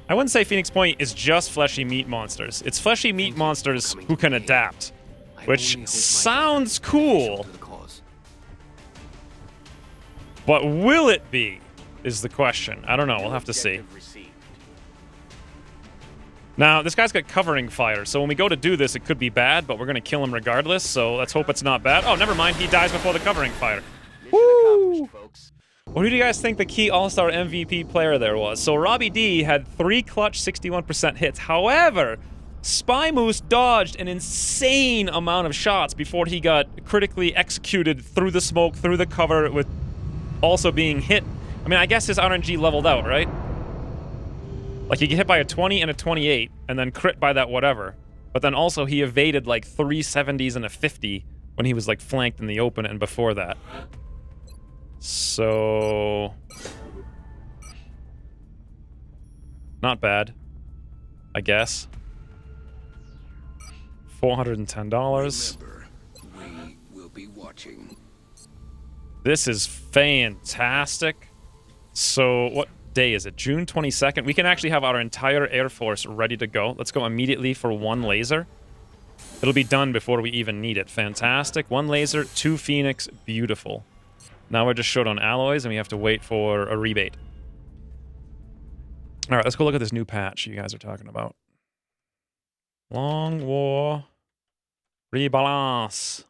I wouldn't say Phoenix Point is just fleshy meat monsters. It's fleshy meat monsters who can adapt, which sounds cool, but will it be is the question. I don't know. We'll have to see. Now, this guy's got covering fire, so when we go to do this, it could be bad, but we're going to kill him regardless, so let's hope it's not bad. Oh, never mind. He dies before the covering fire. Woo! What do you guys think the key All-Star MVP player there was? So Robbie D had 3 clutch 61% hits. However, Spy Moose dodged an insane amount of shots before he got critically executed through the smoke, through the cover, with also being hit. I mean, I guess his RNG leveled out, right? Like, he get hit by a 20 and a 28, and then crit by that whatever. But then also he evaded, like, 3 70s and a 50 when he was, like, flanked in the open and before that. So... not bad, I guess. $410. Remember, we will be watching. This is fantastic. So, what day is it? June 22nd? We can actually have our entire Air Force ready to go. Let's go immediately for 1 laser. It'll be done before we even need it. Fantastic. 1 laser, 2 Phoenix. Beautiful. Now we're just short on alloys, and we have to wait for a rebate. Alright, let's go look at this new patch you guys are talking about. Long War Rebalance.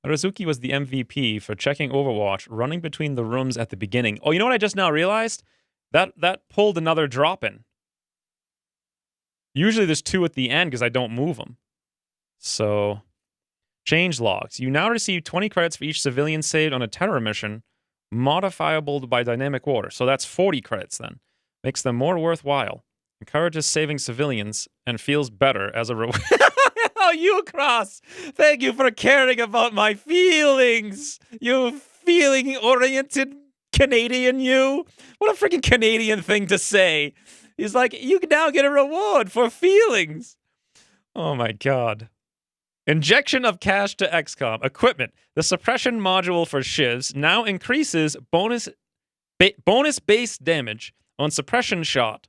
Razuki was the MVP for checking Overwatch, running between the rooms at the beginning. Oh, you know what I just now realized? That pulled another drop in. Usually there's 2 at the end because I don't move them. So, change logs. You now receive 20 credits for each civilian saved on a terror mission, modifiable by dynamic water. So that's 40 credits then. Makes them more worthwhile. Encourages saving civilians and feels better as a reward. Oh, you Cross! Thank you for caring about my feelings! You feeling-oriented Canadian, you! What a freaking Canadian thing to say! He's like, you can now get a reward for feelings! Oh my god. Injection of cash to XCOM. Equipment. The suppression module for shivs now increases bonus base damage on suppression shot.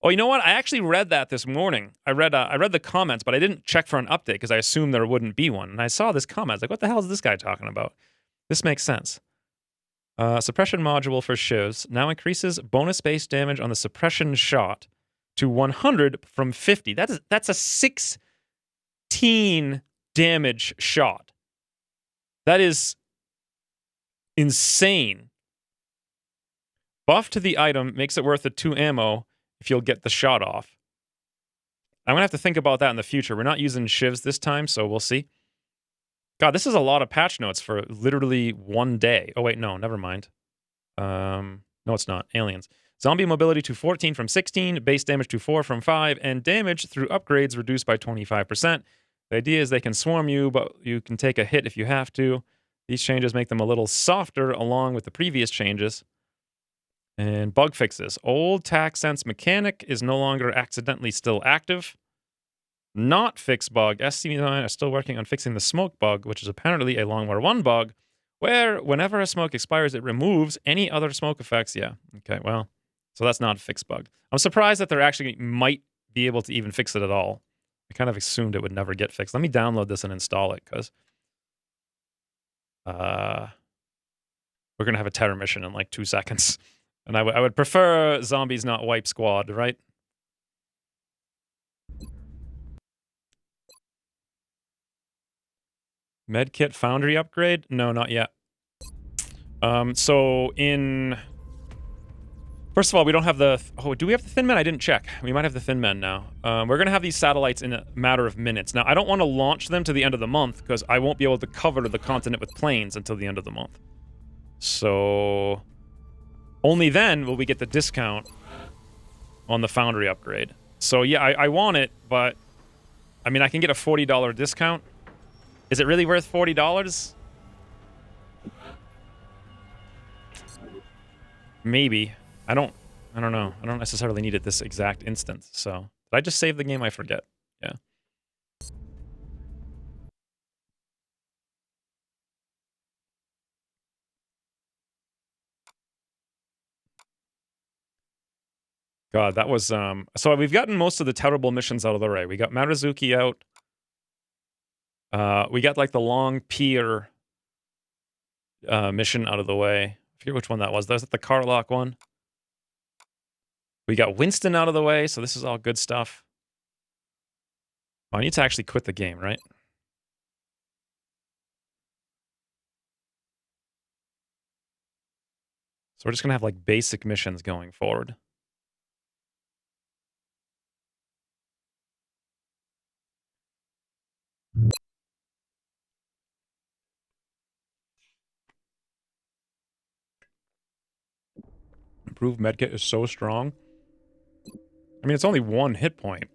Oh, you know what? I actually read that this morning. I read the comments, but I didn't check for an update because I assumed there wouldn't be one. And I saw this comment. I was like, what the hell is this guy talking about? This makes sense. Suppression module for shivs now increases bonus base damage on the suppression shot to 100 from 50. That's a 16 damage shot. That is insane. Buff to the item makes it worth the 2 ammo if you'll get the shot off. I'm going to have to think about that in the future. We're not using shivs this time, so we'll see. God, this is a lot of patch notes for literally 1 day. Oh, wait, no, never mind. No, it's not. Aliens. Zombie mobility to 14 from 16, base damage to 4 from 5, and damage through upgrades reduced by 25%. The idea is they can swarm you, but you can take a hit if you have to. These changes make them a little softer along with the previous changes. And bug fixes. Old tac sense mechanic is no longer accidentally still active. Not fixed bug. SC9 are still working on fixing the smoke bug, which is apparently a Long War 1 bug, where whenever a smoke expires, it removes any other smoke effects. Yeah. Okay, well, so that's not a fixed bug. I'm surprised that they're actually might be able to even fix it at all. I kind of assumed it would never get fixed. Let me download this and install it, because we're going to have a terror mission in like 2 seconds. And I would prefer zombies not wipe squad, right? Medkit Foundry upgrade? No, not yet. So in... First of all, we don't have the... Oh, do we have the Thin Men? I didn't check. We might have the Thin Men now. We're going to have these satellites in a matter of minutes. Now, I don't want to launch them to the end of the month, because I won't be able to cover the continent with planes until the end of the month. So... only then will we get the discount on the Foundry upgrade. So yeah, I want it, but... I mean, I can get a $40 discount. Is it really worth $40? Maybe. I don't know. I don't necessarily need it this exact instant, so... Did I just save the game? I forget. Yeah. God, that was, so we've gotten most of the terrible missions out of the way. We got Marazuki out. We got, like, the Long Pier mission out of the way. I forget which one that was. Was that the Carlock one? We got Winston out of the way, so this is all good stuff. Oh, I need to actually quit the game, right? we're just going to have like basic missions going forward. Improved medkit is so strong. I mean, it's only 1 hit point.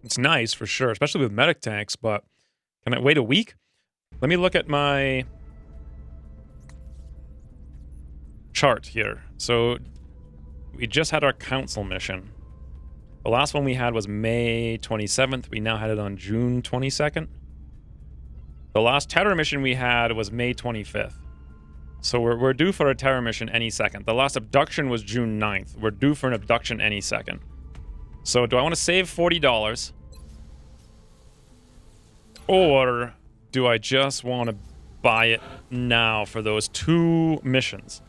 It's nice for sure, especially with medic tanks, but can I wait a week? Let me look at my chart here. So we just had our council mission. The last one we had was May 27th. We now had it on June 22nd. The last terror mission we had was May 25th. So we're due for a terror mission any second. The last abduction was June 9th. We're due for an abduction any second. So do I want to save $40? Or do I just want to buy it now for those 2 missions?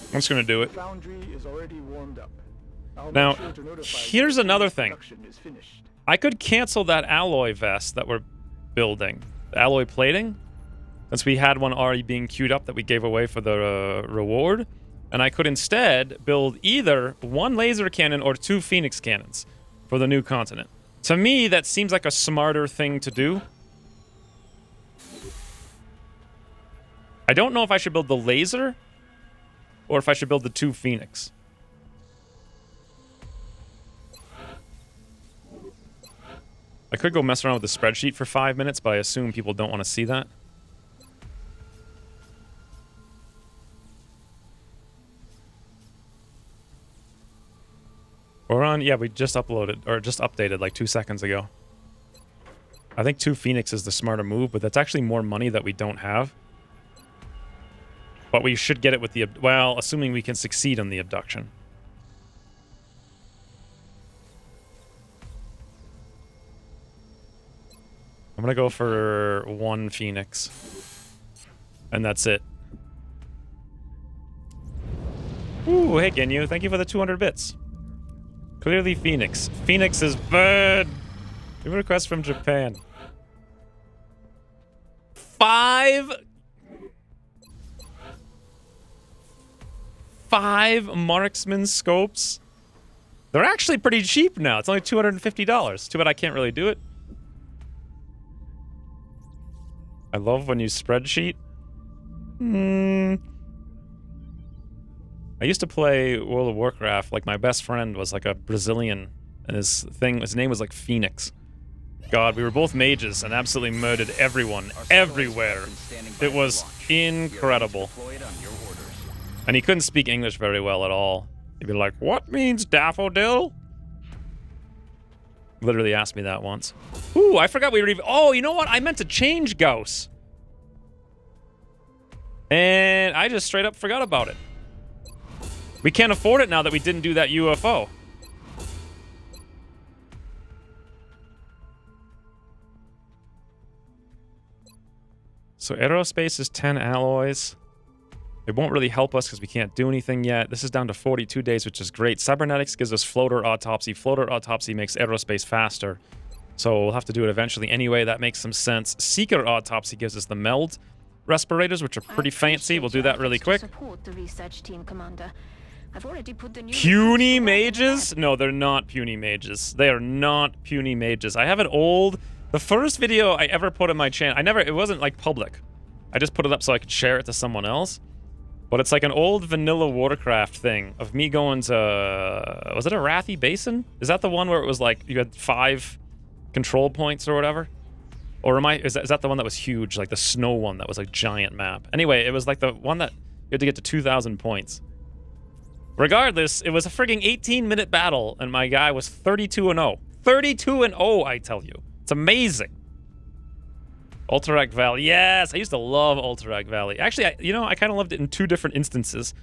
I'm just going to do it. Foundry is already warmed up. I'll Now, make sure to notify here's you another when thing. production is finished. I could cancel that alloy vest that we're building. The alloy plating. Since we had one already being queued up that we gave away for the reward. And I could instead build either 1 laser cannon or 2 Phoenix cannons for the new continent. To me, that seems like a smarter thing to do. I don't know if I should build the laser or if I should build the 2 Phoenix. I could go mess around with the spreadsheet for 5 minutes, but I assume people don't want to see that. We're on, yeah, we just uploaded, or just updated like 2 seconds ago. I think 2 Phoenix is the smarter move, but that's actually more money that we don't have. But we should get it with the, well, assuming we can succeed on the abduction. I'm gonna go for 1 Phoenix. And that's it. Ooh, hey Ginyu, thank you for the 200 bits. Clearly Phoenix. Phoenix is bad! We have a request from Japan. 5 marksman scopes? They're actually pretty cheap now. It's only $250. Too bad I can't really do it. I love when you spreadsheet. I used to play World of Warcraft. Like, my best friend was like a Brazilian, and his name was like Phoenix. God, we were both mages and absolutely murdered everyone, everywhere. It was incredible. And he couldn't speak English very well at all. He'd be like, "What means daffodil?" Literally asked me that once. Ooh, I forgot we were even... Oh, you know what? I meant to change Gauss. And I just straight up forgot about it. We can't afford it now that we didn't do that UFO. So aerospace is 10 alloys. It won't really help us because we can't do anything yet. This is down to 42 days, which is great. Cybernetics gives us floater autopsy. Floater autopsy makes aerospace faster. So we'll have to do it eventually anyway. That makes some sense. Seeker autopsy gives us the meld respirators, which are pretty fancy. We'll do that really quick. Support the research team, Commander. I've already put the new Puny mages? No, they're not puny mages. They are not puny mages. I have an old... The first video I ever put on my channel, it wasn't like public. I just put it up so I could share it to someone else. But it's like an old vanilla Warcraft thing of me going to... Was it Arathi Basin? Is that the one where it was like you had 5 control points or whatever? Or is that the one that was huge? Like the snow one that was like giant map. Anyway, it was like the one that you had to get to 2,000 points. Regardless, it was a frigging 18-minute battle and my guy was 32-0. 32-0, I tell you. It's amazing. Alterac Valley. Yes, I used to love Alterac Valley. Actually, I kind of loved it in 2 different instances.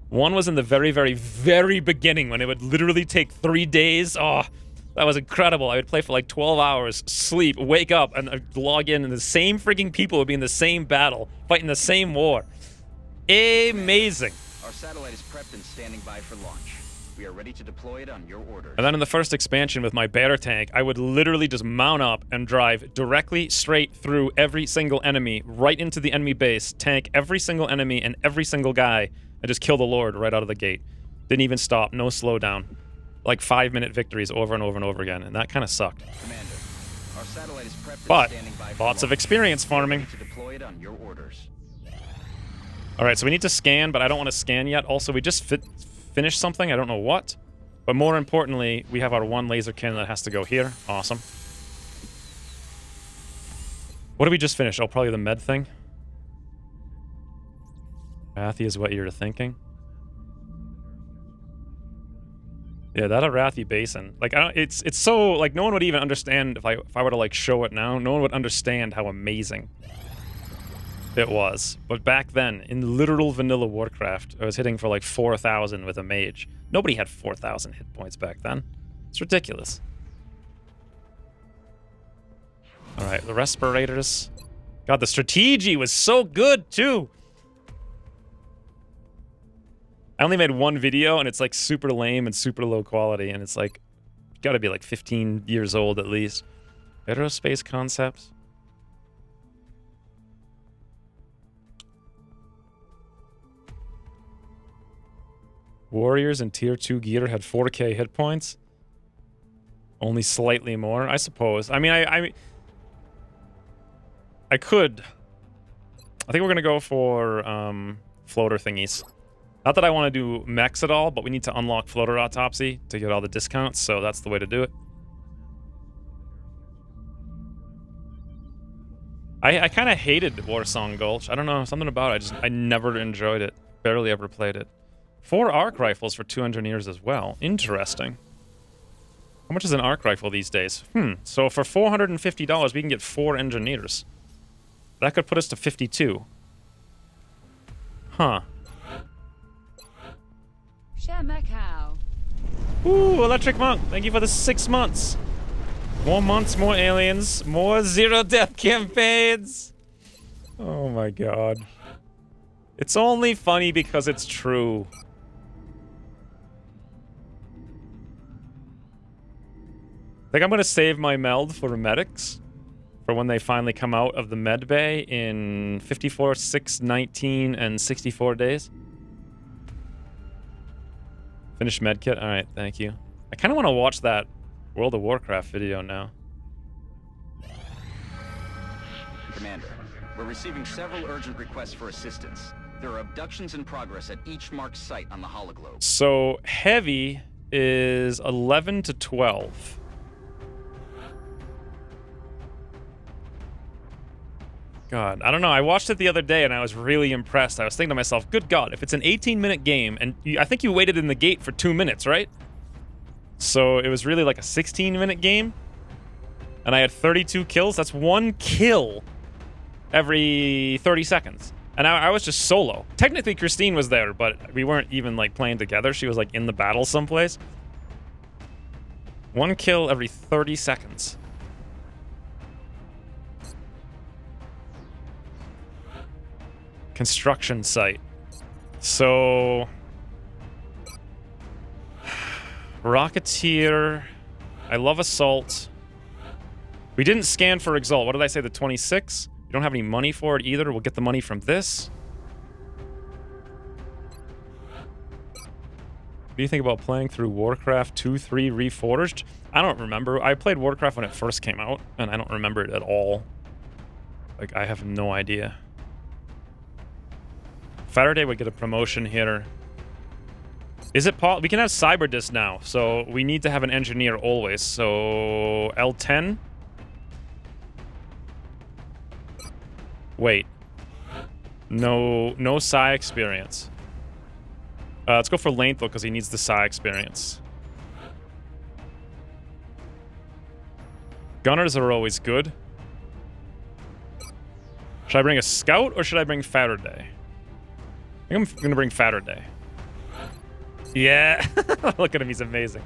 One was in the very, very, very beginning when it would literally take 3 days. Oh, that was incredible. I would play for like 12 hours, sleep, wake up, and I'd log in, and the same freaking people would be in the same battle, fighting the same war. Amazing. Our satellite is prepped and standing by for launch. We are ready to deploy it on your orders. And then in the first expansion with my bear tank, I would literally just mount up and drive directly straight through every single enemy, right into the enemy base, tank every single enemy and every single guy, and just kill the Lord right out of the gate. Didn't even stop, no slowdown. Like 5-minute victories over and over and over again, and that kind of sucked. Commander, our satellite is prepped But and standing by for lots of launch. experience We are farming. ready to deploy it on your orders. All right, so we need to scan, but I don't want to scan yet. Also, we just finished something. I don't know what. But more importantly, we have our one laser cannon that has to go here. Awesome. What did we just finish? Oh, probably the med thing. Arathi is what you're thinking. Yeah, that Arathi Basin. Like, I don't. It's so like no one would even understand if I were to like show it now. No one would understand how amazing it was. But back then, in literal vanilla Warcraft, I was hitting for like 4,000 with a mage. Nobody had 4,000 hit points back then. It's ridiculous. All right, the respirators. God, the strategy was so good too. I only made one video, and it's like super lame and super low quality, and it's like got to be like 15 years old at least. Aerospace concepts. Warriors in tier 2 gear had 4k hit points. Only slightly more, I suppose. I mean, I could. I think we're gonna go for floater thingies. Not that I want to do mechs at all, but we need to unlock floater autopsy to get all the discounts, so that's the way to do it. I kind of hated Warsong Gulch. I don't know, something about it. I never enjoyed it. Barely ever played it. 4 arc rifles for 2 engineers as well. Interesting. How much is an arc rifle these days? So for $450, we can get 4 engineers. That could put us to 52. Huh. Ooh, Electric Monk, thank you for the 6 months. More months, more aliens, more zero-death campaigns. Oh my god. It's only funny because it's true. I think I'm gonna save my meld for medics for when they finally come out of the med bay in 54, 6, 19, and 64 days. Finish medkit? Alright, thank you. I kind of want to watch that World of Warcraft video now. Commander, we're receiving several urgent requests for assistance. There are abductions in progress at each marked site on the hologlobe. So, heavy is 11 to 12. God, I don't know. I watched it the other day and I was really impressed. I was thinking to myself, good God, if it's an 18-minute game, and I think you waited in the gate for 2 minutes, right? So it was really like a 16-minute game. And I had 32 kills. That's 1 kill every 30 seconds. And I was just solo. Technically, Christine was there, but we weren't even like playing together. She was like in the battle someplace. 1 kill every 30 seconds. Construction site. So Rocketeer. I love Assault. We didn't scan for Exalt. What did I say? The 26? We don't have any money for it either. We'll get the money from this. What do you think about playing through Warcraft 2.3 Reforged? I don't remember. I played Warcraft when it first came out, and I don't remember it at all. Like, I have no idea. Faraday would get a promotion here. Is it we can have Cyberdisc now, so we need to have an engineer always. So L10. Wait. No Psi experience. Let's go for Lane though, because he needs the Psi experience. Gunners are always good. Should I bring a Scout or should I bring Faraday? I think I'm gonna bring Faraday. Yeah, look at him, he's amazing.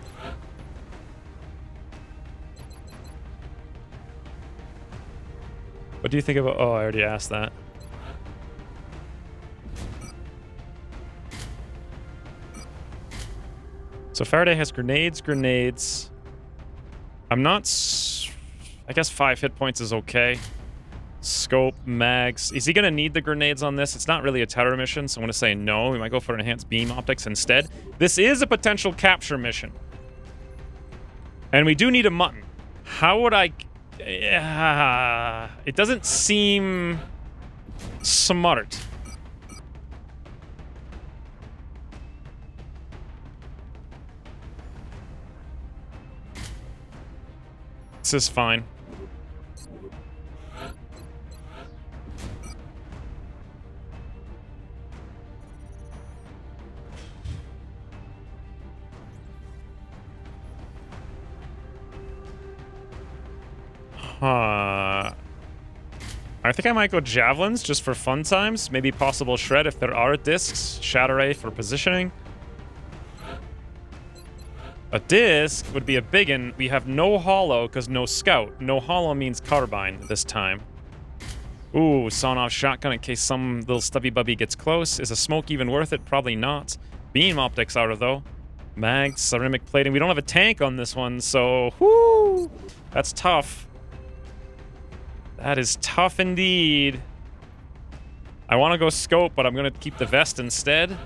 What do you think about... Oh, I already asked that. So Faraday has grenades. I'm not... I guess 5 hit points is okay. Scope, mags. Is he going to need the grenades on this? It's not really a terror mission, so I'm going to say no. We might go for enhanced beam optics instead. This is a potential capture mission. And we do need a mutton. How would I... it doesn't seem smart. This is fine. I think I might go javelins just for fun times. Maybe possible shred if there are discs. Shatter ray for positioning. A disc would be a big one. We have no hollow because no scout. No hollow means carbine this time. Ooh, sawn-off shotgun in case some little stubby bubby gets close. Is a smoke even worth it? Probably not. Beam optics are though. Mags, ceramic plating. We don't have a tank on this one, so whoo, that's tough. That is tough indeed. I want to go scope, but I'm going to keep the vest instead.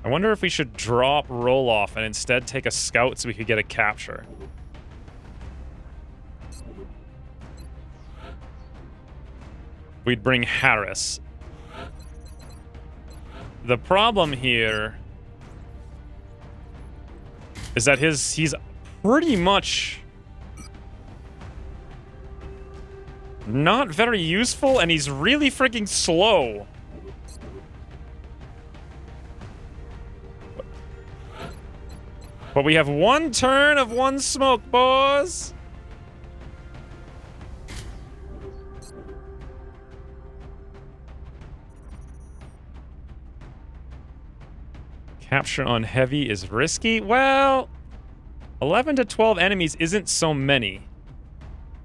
I wonder if we should drop roll-off and instead take a scout so we could get a capture. We'd bring Harris. The problem here is that he's pretty much not very useful, and he's really freaking slow. But we have one turn of one smoke, boys. Capture on heavy is risky. Well, 11 to 12 enemies isn't so many.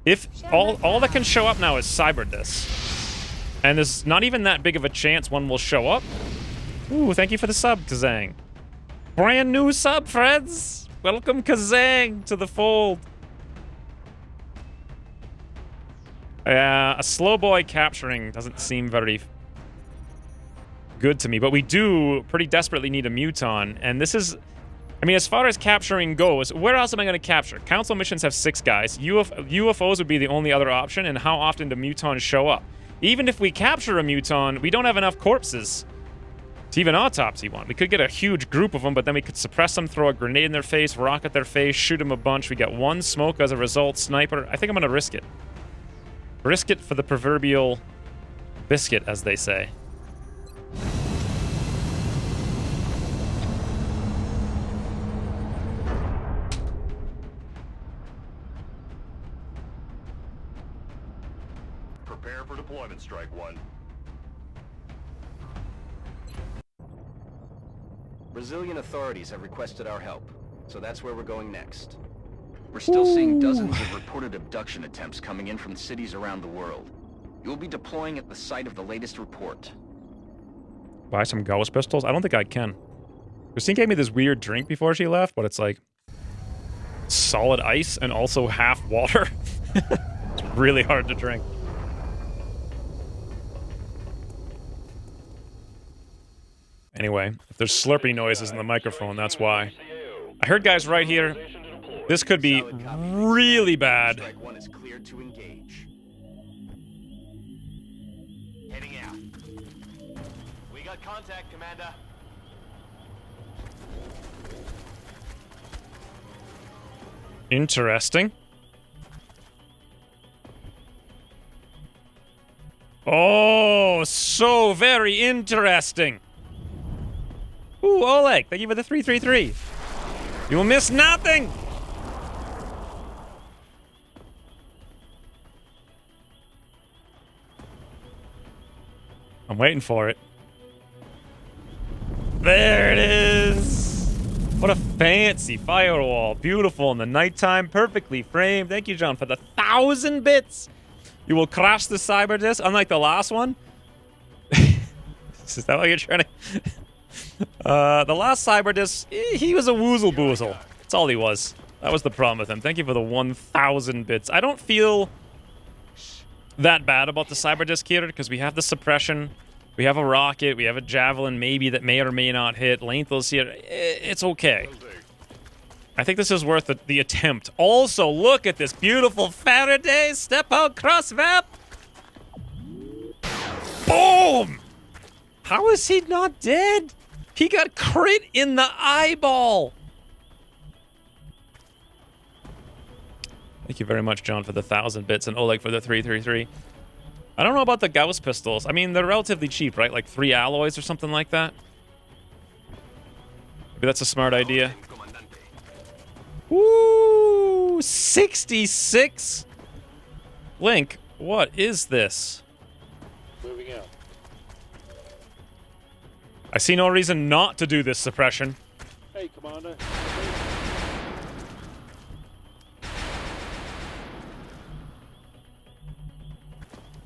If all that can show up now is Cyberdisc. And there's not even that big of a chance one will show up. Ooh, thank you for the sub, Kazang. Brand new sub, friends. Welcome, Kazang, to the fold. A slow boy capturing doesn't seem very good to me, but we do pretty desperately need a Muton, and this is... I mean, as far as capturing goes, where else am I going to capture? Council missions have 6 guys. UFOs would be the only other option, and how often do Mutons show up? Even if we capture a Muton, we don't have enough corpses to even autopsy one. We could get a huge group of them, but then we could suppress them, throw a grenade in their face, rocket their face, shoot them a bunch. We get 1 smoke as a result. Sniper. I think I'm going to risk it. Risk it for the proverbial biscuit, as they say. Prepare for deployment, Strike One. Brazilian authorities have requested our help, so that's where we're going next. We're still seeing dozens of reported abduction attempts coming in from cities around the world. You'll be deploying at the site of the latest report. Buy some ghost pistols? I don't think I can. Christine gave me this weird drink before she left, but it's like solid ice and also half water. It's really hard to drink. Anyway, if there's slurpy noises in the microphone, that's why. I heard guys right here. This could be really bad. Strike One is cleared to engage. Heading out. We got contact, Commander. Interesting. Oh, so very interesting. Ooh, Oleg, thank you for the 333. You will miss nothing. I'm waiting for it. There it is. What a fancy firewall. Beautiful in the nighttime, perfectly framed. Thank you, John, for the 1,000 bits. You will crash the Cyberdisc, unlike the last one. Is that what you're trying to... The last Cyberdisc, he was a woozle boozle. That's all he was. That was the problem with him. Thank you for the 1,000 bits. I don't feel that bad about the Cyberdisc here because we have the suppression, we have a rocket, we have a javelin maybe that may or may not hit. Lengthel's here. It's okay. I think this is worth the attempt. Also, look at this beautiful Faraday step out cross map. Boom! How is he not dead? He got crit in the eyeball. Thank you very much, John, for the 1,000 bits and Oleg for the 333. I don't know about the Gauss pistols. I mean, they're relatively cheap, right? Like 3 alloys or something like that. Maybe that's a smart idea. Woo! 66? Link, what is this? Moving out. I see no reason not to do this suppression. Hey, Commander.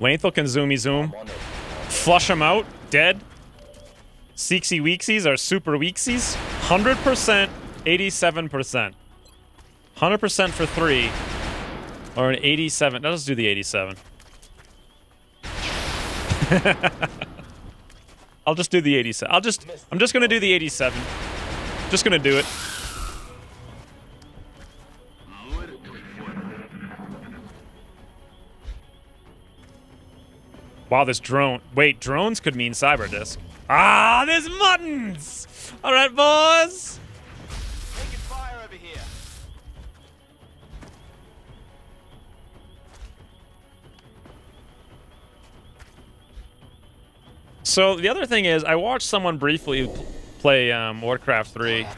Lengthel can zoomy zoom. Flush him out. Dead. Seeksy Weeksies are super Weeksies. 100%, 87%. 100% for 3. Or an 87. Let's do the 87. I'll just do the 87. I'm just gonna do the 87. Just gonna do it. Wow, this drone. Wait, drones could mean Cyberdisc. Ah, there's muttons! Alright, boys! Taking fire over here. So, the other thing is, I watched someone briefly play Warcraft 3,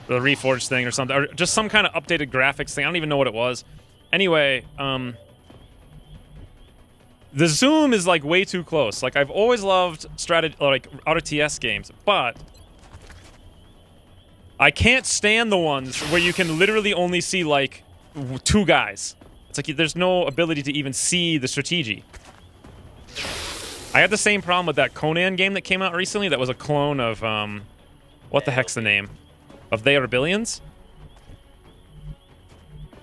the Reforged thing or something, or just some kind of updated graphics thing. I don't even know what it was. Anyway, the zoom is like way too close. Like I've always loved RTS games, but I can't stand the ones where you can literally only see like 2 guys. It's like there's no ability to even see the strategy. I had the same problem with that Conan game that came out recently that was a clone of what the heck's the name? Of They Are Billions?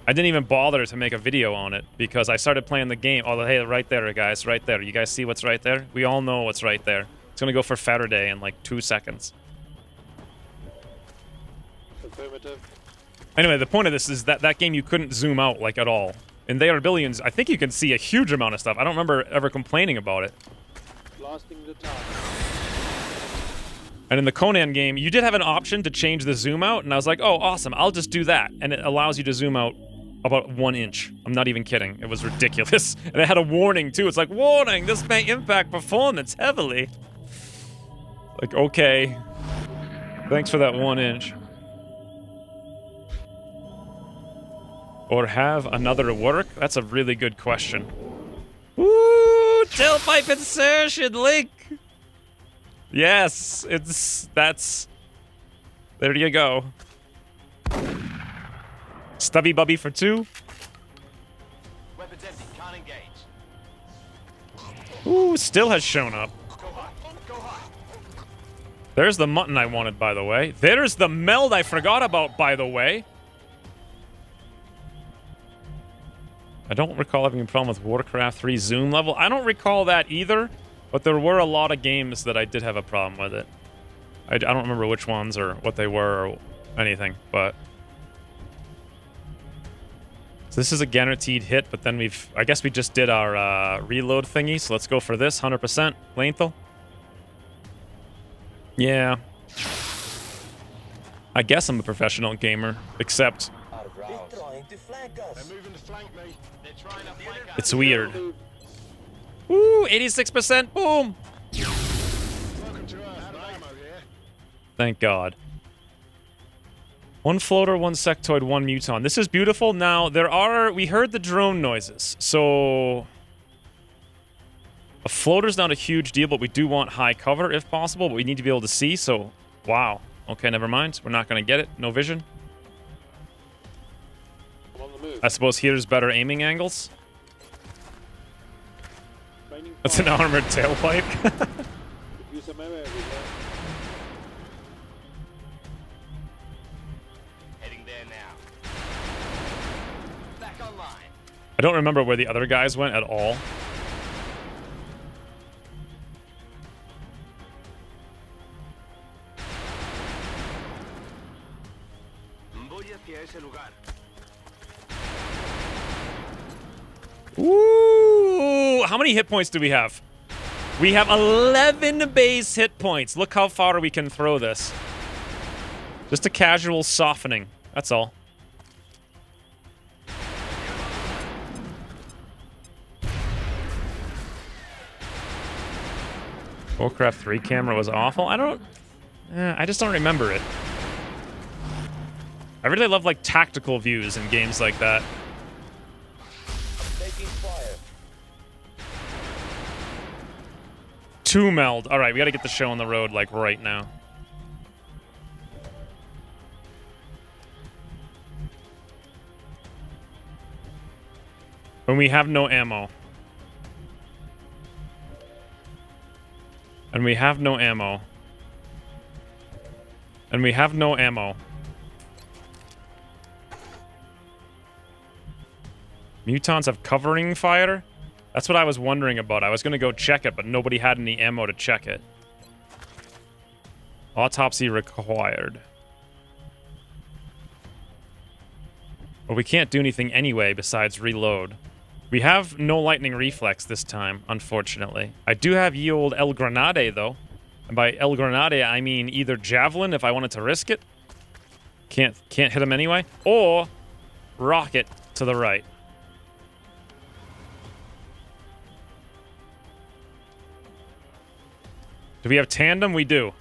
I didn't even bother to make a video on it because I started playing the game. Oh, hey, right there, guys, right there. You guys see what's right there? We all know what's right there. It's gonna go for Faraday in like 2 seconds. Affirmative. Anyway, the point of this is that that game you couldn't zoom out like at all. In They Are Billions, I think you can see a huge amount of stuff. I don't remember ever complaining about it. Blasting the target. And in the Conan game, you did have an option to change the zoom out, and I was like, oh, awesome, I'll just do that. And it allows you to zoom out about 1 inch. I'm not even kidding. It was ridiculous. And it had a warning, too. It's like, warning, this may impact performance heavily. Like, okay. Thanks for that 1 inch. Or have another work? That's a really good question. Woo! Tailpipe insertion, Link! Yes, that's... There you go. Stubby Bubby for 2. Weapons empty. Can't engage. Ooh, still has shown up. Go high. Go high. There's the mutton I wanted, by the way. There's the meld I forgot about, by the way. I don't recall having a problem with Warcraft 3 zoom level. I don't recall that either, but there were a lot of games that I did have a problem with it. I don't remember which ones or what they were or anything, but... So this is a guaranteed hit, but then I guess we just did our reload thingy, so let's go for this, 100%. Lengthel. Yeah. I guess I'm a professional gamer, except... It's weird. Woo, 86%, boom! Thank God. 1 floater, 1 sectoid, 1 muton. This is beautiful. Now, we heard the drone noises, so... A floater's not a huge deal, but we do want high cover if possible, but we need to be able to see, so... Wow. Okay, never mind. We're not going to get it. No vision. I suppose here's better aiming angles. That's an armored tailpipe. now. Back online. I don't remember where the other guys went at all. Voy hacia ese lugar. Ooh, how many hit points do we have? We have 11 base hit points. Look how far we can throw this. Just a casual softening. That's all. Warcraft 3 camera was awful. I just don't remember it. I really love like tactical views in games like that. Taking fire. 2 meld. All right, we got to get the show on the road like right now. When we have no ammo. And we have no ammo. And we have no ammo. Mutons have covering fire? That's what I was wondering about. I was going to go check it, but nobody had any ammo to check it. Autopsy required. But we can't do anything anyway besides reload. We have no lightning reflex this time, unfortunately. I do have ye old El Granade, though. And by El Granade, I mean either Javelin, if I wanted to risk it. Can't hit him anyway. Or Rocket to the right. Do we have tandem? We do.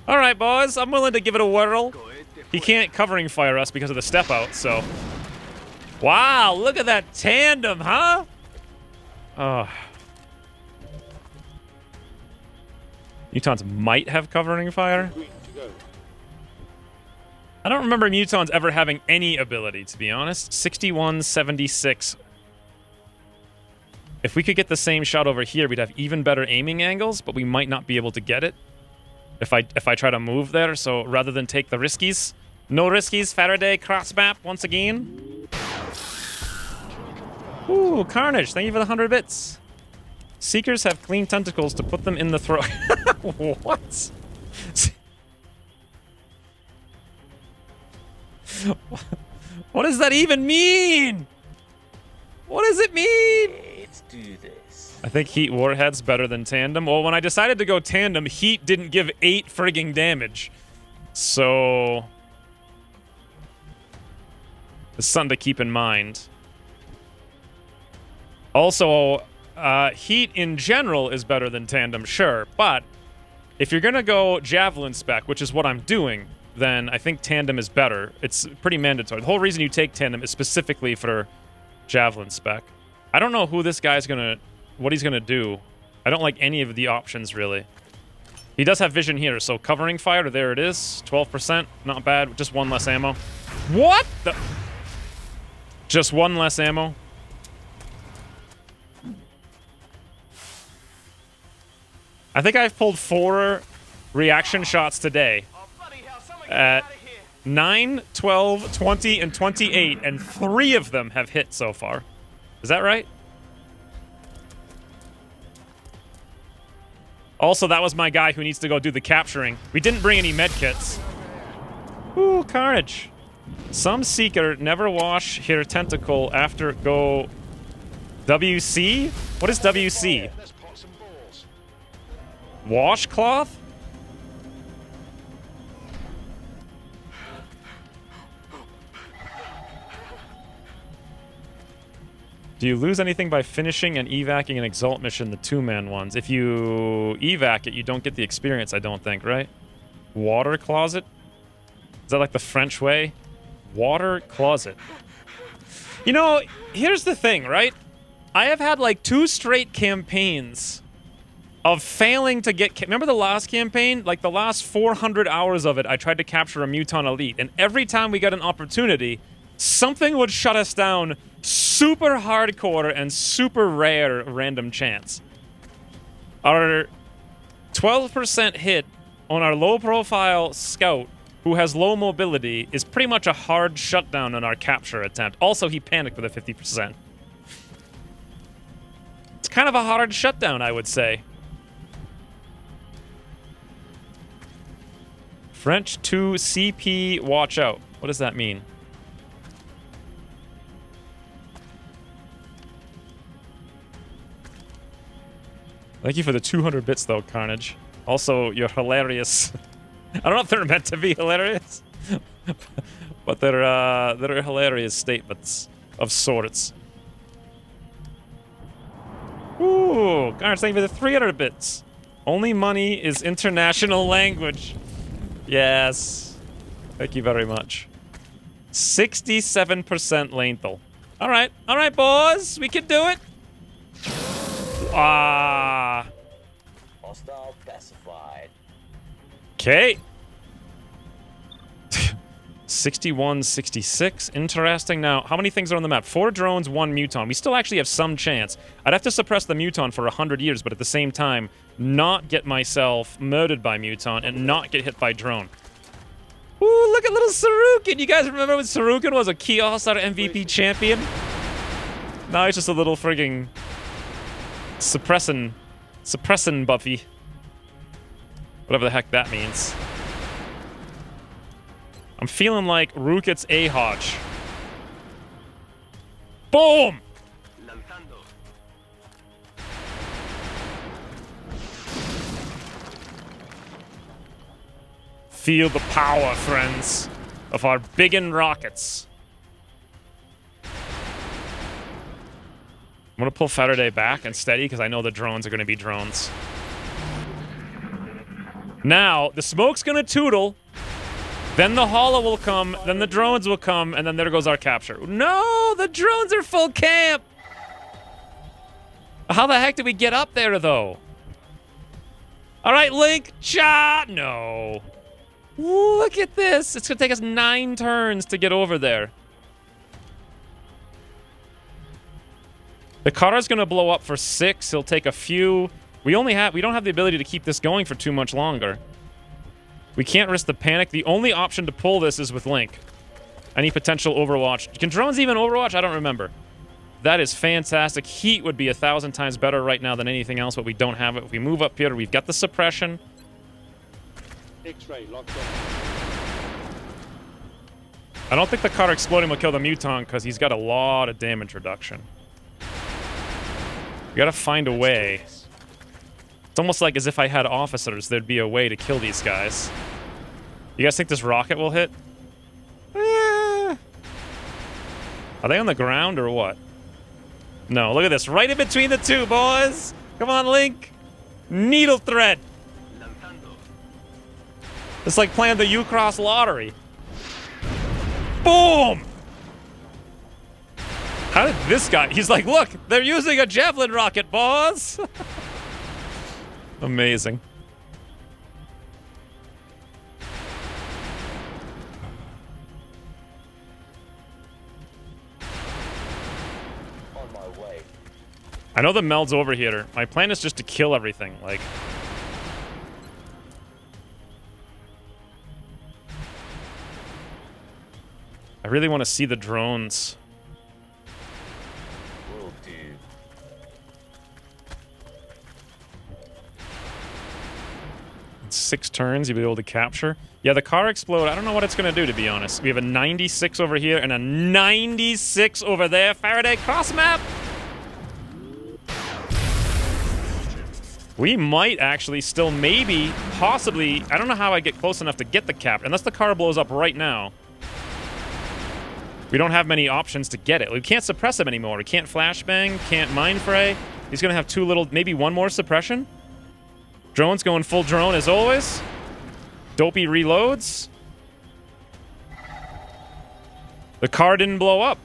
All right, boys. I'm willing to give it a whirl. He can't covering fire us because of the step out, so... Wow, look at that tandem, huh? Oh. Mutons might have covering fire. I don't remember Mutons ever having any ability, to be honest. 61-76. If we could get the same shot over here, we'd have even better aiming angles, but we might not be able to get it if I try to move there. So rather than take the riskies, no riskies, Faraday cross map once again. Ooh, Carnage, thank you for the 100 bits. Seekers have clean tentacles to put them in the throat. What? What does that even mean? What does it mean? Let's do this. I think Heat Warhead's better than Tandem. Well, when I decided to go Tandem, Heat didn't give 8 frigging damage. So... it's something to keep in mind. Also, Heat in general is better than Tandem, sure. But if you're going to go Javelin spec, which is what I'm doing, then I think Tandem is better. It's pretty mandatory. The whole reason you take Tandem is specifically for Javelin spec. I don't know who this guy's gonna... what he's gonna do. I don't like any of the options, really. He does have vision here, so covering fire, there it is. 12%, not bad. Just 1 less ammo. What the... just 1 less ammo. I think I've pulled 4 reaction shots today. At 9, 12, 20, and 28, and 3 of them have hit so far. Is that right? Also, that was my guy who needs to go do the capturing. We didn't bring any medkits. Ooh, Carnage. Some Seeker never wash her tentacle after go... WC? What is WC? Washcloth? Do you lose anything by finishing and evacing an Exalt mission, the 2-man ones? If you evac it, you don't get the experience, I don't think, right? Water closet? Is that like the French way? Water closet. You know, here's the thing, right? I have had like 2 straight campaigns of failing to get... remember the last campaign? Like the last 400 hours of it, I tried to capture a Muton Elite. And every time we got an opportunity, something would shut us down super hardcore and super rare random chance. Our 12% hit on our low-profile scout who has low mobility is pretty much a hard shutdown on our capture attempt. Also, he panicked with a 50%. It's kind of a hard shutdown, I would say. French 2 CP, watch out. What does that mean? Thank you for the 200 bits, though, Carnage. Also, you're hilarious. I don't know if they're meant to be hilarious, but they're hilarious statements of sorts. Ooh, Carnage, thank you for the 300 bits. Only money is international language. Yes. Thank you very much. 67% lethal. All right, boys, we can do it. Ah. Hostile pacified. Okay. 61, 66. Interesting. Now, how many things are on the map? 4 drones, 1 muton. We still actually have some chance. I'd have to suppress the muton for 100 years, but at the same time, not get myself murdered by muton and not get hit by drone. Ooh, look at little Sarukin. You guys remember when Sarukin was a key all-star MVP champion? Now he's just a little frigging suppressing Buffy. Whatever the heck that means. I'm feeling like Rukit's A-Hodge. Boom! Feel the power, friends, of our biggin' rockets. I'm gonna pull Faraday back and steady because I know the drones are gonna be drones. Now, the smoke's gonna tootle, then the hollow will come, then the drones will come, and then there goes our capture. No, the drones are full camp! How the heck did we get up there, though? All right, Link, cha! No. Look at this. It's gonna take us 9 turns to get over there. The car's gonna blow up for 6. He'll take a few. We don't have the ability to keep this going for too much longer. We can't risk the panic. The only option to pull this is with Link. Any potential Overwatch. Can drones even Overwatch? I don't remember. That is fantastic. Heat would be 1,000 times better right now than anything else, but we don't have it. If we move up here, we've got the suppression. X-ray locked down. I don't think the car exploding will kill the muton because he's got a lot of damage reduction. We gotta find a way. It's almost like as if I had officers, there'd be a way to kill these guys. You guys think this rocket will hit? Are they on the ground or what? No, look at this. Right in between the two, boys. Come on, Link. Needle thread. It's like playing the U-Cross lottery. Boom! How did this guy... He's like, look, they're using a javelin rocket, boss! Amazing. On my way. I know the meld's over here. My plan is just to kill everything, like... I really want to see the drones. Will do. In 6 turns, you'll be able to capture. Yeah, the car explode. I don't know what it's going to do, to be honest. We have a 96 over here and a 96 over there. Faraday cross map. We might actually still maybe, possibly... I don't know how I get close enough to get the cap. Unless the car blows up right now. We don't have many options to get it. We can't suppress him anymore. We can't flashbang, can't mind fray. He's gonna have 2 little, maybe 1 more suppression. Drone's going full drone as always. Dopey reloads. The car didn't blow up.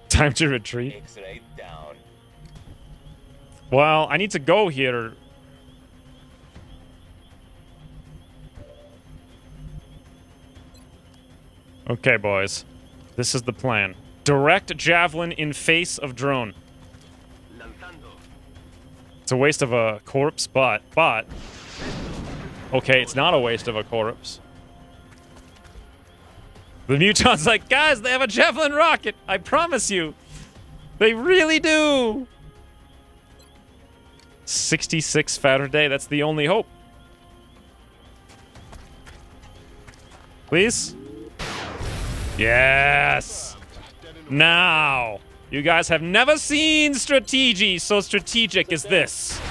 Time to retreat. X-ray down. Well, I need to go here. Okay, boys. This is the plan. Direct javelin in face of drone. It's a waste of a corpse, but... Okay, it's not a waste of a corpse. The Muton's like, guys, they have a javelin rocket. I promise you. They really do. 66 Saturday. That's the only hope. Please? Yes. Now. You guys have never seen strategy so strategic as this.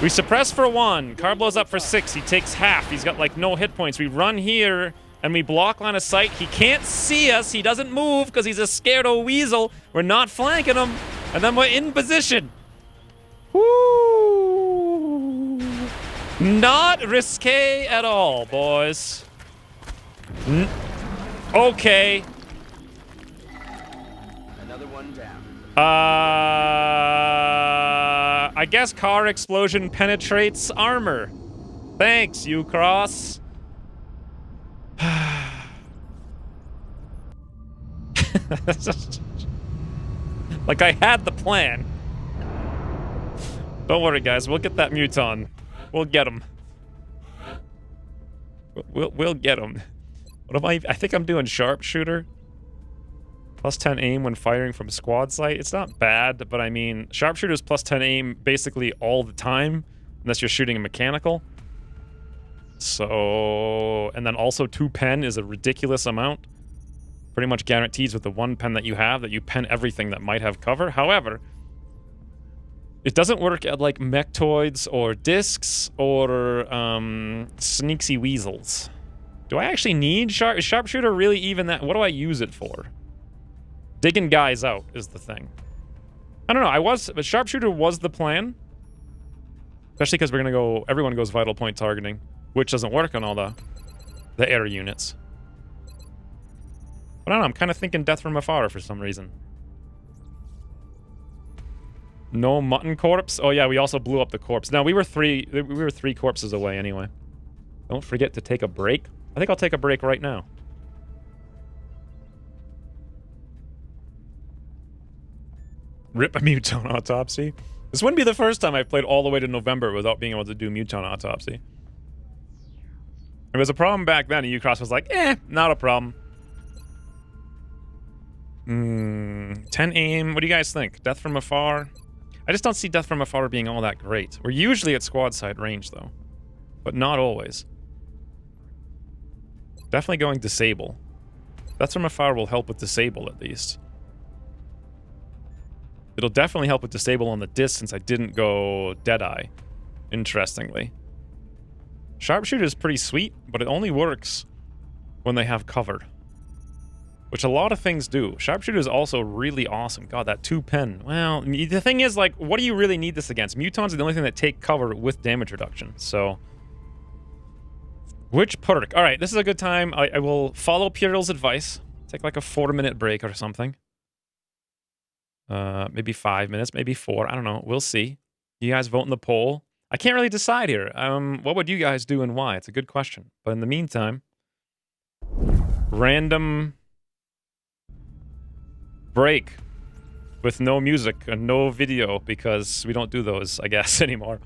We suppress for 1. Car blows up for 6. He takes half. He's got like no hit points. We run here and we block line of sight. He can't see us. He doesn't move because he's a scaredy weasel. We're not flanking him. And then we're in position. Woo! Not risque at all, boys. Okay. Another one down. I guess car explosion penetrates armor. Thanks, U-Cross. Like I had the plan. Don't worry, guys. We'll get that Muton. We'll get him. We'll get him. What am I think I'm doing sharpshooter. Plus 10 aim when firing from squad sight. It's not bad, but I mean, sharpshooter's plus 10 aim basically all the time, unless you're shooting a mechanical. So, and then also 2 pen is a ridiculous amount. Pretty much guarantees with the 1 pen that you have that you pen everything that might have cover. However, it doesn't work at like mechtoids or discs or sneaksy weasels. Do I actually need is sharpshooter really even that? What do I use it for? Digging guys out is the thing. I don't know. But sharpshooter was the plan. Especially because we're gonna go. Everyone goes vital point targeting, which doesn't work on all the air units. But I don't know. I'm kind of thinking death from afar for some reason. No mutton corpse. Oh yeah, we also blew up the corpse. Now we were 3 corpses away anyway. Don't forget to take a break. I think I'll take a break right now. Rip a Muton autopsy. This wouldn't be the first time I've played all the way to November without being able to do Muton autopsy. It was a problem back then, and Ucross was like, not a problem. 10 aim. What do you guys think? Death from afar? I just don't see death from afar being all that great. We're usually at squad side range, though. But not always. Definitely going disable. Death from afar will help with disable, at least. It'll definitely help with disable on the disc since I didn't go Deadeye, interestingly. Sharpshooter is pretty sweet, but it only works when they have cover. Which a lot of things do. Sharpshooter is also really awesome. God, that 2 pen. Well, the thing is, like, what do you really need this against? Mutons are the only thing that take cover with damage reduction, so... Which perk? Alright, this is a good time. I will follow Pierre's advice. Take like a 4-minute break or something. Maybe 5 minutes, maybe 4. I don't know. We'll see. You guys vote in the poll. I can't really decide here. What would you guys do and why? It's a good question. But in the meantime, random break with no music and no video because we don't do those, I guess, anymore.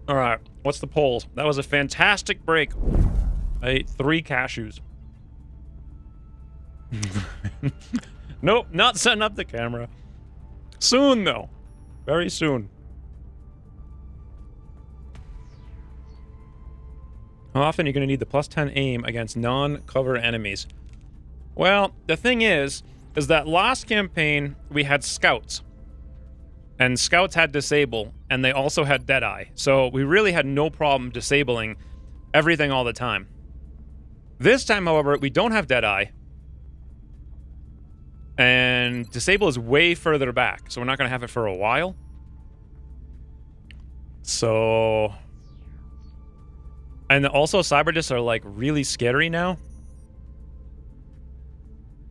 All right, what's the polls? That was a fantastic break. I ate 3 cashews. Nope, not setting up the camera. Soon, though. Very soon. How often are you going to need the +10 aim against non-cover enemies? Well, the thing is that last campaign, we had scouts. And scouts had disable, and they also had Deadeye. So we really had no problem disabling everything all the time. This time, however, we don't have Deadeye. And disable is way further back, so we're not going to have it for a while. So... And also, cyber discs are, like, really scary now.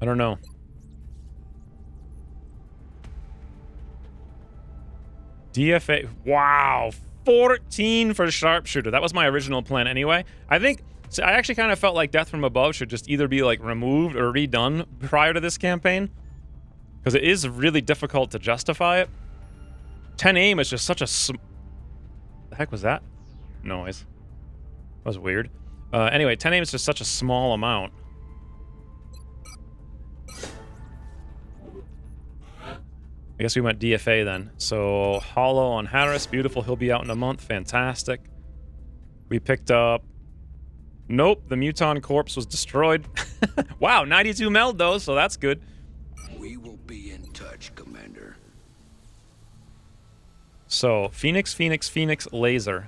I don't know. DFA. Wow. 14 for sharpshooter. That was my original plan anyway. I think... So I actually kind of felt like Death from Above should just either be, like, removed or redone prior to this campaign. Because it is really difficult to justify it. 10 aim is just such a... The heck was that? Noise. That was weird. Anyway, 10 aim is just such a small amount. I guess we went DFA then. So, Hollow on Harris. Beautiful. He'll be out in a month. Fantastic. We picked up... Nope. The Muton corpse was destroyed. Wow, 92 meld though, so that's good. We will be in touch, Commander. So, Phoenix, Phoenix, Phoenix, Laser.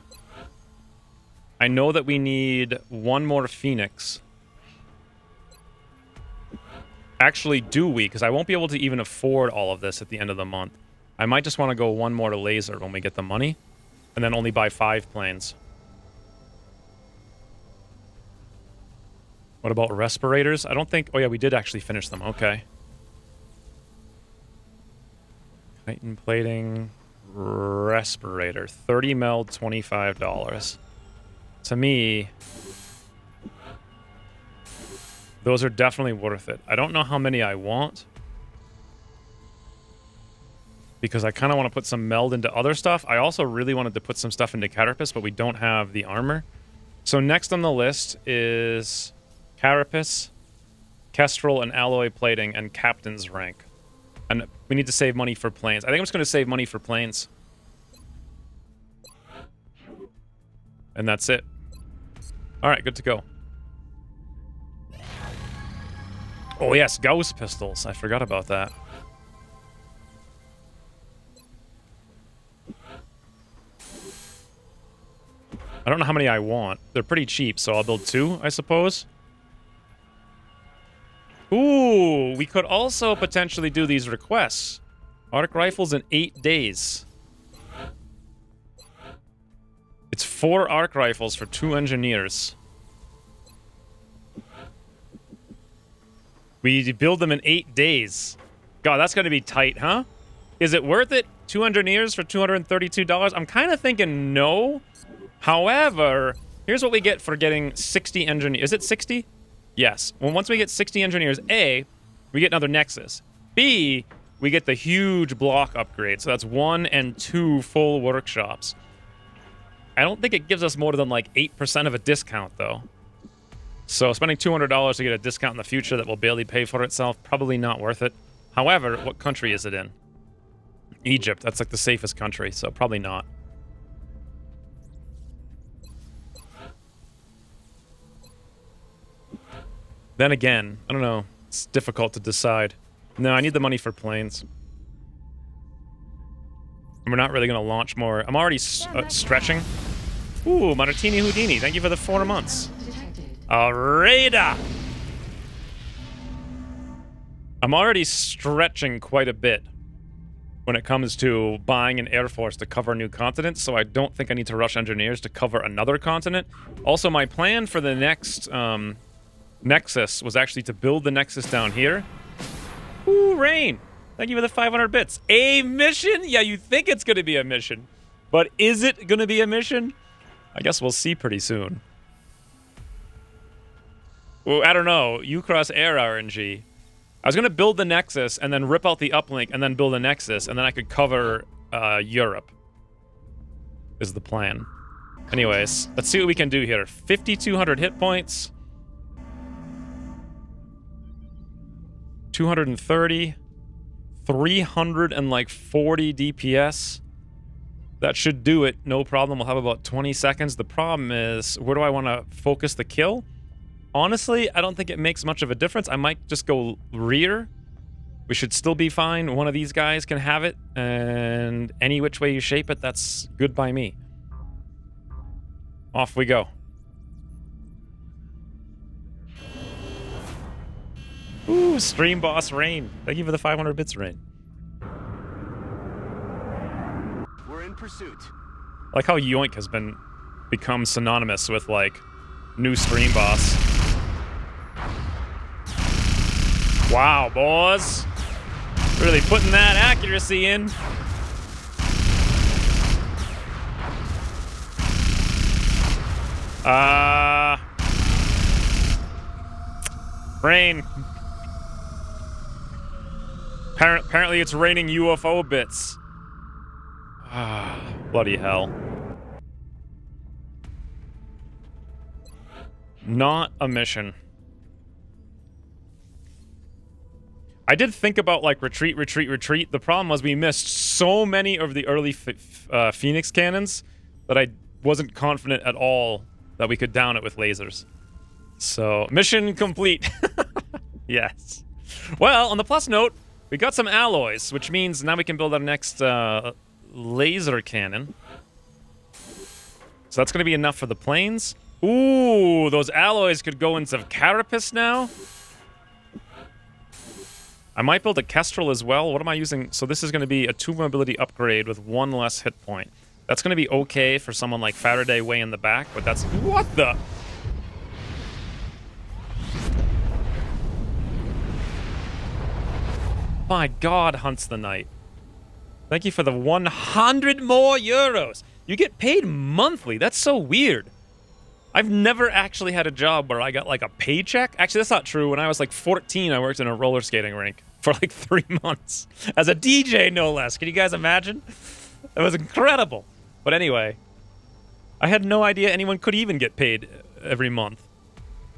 I know that we need one more Phoenix. Actually, do we? Because I won't be able to even afford all of this at the end of the month. I might just want to go one more Laser when we get the money. And then only buy 5 planes. What about respirators? I don't think... Oh, yeah, we did actually finish them. Okay. Titan plating... Respirator. 30 meld, $25. To me... Those are definitely worth it. I don't know how many I want. Because I kind of want to put some meld into other stuff. I also really wanted to put some stuff into Carapace, but we don't have the armor. So next on the list is Carapace, Kestrel, and Alloy Plating, and Captain's Rank. And we need to save money for planes. I think I'm just going to save money for planes. And that's it. Alright, good to go. Oh yes, Gauss pistols. I forgot about that. I don't know how many I want. They're pretty cheap, so I'll build 2, I suppose. Ooh, we could also potentially do these requests. Arc rifles in 8 days. It's 4 arc rifles for 2 engineers. We build them in 8 days. God, that's going to be tight, huh? Is it worth it? 2 engineers for $232? I'm kind of thinking no. However, here's what we get for getting 60 engineers. Is it 60? Yes. Well, once we get 60 engineers, A, we get another Nexus. B, we get the huge block upgrade. So that's 1 and 2 full workshops. I don't think it gives us more than like 8% of a discount, though. So spending $200 to get a discount in the future that will barely pay for itself, probably not worth it. However, what country is it in? Egypt. That's like the safest country, so probably not. Then again, I don't know. It's difficult to decide. No, I need the money for planes. And we're not really going to launch more. I'm already stretching. Ooh, Martini Houdini. Thank you for the 4 months. Alrighta! I'm already stretching quite a bit when it comes to buying an Air Force to cover a new continent, so I don't think I need to rush engineers to cover another continent. Also, my plan for the next Nexus was actually to build the Nexus down here. Ooh, Rain! Thank you for the 500 bits. A mission? Yeah, you think it's going to be a mission. But is it going to be a mission? I guess we'll see pretty soon. Well, I don't know. Ucross Air RNG. I was going to build the Nexus and then rip out the uplink and then build a Nexus, and then I could cover Europe. Is the plan. Anyways, let's see what we can do here. 5,200 hit points. 230. 340 DPS. That should do it. No problem. We'll have about 20 seconds. The problem is, where do I want to focus the kill? Honestly, I don't think it makes much of a difference. I might just go rear. We should still be fine. One of these guys can have it. And any which way you shape it, that's good by me. Off we go. Ooh, Stream Boss Rain. Thank you for the 500 bits, Rain. We're in pursuit. I like how Yoink has become synonymous with, like, new Stream Boss. Wow, boys. Really putting that accuracy in. Rain. Apparently it's raining UFO bits. Ah, bloody hell. Not a mission. I did think about, like, retreat. The problem was we missed so many of the early Phoenix cannons that I wasn't confident at all that we could down it with lasers. So, mission complete. Yes. Well, on the plus note, we got some alloys, which means now we can build our next laser cannon. So that's going to be enough for the planes. Ooh, those alloys could go into Carapace now. I might build a Kestrel as well. What am I using? So this is going to be a 2 mobility upgrade with 1 less hit point. That's going to be okay for someone like Faraday way in the back, but that's... What the... My God, Hunts the Night. Thank you for the 100 more euros. You get paid monthly. That's so weird. I've never actually had a job where I got, like, a paycheck. Actually, that's not true. When I was, like, 14, I worked in a roller skating rink for, like, 3 months. As a DJ, no less. Can you guys imagine? It was incredible. But anyway, I had no idea anyone could even get paid every month.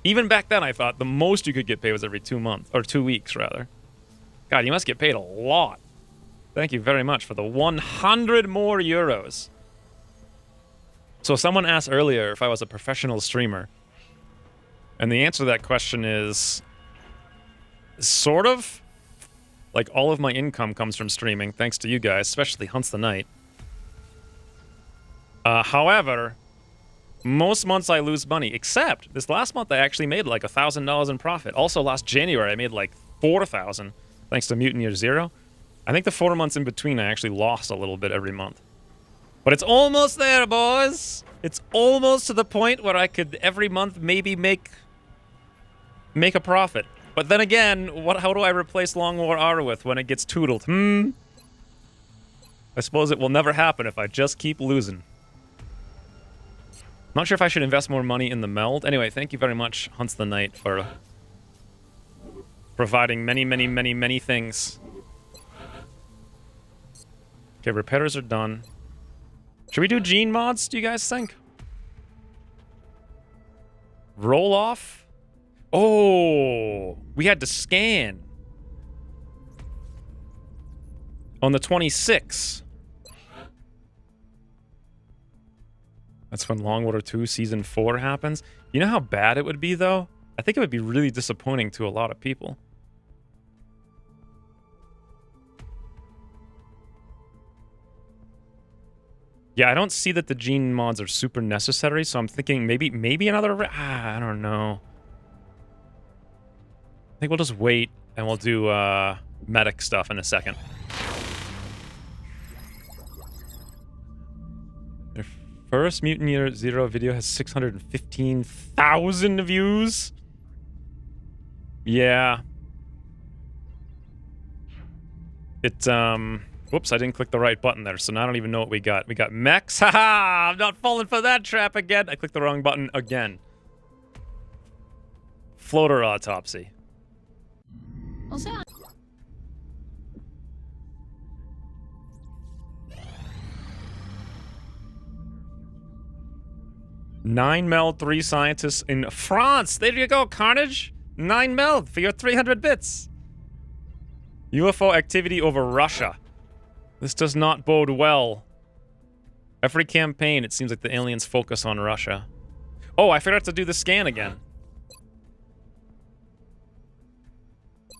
Even back then, I thought the most you could get paid was every 2 months. Or 2 weeks, rather. God, you must get paid a lot. Thank you very much for the 100 more euros. So someone asked earlier if I was a professional streamer. And the answer to that question is... sort of. Like, all of my income comes from streaming, thanks to you guys, especially Hunts the Night. However, most months I lose money, except this last month I actually made like $1,000 in profit. Also, last January I made like $4,000, thanks to Mutineer Zero. I think the 4 months in between I actually lost a little bit every month. But it's almost there, boys! It's almost to the point where I could every month maybe make a profit. But then again, how do I replace Long War R with when it gets tootled? I suppose it will never happen if I just keep losing. Not sure if I should invest more money in the meld. Anyway, thank you very much, Hunts the Night, for providing many, many, many, many things. Okay, repairs are done. Should we do gene mods, do you guys think? Roll off? Oh, we had to scan. On the 26th. That's when Long Water 2 Season 4 happens. You know how bad it would be, though? I think it would be really disappointing to a lot of people. Yeah, I don't see that the gene mods are super necessary, so I'm thinking maybe another... I don't know. I think we'll just wait, and we'll do medic stuff in a second. Their first Mutineer Zero video has 615,000 views. Yeah. Whoops, I didn't click the right button there, so now I don't even know what we got. We got mechs. Haha! I'm not falling for that trap again. I clicked the wrong button again. Floater autopsy. 9 mel, 3 scientists in France. There you go, Carnage. 9 mel for your 300 bits. UFO activity over Russia. This does not bode well. Every campaign, it seems like the aliens focus on Russia. Oh, I forgot to do the scan again.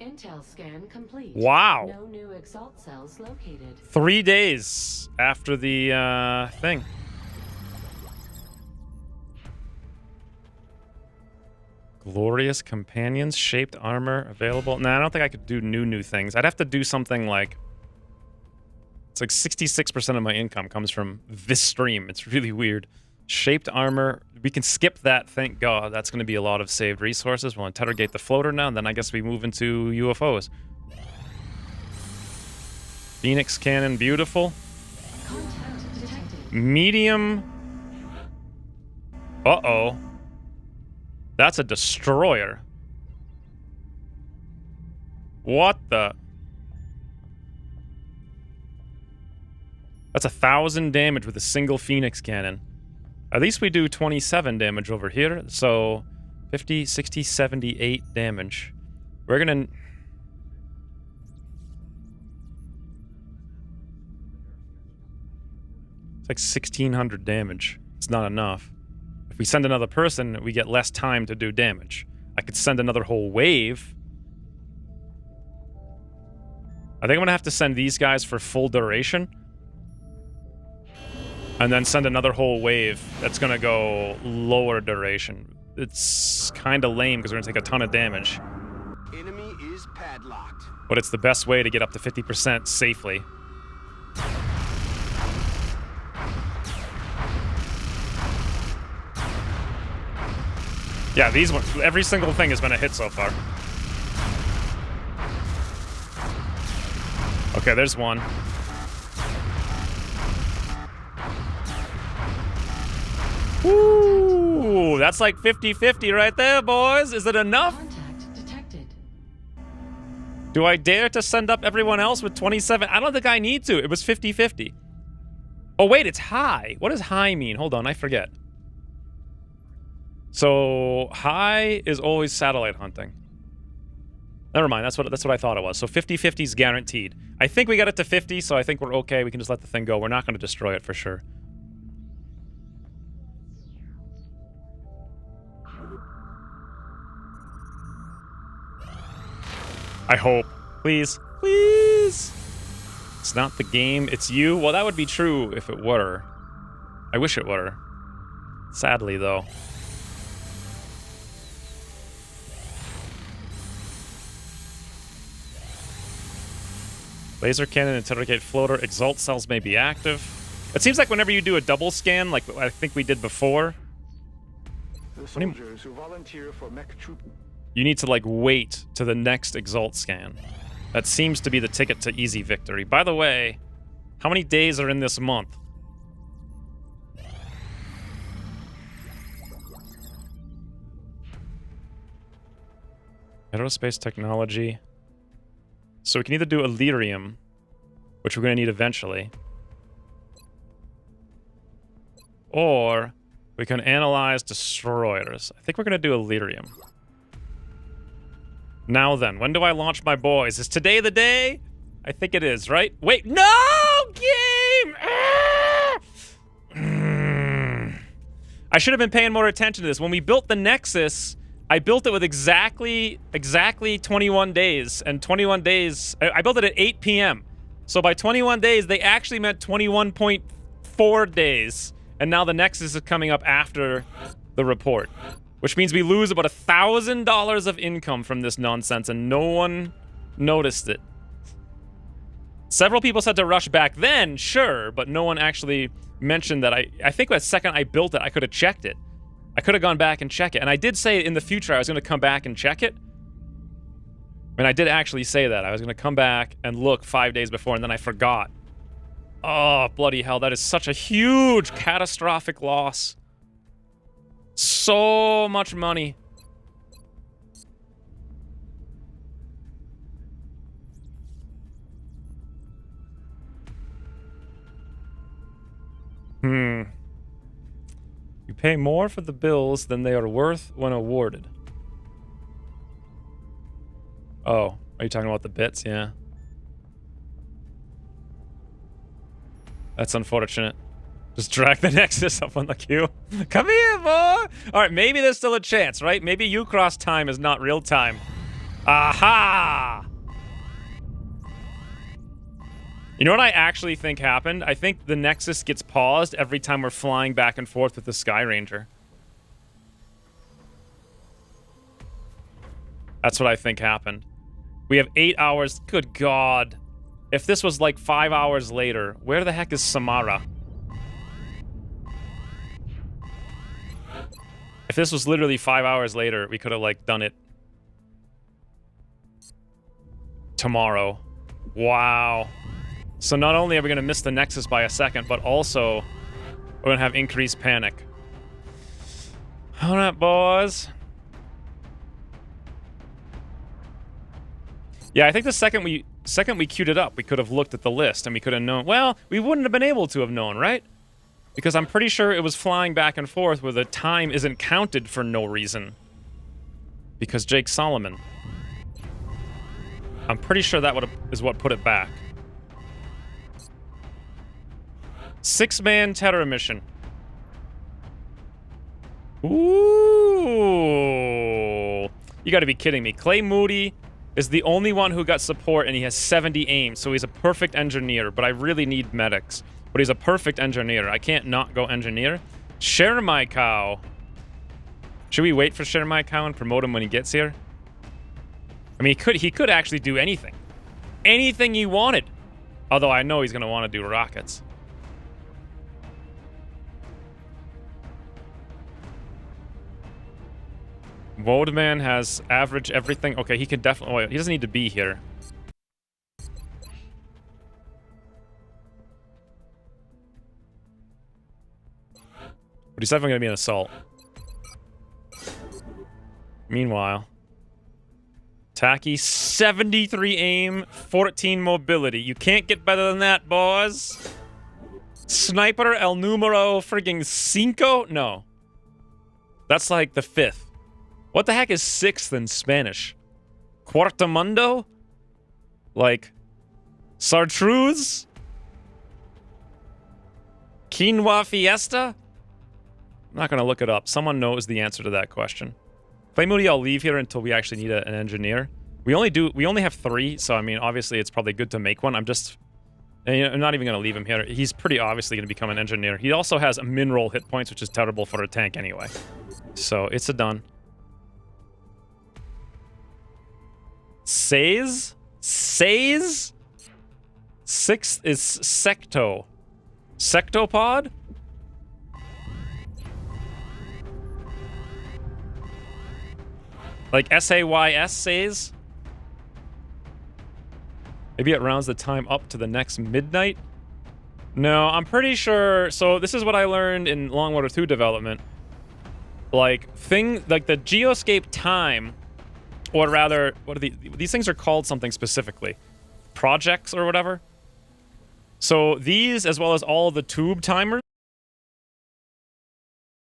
Intel scan complete. Wow. No new exalt cells located. 3 days after the thing. Glorious companions, shaped armor available. Nah, I don't think I could do new things. I'd have to do something like... It's like 66% of my income comes from this stream. It's really weird. Shaped armor. We can skip that, thank God. That's going to be a lot of saved resources. We'll interrogate the floater now, and then I guess we move into UFOs. Phoenix cannon, beautiful. Medium. Uh-oh. That's a destroyer. What the... That's 1,000 damage with a single Phoenix cannon. At least we do 27 damage over here. So 50, 60, 78 damage. We're gonna... It's like 1,600 damage. It's not enough. If we send another person, we get less time to do damage. I could send another whole wave. I think I'm gonna have to send these guys for full duration. And then send another whole wave that's gonna go lower duration. It's kind of lame because we're gonna take a ton of damage. Enemy is padlocked. But it's the best way to get up to 50% safely. Yeah, these ones, every single thing has been a hit so far. Okay, there's one. Ooh, that's like 50-50 right there, boys. Is it enough? Contact detected. Do I dare to send up everyone else with 27? I don't think I need to. It was 50-50. Oh, wait, it's high. What does high mean? Hold on, I forget. So, high is always satellite hunting. Never mind, that's what I thought it was. So 50-50 is guaranteed. I think we got it to 50, so I think we're okay. We can just let the thing go. We're not going to destroy it for sure. I hope. Please. Please! It's not the game, it's you? Well, that would be true if it were. I wish it were. Sadly, though. Laser cannon, interrogate floater, exalt cells may be active. It seems like whenever you do a double scan, like I think we did before, The soldiers who volunteer for mech troop. you need to, like, wait to the next exalt scan. That seems to be the ticket to easy victory. By the way, how many days are in this month? Aerospace technology. So we can either do Illyrium, which we're going to need eventually, or we can analyze destroyers. I think we're going to do Illyrium. Now then, when do I launch my boys? Is today the day? I think it is, right? Wait, no! Game! Ah! I should have been paying more attention to this. When we built the Nexus, I built it with exactly 21 days. And 21 days... I built it at 8 p.m. So by 21 days, they actually meant 21.4 days. And now the Nexus is coming up after the report. Which means we lose about $1,000 of income from this nonsense, and no one noticed it. Several people said to rush back then, sure, but no one actually mentioned that. I think the second I built it, I could have checked it. I could have gone back and checked it. And I did say in the future I was going to come back and check it. And I did actually say that. I was going to come back and look 5 days before, and then I forgot. Oh, bloody hell. That is such a huge, catastrophic loss. So much money. You pay more for the bills than they are worth when awarded. Oh, are you talking about the bits? Yeah. That's unfortunate. Just drag the Nexus up on the queue. Come here, boy! Alright, maybe there's still a chance, right? Maybe U-Cross time is not real time. Aha! You know what I actually think happened? I think the Nexus gets paused every time we're flying back and forth with the Sky Ranger. That's what I think happened. We have 8 hours. Good God. If this was like 5 hours later, where the heck is Samara? If this was literally 5 hours later, we could have like done it tomorrow. Wow. So not only are we going to miss the Nexus by a second, but also we're going to have increased panic. All right, boys. Yeah, I think the second we queued it up, we could have looked at the list and we could have known. Well, we wouldn't have been able to have known, right? Because I'm pretty sure it was flying back and forth where the time isn't counted for no reason. Because Jake Solomon. I'm pretty sure that is what put it back. 6-man terror mission. Ooh. You gotta be kidding me. Clay Moody is the only one who got support, and he has 70 aim, so he's a perfect engineer, but I really need medics. But he's a perfect engineer. I can't not go engineer. Share my cow. Should we wait for Share my cow and promote him when he gets here? I mean, he could actually do anything. Anything he wanted. Although I know he's gonna want to do rockets. Wodeman has average everything. Okay, he could definitely... Wait, he doesn't need to be here. But he's definitely going to be an assault. Meanwhile... Tacky, 73 aim, 14 mobility. You can't get better than that, boys. Sniper El Numero frigging Cinco? No. That's like the 5th. What the heck is 6th in Spanish? Cuartamundo? Like, Sartreuse? Quinoa Fiesta? I'm not gonna look it up. Someone knows the answer to that question. Clay Moody, I'll leave here until we actually need an engineer. We only have 3, so I mean, obviously it's probably good to make one. I'm not even gonna leave him here. He's pretty obviously gonna become an engineer. He also has a min-roll hit points, which is terrible for a tank anyway. So, it's a done. Says? 6th is Secto. Sectopod? Like S-A-Y-S says? Maybe it rounds the time up to the next midnight? No, I'm pretty sure... So this is what I learned in Long Water 2 development. Like the geoscape time... Or rather, what are these things are called something specifically. Projects or whatever. So these, as well as all the tube timers,